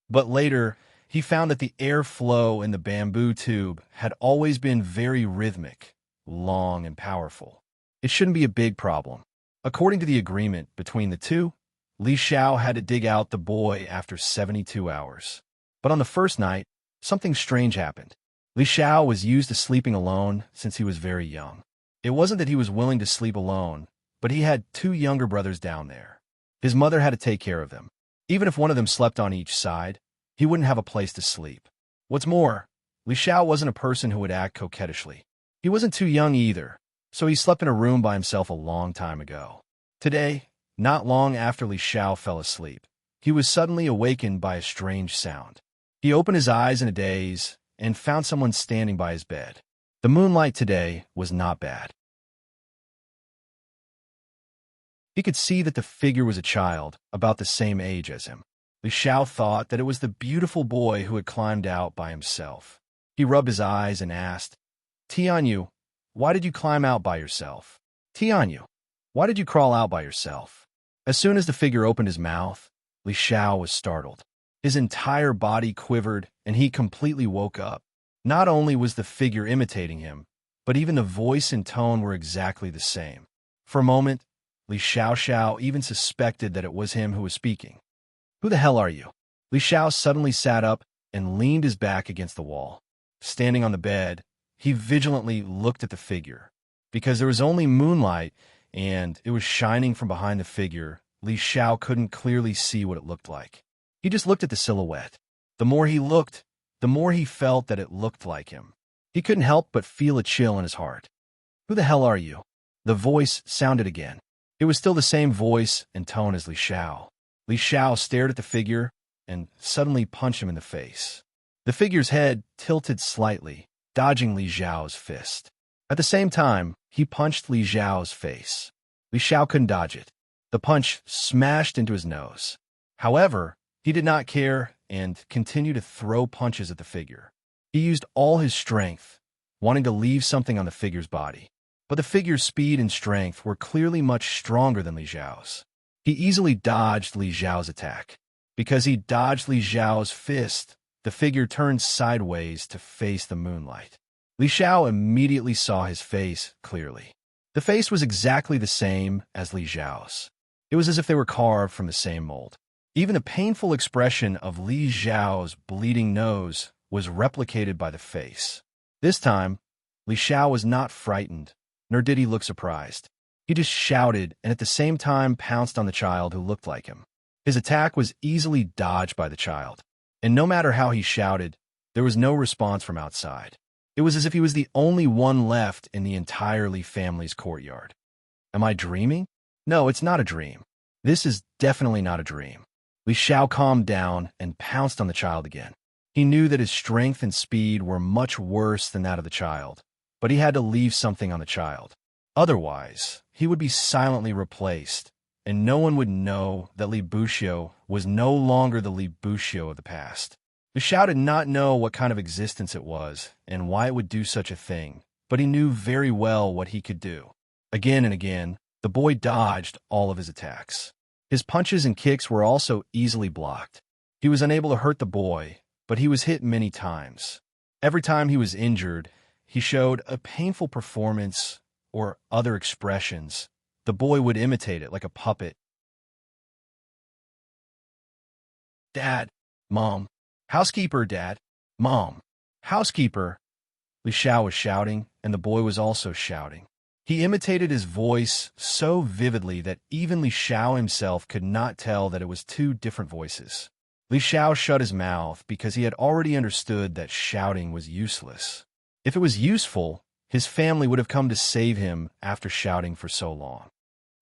But later, he found that the airflow in the bamboo tube had always been very rhythmic, long, and powerful. It shouldn't be a big problem. According to the agreement between the two, Li Xiao had to dig out the boy after 72 hours. But on the first night, something strange happened. Li Xiao was used to sleeping alone since he was very young. It wasn't that he was willing to sleep alone, but he had two younger brothers down there. His mother had to take care of them. Even if one of them slept on each side, he wouldn't have a place to sleep. What's more, Li Xiao wasn't a person who would act coquettishly. He wasn't too young either, so he slept in a room by himself a long time ago. Today, not long after Li Xiao fell asleep, he was suddenly awakened by a strange sound. He opened his eyes in a daze and found someone standing by his bed. The moonlight today was not bad. He could see that the figure was a child, about the same age as him. Li Xiao thought that it was the beautiful boy who had climbed out by himself. He rubbed his eyes and asked, "Tianyu, why did you climb out by yourself? Tianyu, why did you crawl out by yourself?" As soon as the figure opened his mouth, Li Xiao was startled. His entire body quivered, and he completely woke up. Not only was the figure imitating him, but even the voice and tone were exactly the same. For a moment, Li Xiao even suspected that it was him who was speaking. "Who the hell are you?" Li Xiao suddenly sat up and leaned his back against the wall. Standing on the bed, he vigilantly looked at the figure. Because there was only moonlight and it was shining from behind the figure, Li Xiao couldn't clearly see what it looked like. He just looked at the silhouette. The more he looked, the more he felt that it looked like him. He couldn't help but feel a chill in his heart. "Who the hell are you?" The voice sounded again. It was still the same voice and tone as Li Xiao. Li Xiao stared at the figure and suddenly punched him in the face. The figure's head tilted slightly, dodging Li Xiao's fist. At the same time, he punched Li Xiao's face. Li Xiao couldn't dodge it. The punch smashed into his nose. However, he did not care and continued to throw punches at the figure. He used all his strength, wanting to leave something on the figure's body. But the figure's speed and strength were clearly much stronger than Li Xiao's. He easily dodged Li Xiao's attack. Because he dodged Li Xiao's fist, the figure turned sideways to face the moonlight. Li Xiao immediately saw his face clearly. The face was exactly the same as Li Xiao's. It was as if they were carved from the same mold. Even the painful expression of Li Xiao's bleeding nose was replicated by the face. This time, Li Xiao was not frightened, nor did he look surprised. He just shouted and at the same time pounced on the child who looked like him. His attack was easily dodged by the child, and no matter how he shouted, there was no response from outside. It was as if he was the only one left in the entire Li family's courtyard. Am I dreaming? No, it's not a dream. This is definitely not a dream. Li Xiao calmed down and pounced on the child again. He knew that his strength and speed were much worse than that of the child, but he had to leave something on the child. Otherwise, he would be silently replaced, and no one would know that Li Buxiu was no longer the Li Buxiu of the past. Li Xiao did not know what kind of existence it was and why it would do such a thing, but he knew very well what he could do. Again and again, the boy dodged all of his attacks. His punches and kicks were also easily blocked. He was unable to hurt the boy, but he was hit many times. Every time he was injured, he showed a painful performance or other expressions. The boy would imitate it like a puppet. "Dad, Mom, housekeeper, Dad, Mom, housekeeper." Li Xiao was shouting, and the boy was also shouting. He imitated his voice so vividly that even Li Xiao himself could not tell that it was two different voices. Li Xiao shut his mouth because he had already understood that shouting was useless. If it was useful, his family would have come to save him after shouting for so long.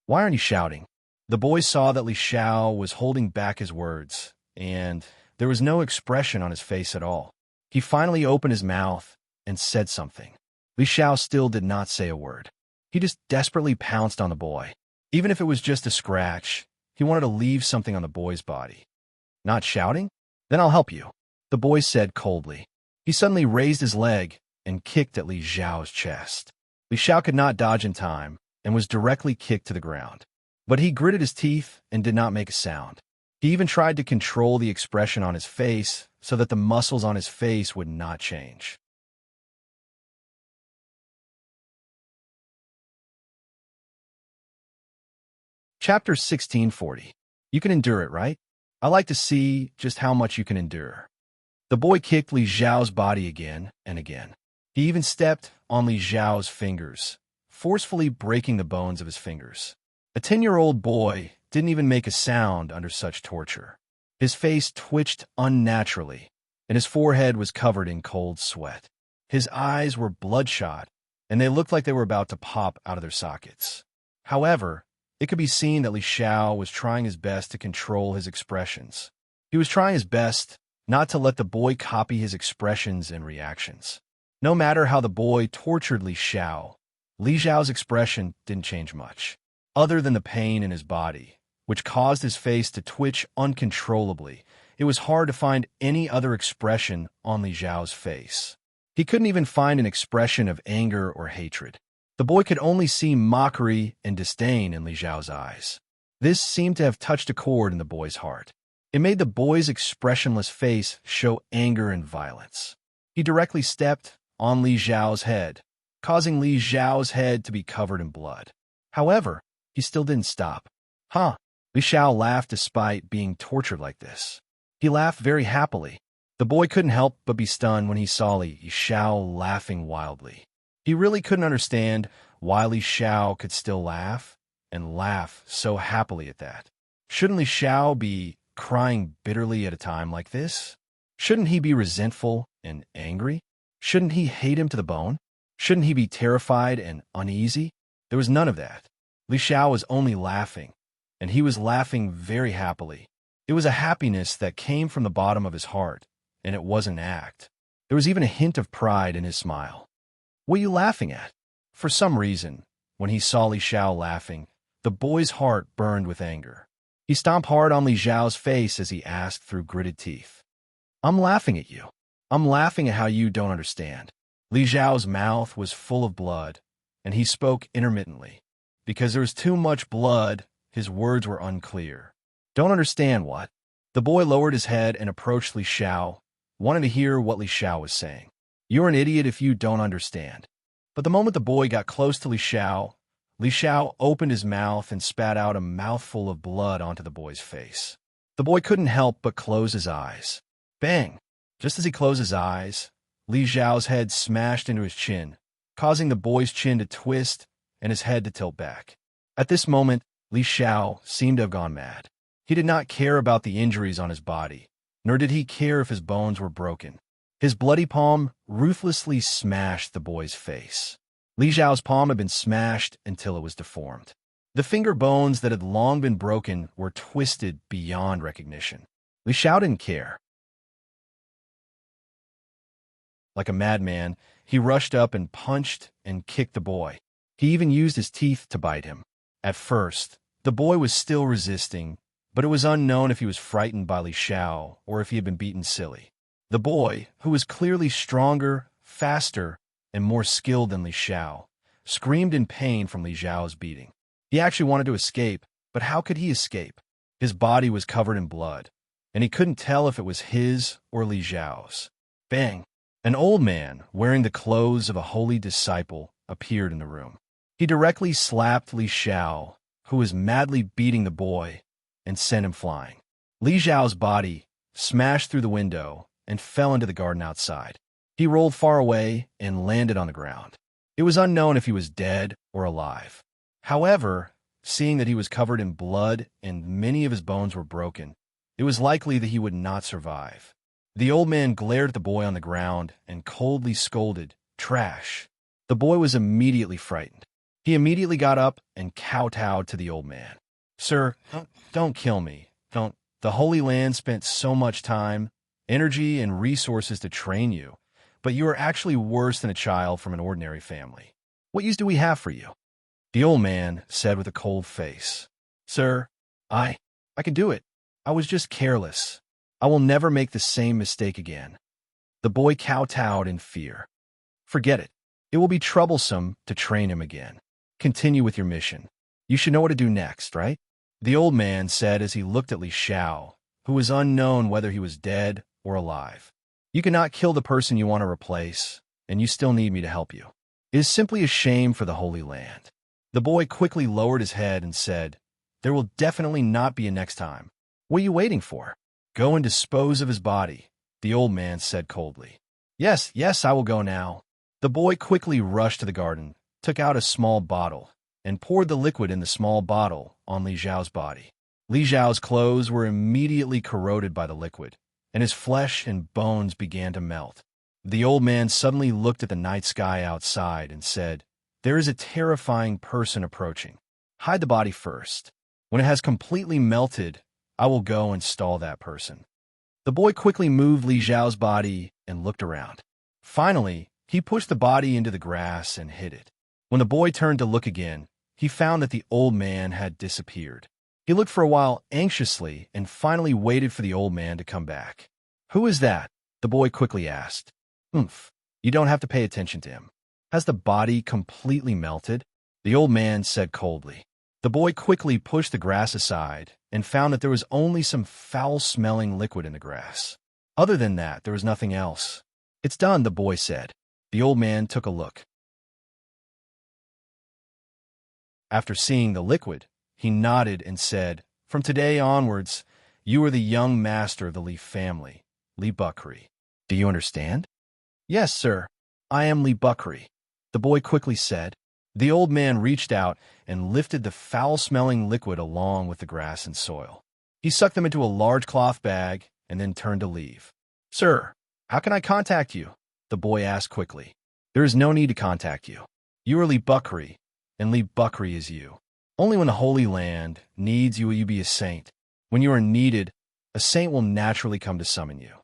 "Why aren't you shouting?" The boy saw that Li Xiao was holding back his words, and there was no expression on his face at all. He finally opened his mouth and said something. Li Xiao still did not say a word. He just desperately pounced on the boy. Even if it was just a scratch, he wanted to leave something on the boy's body. "Not shouting? Then I'll help you," the boy said coldly. He suddenly raised his leg and kicked at Li Xiao's chest. Li Xiao could not dodge in time and was directly kicked to the ground. But he gritted his teeth and did not make a sound. He even tried to control the expression on his face so that the muscles on his face would not change. Chapter 1640. You can endure it, right? I like to see just how much you can endure. The boy kicked Li Xiao's body again and again. He even stepped on Li Xiao's fingers, forcefully breaking the bones of his fingers. A 10-year-old boy didn't even make a sound under such torture. His face twitched unnaturally, and his forehead was covered in cold sweat. His eyes were bloodshot, and they looked like they were about to pop out of their sockets. However, it could be seen that Li Xiao was trying his best to control his expressions. He was trying his best not to let the boy copy his expressions and reactions. No matter how the boy tortured Li Xiao's expression didn't change much, other than the pain in his body, which caused his face to twitch uncontrollably. It was hard to find any other expression on Li Xiao's face. He couldn't even find an expression of anger or hatred. The boy could only see mockery and disdain in Li Xiao's eyes. This seemed to have touched a chord in the boy's heart. It made the boy's expressionless face show anger and violence. He directly stepped on Li Xiao's head, causing Li Xiao's head to be covered in blood. However, he still didn't stop. Huh? Li Xiao laughed despite being tortured like this. He laughed very happily. The boy couldn't help but be stunned when he saw Li Xiao laughing wildly. He really couldn't understand why Li Xiao could still laugh, and laugh so happily at that. Shouldn't Li Xiao be crying bitterly at a time like this? Shouldn't he be resentful and angry? Shouldn't he hate him to the bone? Shouldn't he be terrified and uneasy? There was none of that. Li Xiao was only laughing, and he was laughing very happily. It was a happiness that came from the bottom of his heart, and it wasn't an act. There was even a hint of pride in his smile. What are you laughing at? For some reason, when he saw Li Xiao laughing, the boy's heart burned with anger. He stomped hard on Li Xiao's face as he asked through gritted teeth, "I'm laughing at you. I'm laughing at how you don't understand." Li Xiao's mouth was full of blood, and he spoke intermittently. Because there was too much blood, his words were unclear. Don't understand what? The boy lowered his head and approached Li Xiao, wanting to hear what Li Xiao was saying. You're an idiot if you don't understand. But the moment the boy got close to Li Xiao opened his mouth and spat out a mouthful of blood onto the boy's face. The boy couldn't help but close his eyes. Bang! Just as he closed his eyes, Li Xiao's head smashed into his chin, causing the boy's chin to twist and his head to tilt back. At this moment, Li Xiao seemed to have gone mad. He did not care about the injuries on his body, nor did he care if his bones were broken. His bloody palm ruthlessly smashed the boy's face. Li Xiao's palm had been smashed until it was deformed. The finger bones that had long been broken were twisted beyond recognition. Li Xiao didn't care. Like a madman, he rushed up and punched and kicked the boy. He even used his teeth to bite him. At first, the boy was still resisting, but it was unknown if he was frightened by Li Xiao or if he had been beaten silly. The boy, who was clearly stronger, faster, and more skilled than Li Xiao, screamed in pain from Li Xiao's beating. He actually wanted to escape, but how could he escape? His body was covered in blood, and he couldn't tell if it was his or Li Xiao's. Bang! An old man, wearing the clothes of a holy disciple, appeared in the room. He directly slapped Li Xiao, who was madly beating the boy, and sent him flying. Li Xiao's body smashed through the window and fell into the garden outside. He rolled far away and landed on the ground. It was unknown if he was dead or alive. However, seeing that he was covered in blood and many of his bones were broken, it was likely that he would not survive. The old man glared at the boy on the ground and coldly scolded, "Trash." The boy was immediately frightened. He immediately got up and kowtowed to the old man. "Sir, don't kill me. Don't. The Holy Land spent so much time, energy, and resources to train you, but you are actually worse than a child from an ordinary family. What use do we have for you?" The old man said with a cold face, "Sir, I can do it. I was just careless. I will never make the same mistake again." The boy kowtowed in fear. "Forget it. It will be troublesome to train him again. Continue with your mission. You should know what to do next, right?" The old man said as he looked at Li Xiao, who was unknown whether he was dead or alive. "You cannot kill the person you want to replace, and you still need me to help you. It is simply a shame for the Holy Land." The boy quickly lowered his head and said, "There will definitely not be a next time. What are you waiting for? Go and dispose of his body," the old man said coldly. Yes, I will go now." The boy quickly rushed to the garden, took out a small bottle, and poured the liquid in the small bottle on Li Zhao's body. Li Zhao's clothes were immediately corroded by the liquid, and his flesh and bones began to melt. The old man suddenly looked at the night sky outside and said, "There is a terrifying person approaching. Hide the body first. When it has completely melted, I will go and stall that person." The boy quickly moved Li Zhao's body and looked around. Finally, he pushed the body into the grass and hid it. When the boy turned to look again, he found that the old man had disappeared. He looked for a while anxiously and finally waited for the old man to come back. "Who is that?" the boy quickly asked. "Humph, you don't have to pay attention to him. Has the body completely melted?" the old man said coldly. The boy quickly pushed the grass aside and found that there was only some foul-smelling liquid in the grass. Other than that, there was nothing else. "It's done," the boy said. The old man took a look. After seeing the liquid, he nodded and said, "From today onwards, you are the young master of the Li family, Li Bukri. Do you understand?" "Yes, sir. I am Li Bukri," the boy quickly said. The old man reached out and lifted the foul-smelling liquid along with the grass and soil. He sucked them into a large cloth bag and then turned to leave. "Sir, how can I contact you?" the boy asked quickly. "There is no need to contact you. You are Li Bukri, and Li Bukri is you. Only when the Holy Land needs you will you be a saint. When you are needed, a saint will naturally come to summon you."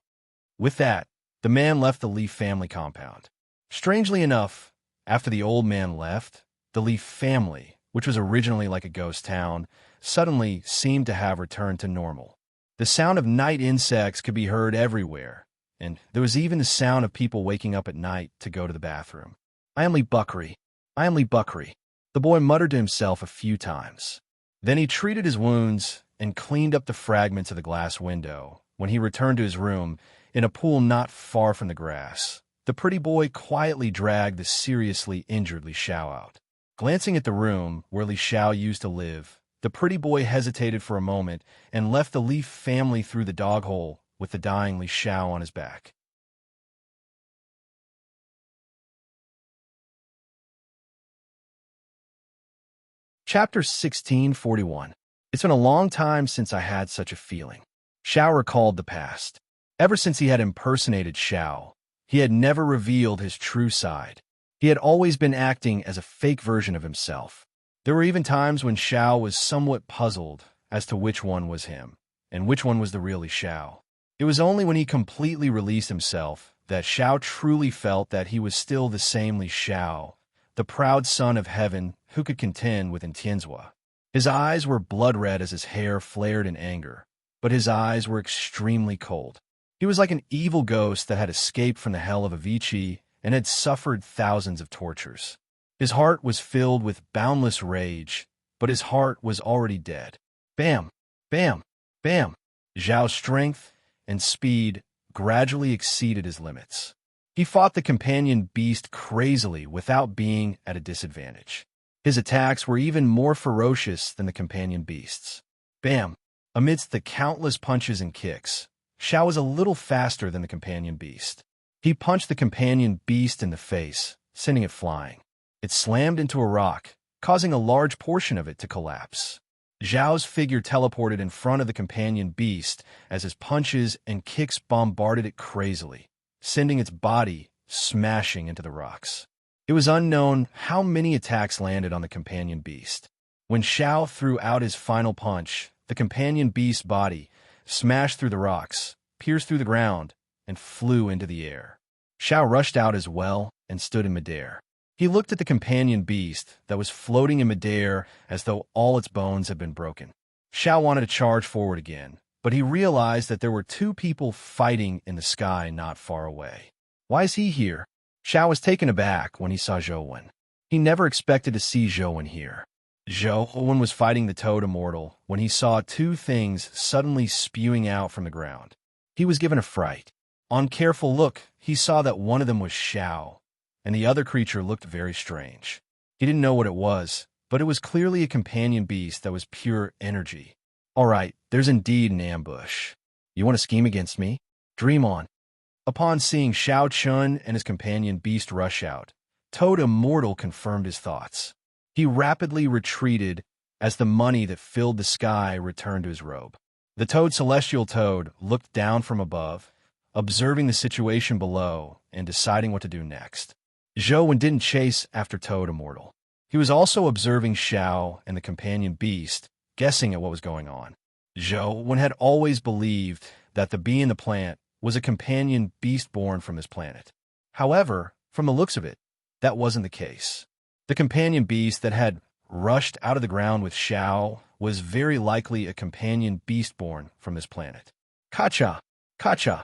With that, the man left the Li family compound. Strangely enough, after the old man left, the Li family, which was originally like a ghost town, suddenly seemed to have returned to normal. The sound of night insects could be heard everywhere, and there was even the sound of people waking up at night to go to the bathroom. "I am Li Bukri. I am Li Bukri," the boy muttered to himself a few times. Then he treated his wounds and cleaned up the fragments of the glass window. When he returned to his room, in a pool not far from the grass, the pretty boy quietly dragged the seriously injured Li Xiao out. Glancing at the room where Li Xiao used to live, the pretty boy hesitated for a moment and left the Li family through the dog hole with the dying Li Xiao on his back. Chapter 1641. It's been a long time since I had such a feeling. Xiao recalled the past. Ever since he had impersonated Xiao, he had never revealed his true side. He had always been acting as a fake version of himself. There were even times when Xiao was somewhat puzzled as to which one was him, and which one was the real Li Xiao. It was only when he completely released himself that Xiao truly felt that he was still the same Li Xiao, the proud son of heaven who could contend with Tianzhua. His eyes were blood-red as his hair flared in anger, but his eyes were extremely cold. He was like an evil ghost that had escaped from the hell of Avicii and had suffered thousands of tortures. His heart was filled with boundless rage, but his heart was already dead. Bam! Bam! Bam! Zhao's strength and speed gradually exceeded his limits. He fought the companion beast crazily without being at a disadvantage. His attacks were even more ferocious than the companion beast's. Bam! Amidst the countless punches and kicks, Xiao was a little faster than the companion beast. He punched the companion beast in the face, sending it flying. It slammed into a rock, causing a large portion of it to collapse. Zhao's figure teleported in front of the companion beast as his punches and kicks bombarded it crazily, sending its body smashing into the rocks. It was unknown how many attacks landed on the companion beast. When Xiao threw out his final punch, the companion beast's body smashed through the rocks, pierced through the ground, and flew into the air. Xiao rushed out as well and stood in midair. He looked at the companion beast that was floating in midair as though all its bones had been broken. Xiao wanted to charge forward again, but he realized that there were two people fighting in the sky not far away. Why is he here? Xiao was taken aback when he saw Zhouwen. He never expected to see Zhouwen here. Zhouwen was fighting the Toad Immortal when he saw two things suddenly spewing out from the ground. He was given a fright. On careful look, he saw that one of them was Xiao, and the other creature looked very strange. He didn't know what it was, but it was clearly a companion beast that was pure energy. All right, there's indeed an ambush. You want to scheme against me? Dream on. Upon seeing Xiao Chun and his companion beast rush out, Toad Immortal confirmed his thoughts. He rapidly retreated as the money that filled the sky returned to his robe. The celestial toad looked down from above, observing the situation below and deciding what to do next. Zhou didn't chase after Toad Immortal. He was also observing Xiao and the companion beast, guessing at what was going on. Zhou had always believed that the bee in the plant was a companion beast born from his planet. However, from the looks of it, that wasn't the case. The companion beast that had rushed out of the ground with Xiao was very likely a companion beast born from this planet. Kacha! Kacha!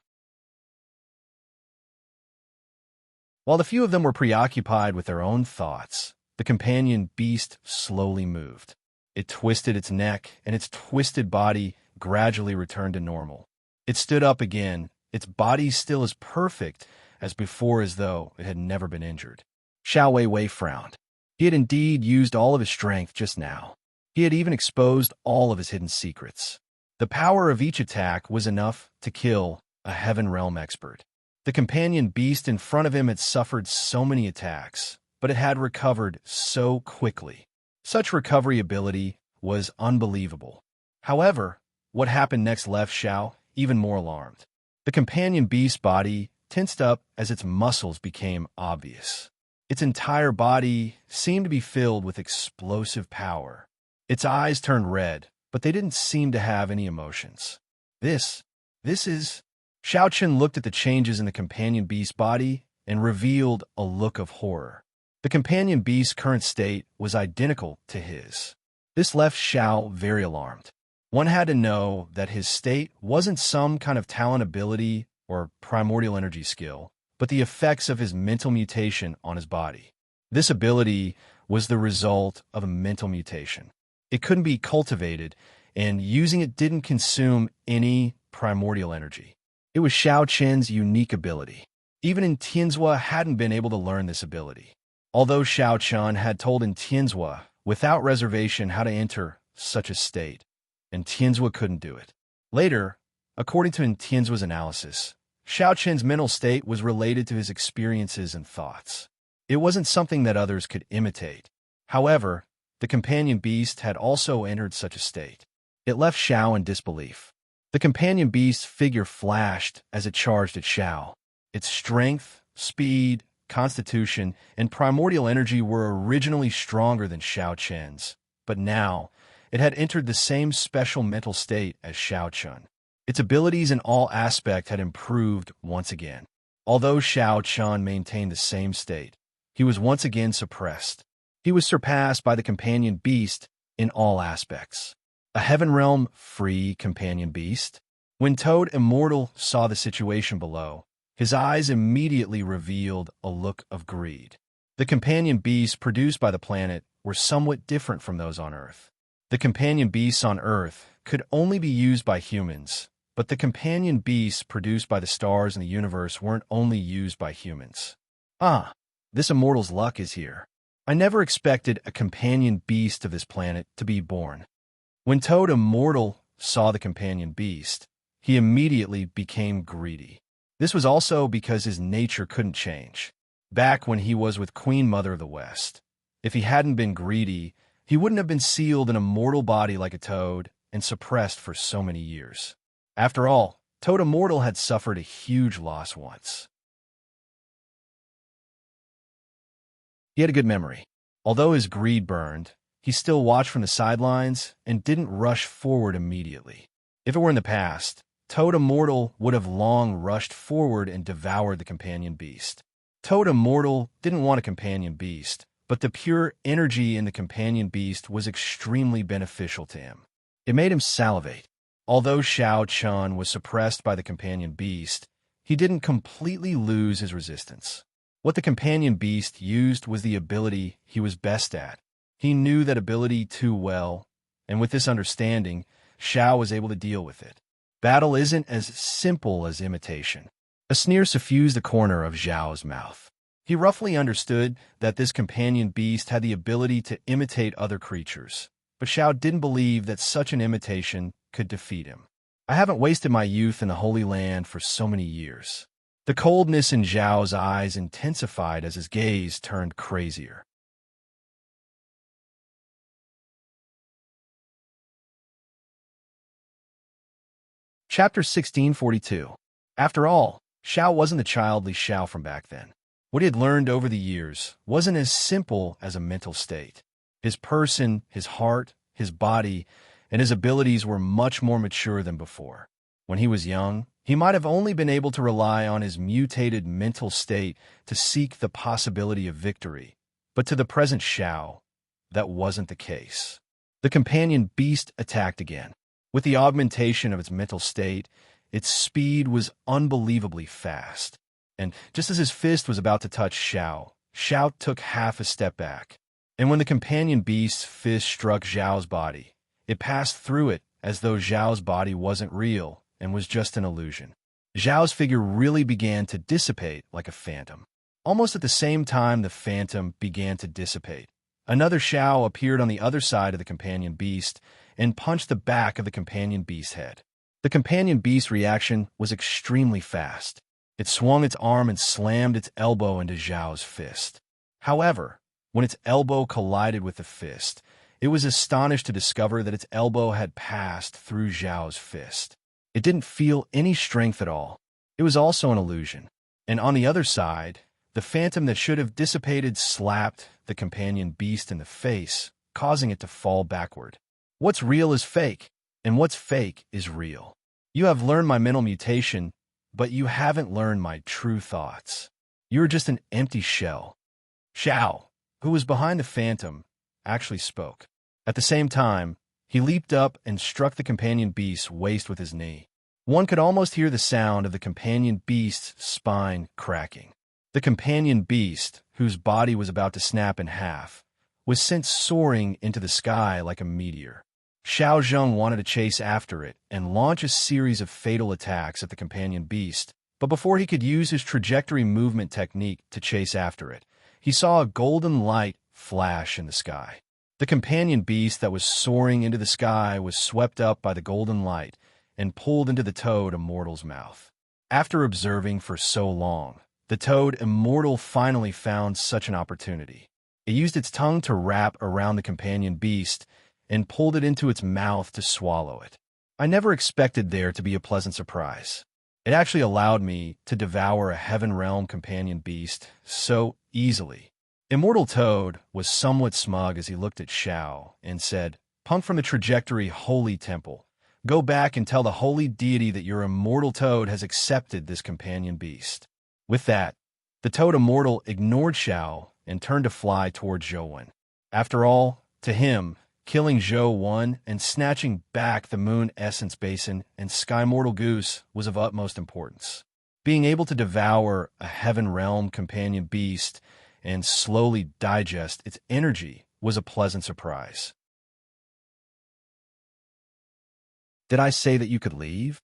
While the few of them were preoccupied with their own thoughts, the companion beast slowly moved. It twisted its neck, and its twisted body gradually returned to normal. It stood up again, its body still as perfect as before, as though it had never been injured. Xiao Wei frowned. He had indeed used all of his strength just now. He had even exposed all of his hidden secrets. The power of each attack was enough to kill a Heaven Realm expert. The companion beast in front of him had suffered so many attacks, but it had recovered so quickly. Such recovery ability was unbelievable. However, what happened next left Xiao even more alarmed. The companion beast's body tensed up as its muscles became obvious. Its entire body seemed to be filled with explosive power. Its eyes turned red, but they didn't seem to have any emotions. This is... Xiao Chen looked at the changes in the companion beast's body and revealed a look of horror. The companion beast's current state was identical to his. This left Xiao very alarmed. One had to know that his state wasn't some kind of talent ability or primordial energy skill, but the effects of his mental mutation on his body. This ability was the result of a mental mutation. It couldn't be cultivated, and using it didn't consume any primordial energy. It was Xiao Chen's unique ability. Even Tianzhua hadn't been able to learn this ability. Although Xiao Chen had told Tianzhua without reservation how to enter such a state, and Tianzhua couldn't do it. Later, according to Tianzhua's analysis, Xiao Chen's mental state was related to his experiences and thoughts. It wasn't something that others could imitate. However, the companion beast had also entered such a state. It left Xiao in disbelief. The companion beast's figure flashed as it charged at Xiao. Its strength, speed, constitution, and primordial energy were originally stronger than Xiao Chen's, but now it had entered the same special mental state as Xiao Chen. Its abilities in all aspects had improved once again. Although Xiao Chen maintained the same state, he was once again suppressed. He was surpassed by the companion beast in all aspects. A Heaven Realm free companion beast? When Toad Immortal saw the situation below, his eyes immediately revealed a look of greed. The companion beasts produced by the planet were somewhat different from those on Earth. The companion beasts on Earth could only be used by humans, but the companion beasts produced by the stars in the universe weren't only used by humans. This immortal's luck is here. I never expected a companion beast of this planet to be born. When Toad Immortal saw the companion beast, he immediately became greedy. This was also because his nature couldn't change. Back when he was with Queen Mother of the West, if he hadn't been greedy, he wouldn't have been sealed in a mortal body like a toad and suppressed for so many years. After all, Toad Immortal had suffered a huge loss once. He had a good memory. Although his greed burned, he still watched from the sidelines and didn't rush forward immediately. If it were in the past, Toad Immortal would have long rushed forward and devoured the companion beast. Toad Immortal didn't want a companion beast, but the pure energy in the companion beast was extremely beneficial to him. It made him salivate. Although Xiao Chen was suppressed by the companion beast, he didn't completely lose his resistance. What the companion beast used was the ability he was best at. He knew that ability too well, and with this understanding, Xiao was able to deal with it. Battle isn't as simple as imitation. A sneer suffused the corner of Zhao's mouth. He roughly understood that this companion beast had the ability to imitate other creatures, but Xiao didn't believe that such an imitation could defeat him. I haven't wasted my youth in the Holy Land for so many years. The coldness in Zhao's eyes intensified as his gaze turned crazier. Chapter 1642. After all, Xiao wasn't the childly Xiao from back then. What he had learned over the years wasn't as simple as a mental state. His person, his heart, his body, and his abilities were much more mature than before. When he was young, he might have only been able to rely on his mutated mental state to seek the possibility of victory. But to the present Xiao, that wasn't the case. The companion beast attacked again. With the augmentation of its mental state, its speed was unbelievably fast. And just as his fist was about to touch Xiao, Xiao took half a step back. And when the companion beast's fist struck Zhao's body, it passed through it as though Zhao's body wasn't real and was just an illusion. Zhao's figure really began to dissipate like a phantom. Almost at the same time the phantom began to dissipate, another Xiao appeared on the other side of the companion beast and punched the back of the companion beast's head. The companion beast's reaction was extremely fast. It swung its arm and slammed its elbow into Zhao's fist. However, when its elbow collided with the fist, it was astonished to discover that its elbow had passed through Zhao's fist. It didn't feel any strength at all. It was also an illusion. And on the other side, the phantom that should have dissipated slapped the companion beast in the face, causing it to fall backward. What's real is fake, and what's fake is real. You have learned my mental mutation, but you haven't learned my true thoughts. You're just an empty shell. Xiao, who was behind the phantom, actually spoke. At the same time, he leaped up and struck the companion beast's waist with his knee. One could almost hear the sound of the companion beast's spine cracking. The companion beast, whose body was about to snap in half, was sent soaring into the sky like a meteor. Xiao Zheng wanted to chase after it and launch a series of fatal attacks at the companion beast, but before he could use his trajectory movement technique to chase after it, he saw a golden light flash in the sky. The companion beast that was soaring into the sky was swept up by the golden light and pulled into the toad immortal's mouth. After observing for so long, the toad immortal finally found such an opportunity. It used its tongue to wrap around the companion beast and pulled it into its mouth to swallow it. I never expected there to be a pleasant surprise. It actually allowed me to devour a heaven realm companion beast so easily. Immortal Toad was somewhat smug as he looked at Xiao and said, "Punk from the trajectory holy temple, go back and tell the holy deity that your immortal toad has accepted this companion beast." With that, the toad immortal ignored Xiao and turned to fly toward Zhou. After all, to him, killing Zhou and snatching back the Moon Essence Basin and Sky Mortal Goose was of utmost importance. Being able to devour a Heaven Realm companion beast and slowly digest its energy was a pleasant surprise. Did I say that you could leave?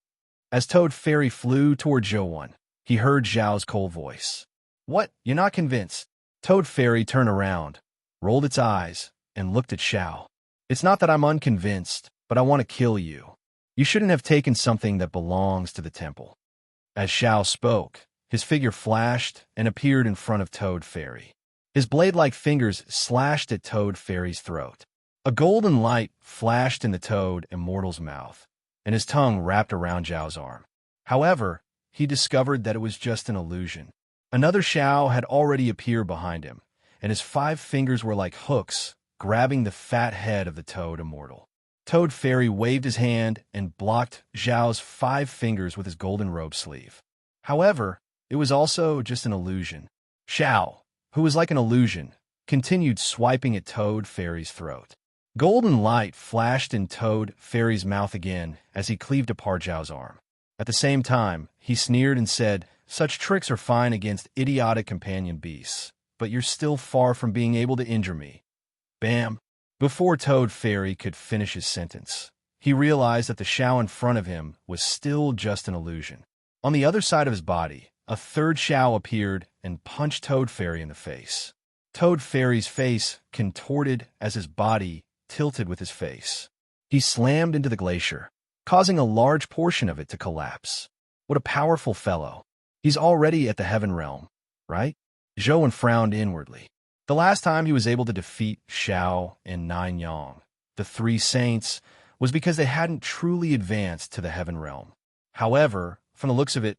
As Toad Fairy flew toward Zhou, he heard Zhao's cold voice. What? You're not convinced? Toad Fairy turned around, rolled its eyes, and looked at Xiao. It's not that I'm unconvinced, but I want to kill you. You shouldn't have taken something that belongs to the temple. As Xiao spoke, his figure flashed and appeared in front of Toad Fairy. His blade-like fingers slashed at Toad Fairy's throat. A golden light flashed in the Toad Immortal's mouth, and his tongue wrapped around Zhao's arm. However, he discovered that it was just an illusion. Another Xiao had already appeared behind him, and his 5 fingers were like hooks, grabbing the fat head of the Toad Immortal. Toad Fairy waved his hand and blocked Zhao's 5 fingers with his golden robe sleeve. However, it was also just an illusion. Xiao, who was like an illusion, continued swiping at Toad Fairy's throat. Golden light flashed in Toad Fairy's mouth again as he cleaved apart Zhao's arm. At the same time, he sneered and said, "Such tricks are fine against idiotic companion beasts, but you're still far from being able to injure me." Bam! Before Toad Fairy could finish his sentence, he realized that the Xiao in front of him was still just an illusion. On the other side of his body, a third Xiao appeared and punched Toad Fairy in the face. Toad Fairy's face contorted as his body tilted with his face. He slammed into the glacier, causing a large portion of it to collapse. What a powerful fellow. He's already at the Heaven Realm, right? Zhou frowned inwardly. The last time he was able to defeat Xiao and Nine Yang, the 3 saints, was because they hadn't truly advanced to the Heaven Realm. However, from the looks of it,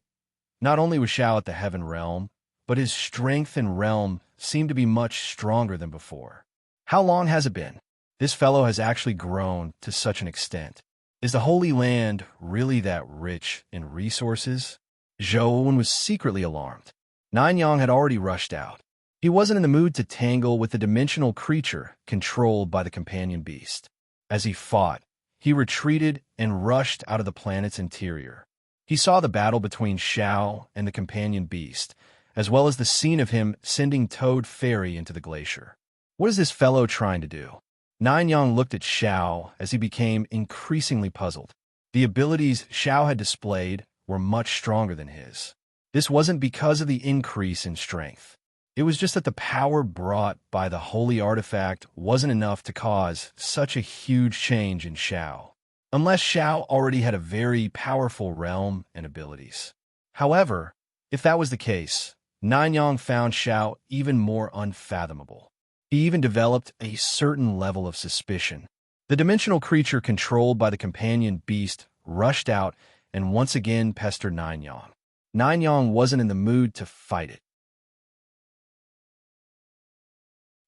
not only was Xiao at the heaven realm, but his strength and realm seemed to be much stronger than before. How long has it been? This fellow has actually grown to such an extent. Is the Holy Land really that rich in resources? Zhou was secretly alarmed. Nanyang had already rushed out. He wasn't in the mood to tangle with the dimensional creature controlled by the companion beast. As he fought, he retreated and rushed out of the planet's interior. He saw the battle between Xiao and the companion beast, as well as the scene of him sending Toad Fairy into the glacier. What is this fellow trying to do? Nanyang looked at Xiao as he became increasingly puzzled. The abilities Xiao had displayed were much stronger than his. This wasn't because of the increase in strength. It was just that the power brought by the holy artifact wasn't enough to cause such a huge change in Xiao, unless Xiao already had a very powerful realm and abilities. However, if that was the case, Nanyang found Xiao even more unfathomable. He even developed a certain level of suspicion. The dimensional creature controlled by the companion beast rushed out and once again pestered Nanyang. Nanyang wasn't in the mood to fight it.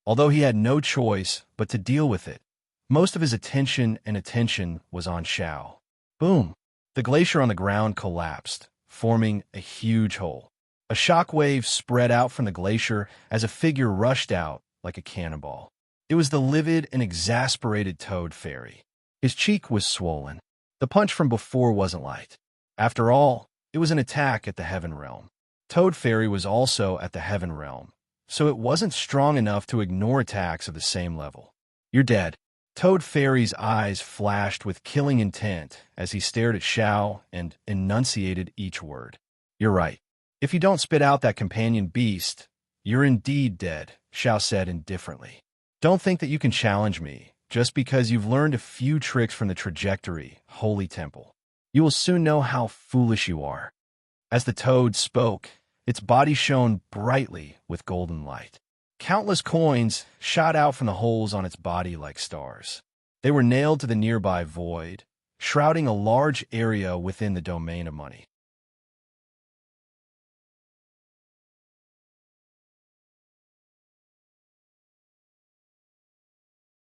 Although he had no choice but to deal with it, most of his attention was on Xiao. Boom! The glacier on the ground collapsed, forming a huge hole. A shockwave spread out from the glacier as a figure rushed out like a cannonball. It was the livid and exasperated Toad Fairy. His cheek was swollen. The punch from before wasn't light. After all, it was an attack at the Heaven Realm. Toad Fairy was also at the Heaven Realm, so it wasn't strong enough to ignore attacks of the same level. You're dead. Toad Fairy's eyes flashed with killing intent as he stared at Xiao and enunciated each word. You're right. If you don't spit out that companion beast, you're indeed dead, Xiao said indifferently. Don't think that you can challenge me just because you've learned a few tricks from the trajectory, Holy Temple. You will soon know how foolish you are. As the toad spoke, its body shone brightly with golden light. Countless coins shot out from the holes on its body like stars. They were nailed to the nearby void, shrouding a large area within the domain of money.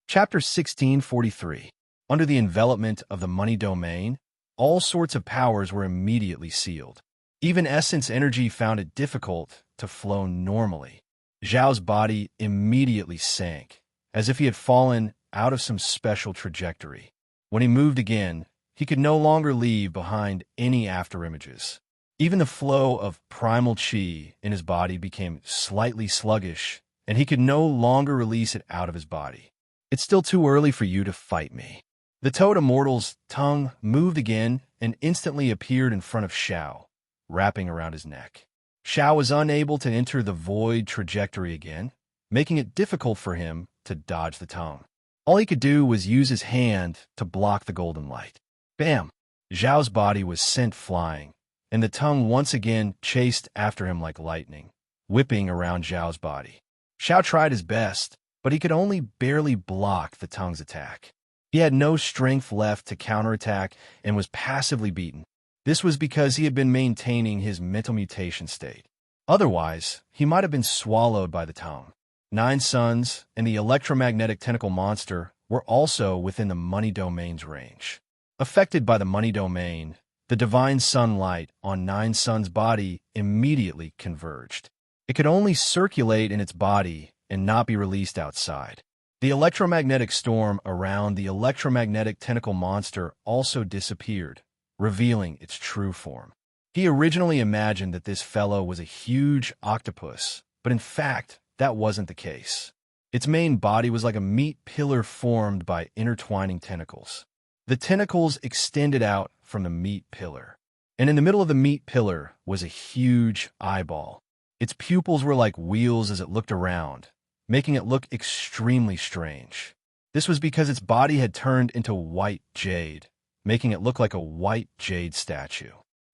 Chapter 1643. Under the envelopment of the money domain, all sorts of powers were immediately sealed. Even essence energy found it difficult to flow normally. Zhao's body immediately sank, as if he had fallen out of some special trajectory. When he moved again, he could no longer leave behind any afterimages. Even the flow of primal chi in his body became slightly sluggish, and he could no longer release it out of his body. It's still too early for you to fight me. The Toad Immortal's tongue moved again and instantly appeared in front of Xiao, wrapping around his neck. Xiao was unable to enter the void trajectory again, making it difficult for him to dodge the tongue. All he could do was use his hand to block the golden light. Bam! Zhao's body was sent flying, and the tongue once again chased after him like lightning, whipping around Zhao's body. Xiao tried his best, but he could only barely block the tongue's attack. He had no strength left to counterattack and was passively beaten. This was because he had been maintaining his mental mutation state. Otherwise, he might have been swallowed by the tongue. 9 suns and the electromagnetic tentacle monster were also within the money domain's range. Affected by the money domain, the divine sunlight on 9 suns' body immediately converged. It could only circulate in its body and not be released outside. The electromagnetic storm around the electromagnetic tentacle monster also disappeared, revealing its true form. He originally imagined that this fellow was a huge octopus, but in fact, that wasn't the case. Its main body was like a meat pillar formed by intertwining tentacles. The tentacles extended out from the meat pillar, and in the middle of the meat pillar was a huge eyeball. Its pupils were like wheels as it looked around, making it look extremely strange. This was because its body had turned into white jade, making it look like a white jade statue.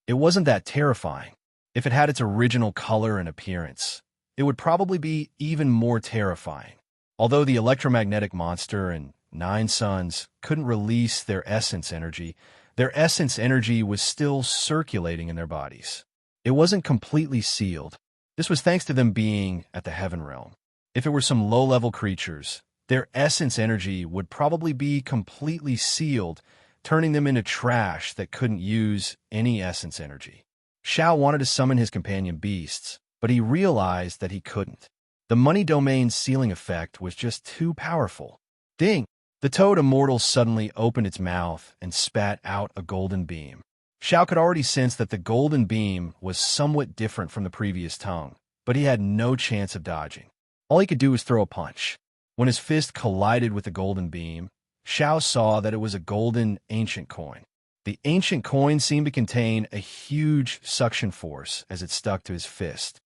It wasn't that terrifying. If it had its original color and appearance, it would probably be even more terrifying. Although the electromagnetic monster and 9 suns couldn't release their essence energy, Their essence energy was still circulating in their bodies. It wasn't completely sealed. This was thanks to them being at the heaven realm. If it were some low-level creatures, their essence energy would probably be completely sealed, turning them into trash that couldn't use any essence energy. Xiao wanted to summon his companion beasts, but he realized that he couldn't. The money domain's sealing effect was just too powerful. Ding! The toad immortal suddenly opened its mouth and spat out a golden beam. Xiao could already sense that the golden beam was somewhat different from the previous tongue, but he had no chance of dodging. All he could do was throw a punch. When his fist collided with the golden beam, Xiao saw that it was a golden ancient coin. The ancient coin seemed to contain a huge suction force as it stuck to his fist.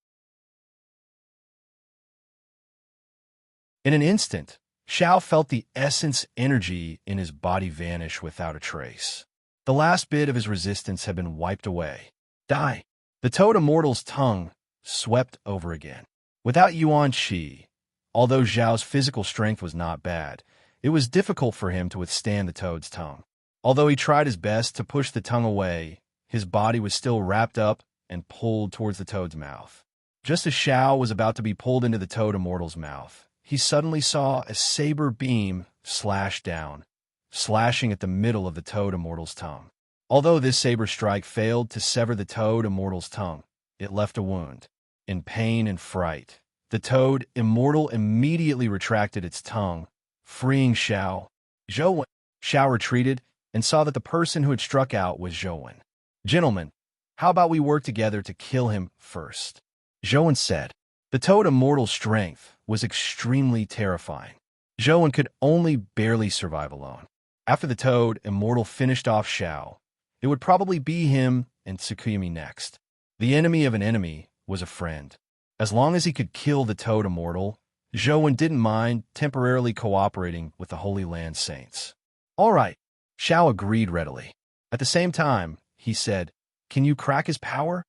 In an instant, Xiao felt the essence energy in his body vanish without a trace. The last bit of his resistance had been wiped away. Die! The toad immortal's tongue swept over again. Without Yuan Qi, although Zhao's physical strength was not bad, it was difficult for him to withstand the toad's tongue. Although he tried his best to push the tongue away, his body was still wrapped up and pulled towards the toad's mouth. Just as Xiao was about to be pulled into the toad immortal's mouth, he suddenly saw a saber beam slash down, slashing at the middle of the toad immortal's tongue. Although this saber strike failed to sever the toad immortal's tongue, it left a wound. In pain and fright, the toad immortal immediately retracted its tongue, freeing Xiao. Xiao retreated and saw that the person who had struck out was Zhouwen. "Gentlemen, how about we work together to kill him first?" Zhouwen said. The toad immortal's strength was extremely terrifying. Zhouwen could only barely survive alone. After the toad immortal finished off Xiao, it would probably be him and Tsukuyami next. The enemy of an enemy was a friend. As long as he could kill the toad immortal, Zhouwen didn't mind temporarily cooperating with the Holy Land saints. "All right," Xiao agreed readily. At the same time, he said, "Can you crack his power?"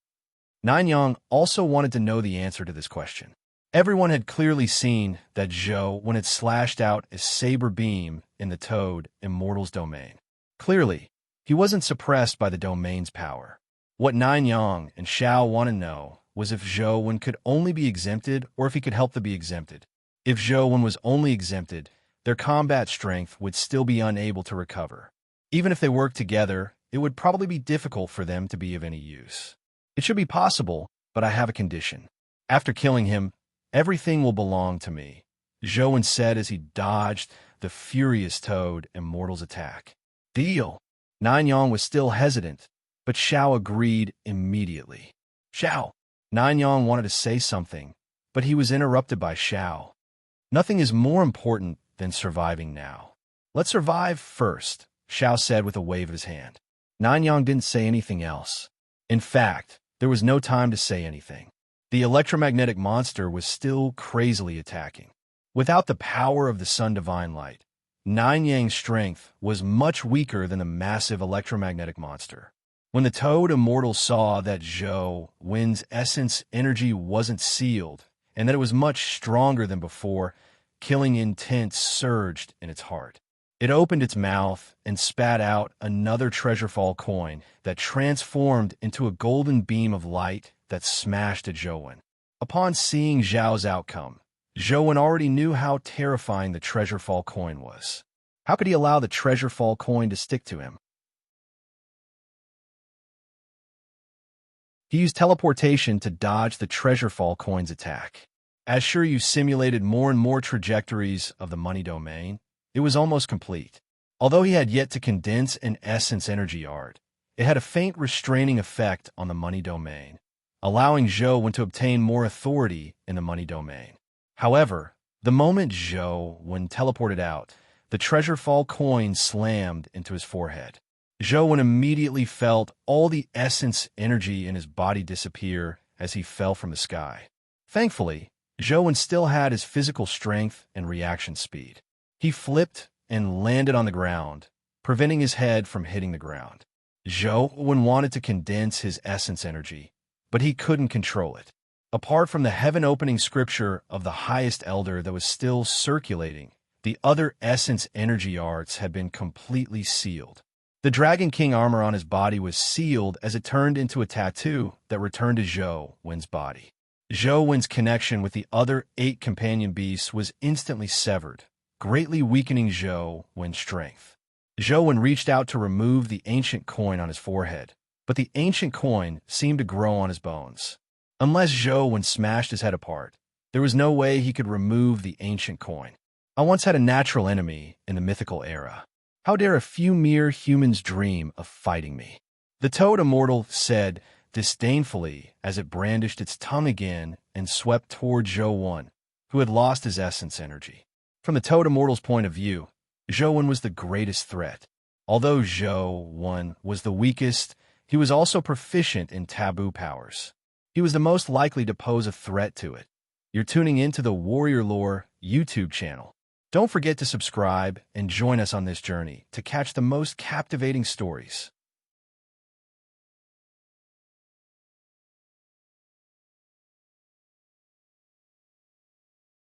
Nanyang also wanted to know the answer to this question. Everyone had clearly seen that Zhou when it slashed out a saber beam in the toad immortal's domain. Clearly, he wasn't suppressed by the domain's power. What Nanyang and Xiao want to know was if Zhouwen could only be exempted or if he could help to be exempted. If Zhouwen was only exempted, their combat strength would still be unable to recover. Even if they worked together, it would probably be difficult for them to be of any use. "It should be possible, but I have a condition. After killing him, everything will belong to me," Zhouwen said as he dodged the furious toad immortal's attack. "Deal." Nanyang was still hesitant, but Xiao agreed immediately. "Xiao." Nanyang wanted to say something, but he was interrupted by Xiao. "Nothing is more important than surviving now. Let's survive first," Xiao said with a wave of his hand. Nanyang didn't say anything else. In fact, there was no time to say anything. The electromagnetic monster was still crazily attacking. Without the power of the Sun Divine Light, Nanyang's strength was much weaker than the massive electromagnetic monster. When the toad immortal saw that Zhouwen's essence energy wasn't sealed and that it was much stronger than before, killing intent surged in its heart. It opened its mouth and spat out another treasure-fall coin that transformed into a golden beam of light that smashed at Zhouwen. Upon seeing Zhao's outcome, Zhouwen already knew how terrifying the treasure-fall coin was. How could he allow the treasure-fall coin to stick to him? He used teleportation to dodge the treasure-fall coin's attack. As Shiryu simulated more and more trajectories of the money domain, it was almost complete. Although he had yet to condense an essence energy art, it had a faint restraining effect on the money domain, allowing Zhouwen to obtain more authority in the money domain. However, the moment Zhouwen teleported out, the treasure-fall coin slammed into his forehead. Zhouwen immediately felt all the essence energy in his body disappear as he fell from the sky. Thankfully, Zhouwen still had his physical strength and reaction speed. He flipped and landed on the ground, preventing his head from hitting the ground. Zhouwen wanted to condense his essence energy, but he couldn't control it. Apart from the heaven-opening scripture of the highest elder that was still circulating, the other essence energy arts had been completely sealed. The Dragon King armor on his body was sealed as it turned into a tattoo that returned to Zhou Wen's body. Zhou Wen's connection with the other 8 companion beasts was instantly severed, greatly weakening Zhou Wen's strength. Zhou Wen reached out to remove the ancient coin on his forehead, but the ancient coin seemed to grow on his bones. Unless Zhou Wen smashed his head apart, there was no way he could remove the ancient coin. I once had a natural enemy in the mythical era. How dare a few mere humans dream of fighting me? The Toad Immortal said disdainfully as it brandished its tongue again and swept toward Zhou Wen, who had lost his essence energy. From the Toad Immortal's point of view, Zhou Wen was the greatest threat. Although Zhou Wen was the weakest, he was also proficient in taboo powers. He was the most likely to pose a threat to it. You're tuning into the Warrior Lore YouTube channel. Don't forget to subscribe and join us on this journey to catch the most captivating stories.